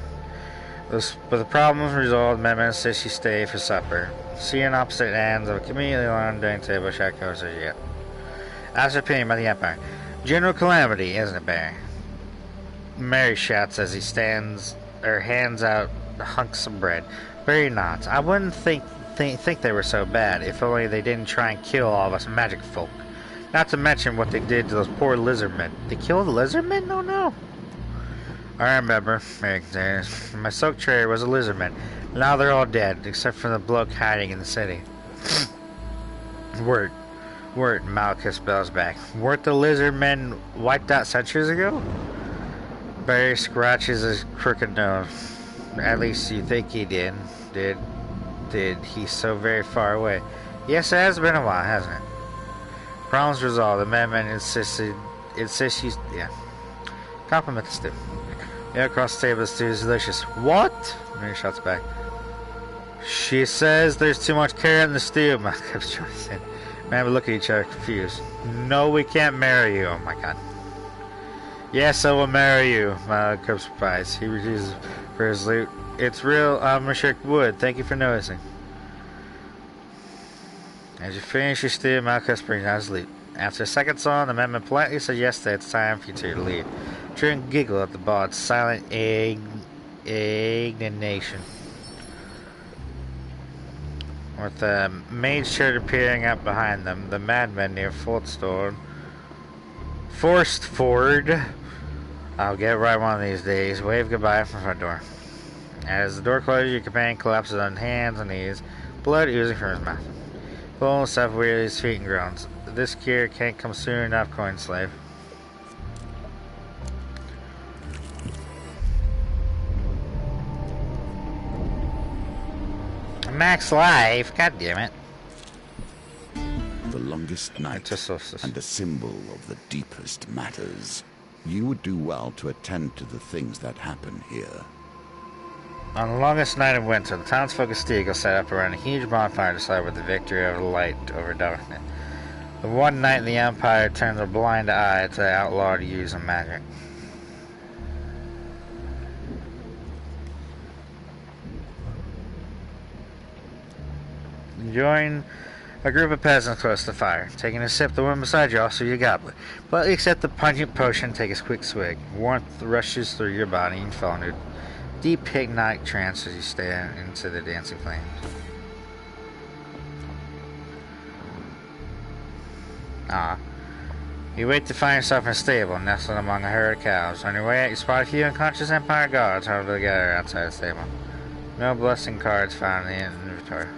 But the problem is resolved. The madman says you stay for supper. See on opposite ends of a conveniently long dining table, shout goes as yet. As opinion by the Empire. General calamity, isn't it, Barry? Mary shouts as he hands out hunks of bread. Barry nods. I wouldn't think they were so bad, if only they didn't try and kill all of us magic folk. Not to mention what they did to those poor lizard men. They killed the lizard men? Oh no. I remember, Mary continues. My soak trader was a lizard man. Now they're all dead, except for the bloke hiding in the city. Word. Malchus bells back. Weren't the lizard men wiped out centuries ago? Barry scratches his crooked nose. At least you think he did. Did he's so very far away? Yes, it has been a while, hasn't it? Problems resolved. The madman insist she's compliment the stew. Yeah, across the table, the stew is delicious. What? Mary shouts back. She says there's too much carrot in the stew. Malchus joins in. Man, we look at each other confused. No, we can't marry you. Oh my god. Yes, I will marry you. Malchus replies. He refuses for his loot. It's real Monsieur Wood. Thank you for noticing. As you finish your stew, Malchus brings out his loot. After a second song, the man politely suggests that it's time for you two to leave. Trin giggle at the bard's silent indignation. With the maid's shirt appearing up behind them, the madmen near forced forward. I'll get right one of these days. Wave goodbye from the front door. As the door closes, your companion collapses on hands and knees, blood oozing from his mouth. Pulling himself weary, his feet and groans. This cure can't come soon enough, coin slave. Max life, god damn it.
The longest night and a symbol of the deepest matters. You would do well to attend to the things that happen here.
On the longest night of winter, the townsfolk of Stiegel set up around a huge bonfire to celebrate the victory of light over darkness. The one night the Empire turns a blind eye to the outlawed use of magic. Join a group of peasants close to the fire. Taking a sip, the woman beside you also your goblet. But accept the pungent potion, take a quick swig. Warmth rushes through your body and fall into a deep hypnotic trance as you stare into the dancing flames. You wait to find yourself in a stable, nestled among a herd of cows. On your way out, you spot a few unconscious Empire guards huddled together outside the stable. No blessing cards found in the inventory.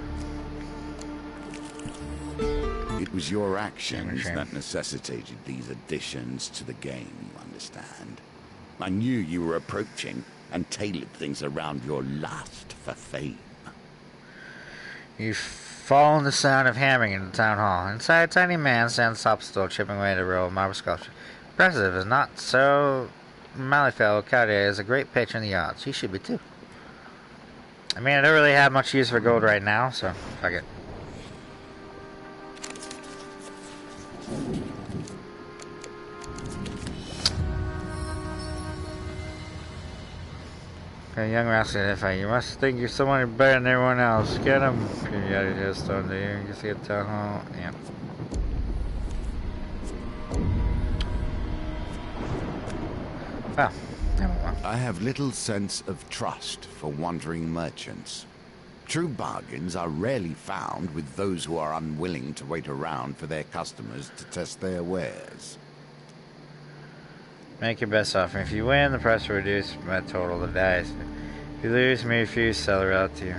It was your actions that necessitated these additions to the game, you understand. I knew you were approaching and tailored things around your lust for fame.
You follow the sound of hammering in the town hall. Inside, a tiny man stands top stool, chipping away at a row of marble sculpture. Impressive, is not so? Malifaux Cartier is a great pitcher in the odds. He should be too. I mean, I don't really have much use for gold right now, so fuck it. A young rascal identified. You must think you're someone better than everyone else. Get him. You just don't do you. Just get down home. Yeah. Well,
I have little sense of trust for wandering merchants. True bargains are rarely found with those who are unwilling to wait around for their customers to test their wares.
Make your best offer. If you win, the price will reduce by total of the dice. If you lose, me refuse, sell it out to you.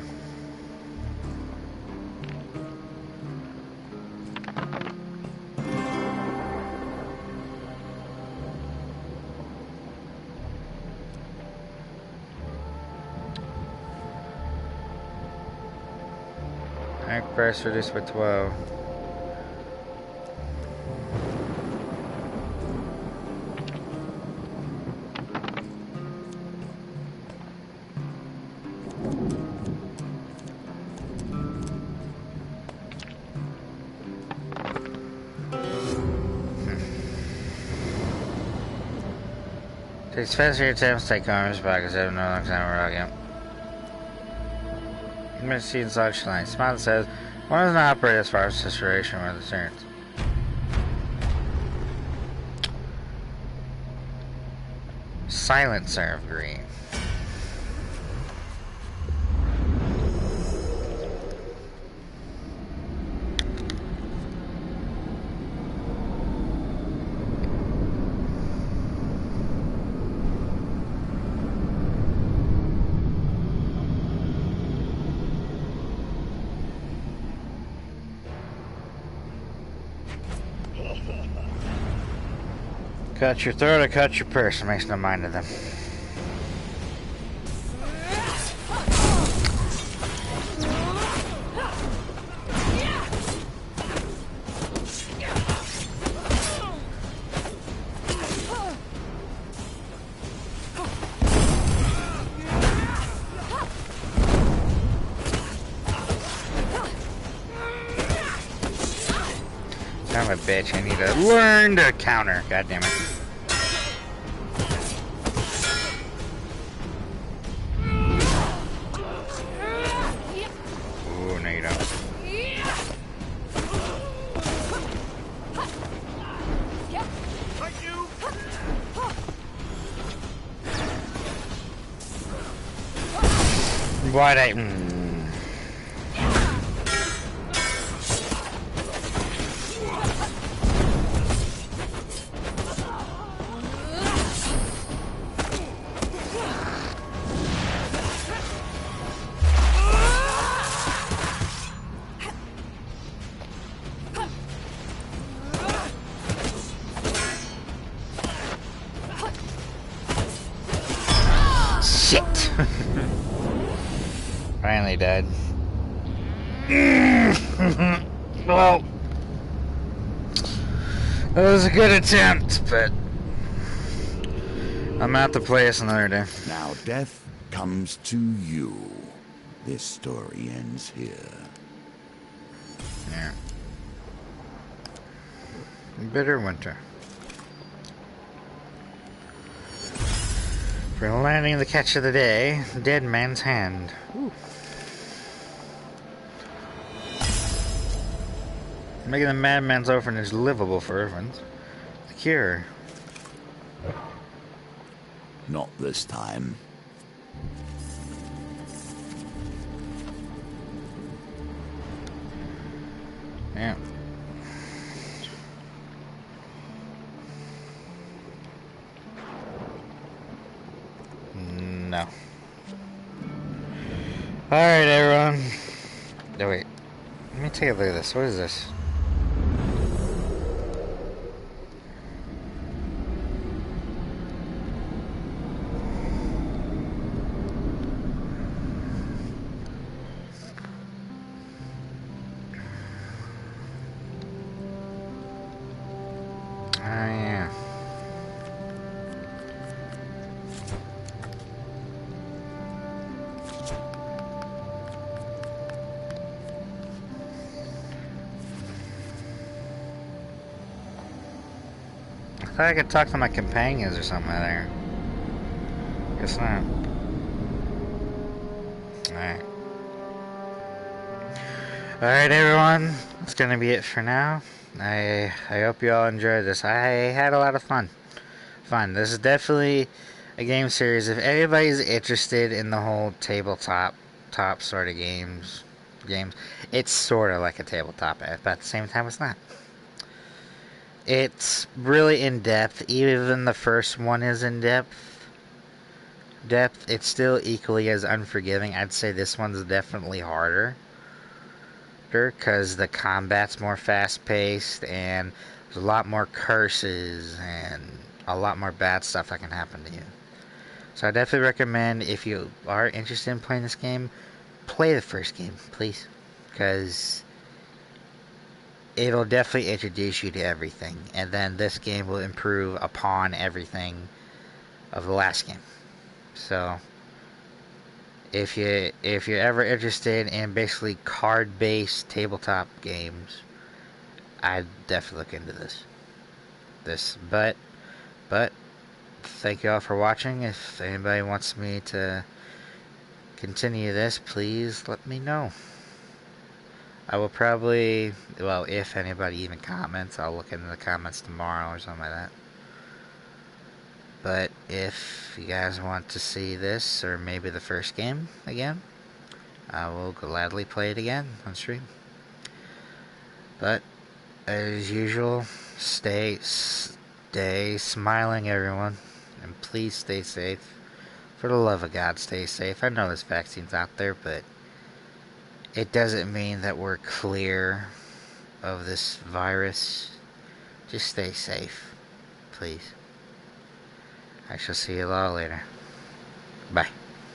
Price reduced by 12. Takes fancy attempts to take arms back as I have no long time around yet. I'm going to see inside Shalane. Smile says, one does not operate as far as situation with the turns. Silencer of green. Cut your throat or cut your purse. It makes no mind of them. Son of a bitch, I need to learn to counter. God damn it. Ooh, no you don't. Why'd I... Shit! Finally dead. Well, it was a good attempt, but I'm out to play this another day.
Now death comes to you. This story ends here.
Yeah. Bitter winter. For landing the catch of the day, Dead Man's Hand. Ooh. Making the madman's orphanage livable for orphans. The cure.
Not this time.
Yeah. No. Alright, everyone. No, wait. Let me take a look at this. What is this? Oh, yeah. I thought I could talk to my companions or something there. Guess not. Alright. Alright, everyone. That's gonna be it for now. I hope you all enjoyed this. I had a lot of fun. This is definitely a game series. If anybody's interested in the whole tabletop sort of games, it's sort of like a tabletop, but at the same time, it's not. It's really in depth. Even the first one is in depth. It's still equally as unforgiving. I'd say this one's definitely harder, because the combat's more fast-paced and there's a lot more curses and a lot more bad stuff that can happen to you. So I definitely recommend, if you are interested in playing this game, play the first game, please, because it'll definitely introduce you to everything, and then this game will improve upon everything of the last game. So if you're ever interested in basically card-based tabletop games, I'd definitely look into this. But thank you all for watching. If anybody wants me to continue this, please let me know. I will probably, well, if anybody even comments, I'll look into the comments tomorrow or something like that. But if you guys want to see this, or maybe the first game again, I will gladly play it again on stream. But as usual, stay smiling, everyone, and please stay safe. For the love of God, stay safe. I know there's vaccines out there, but it doesn't mean that we're clear of this virus. Just stay safe, please. I shall see you all later. Bye.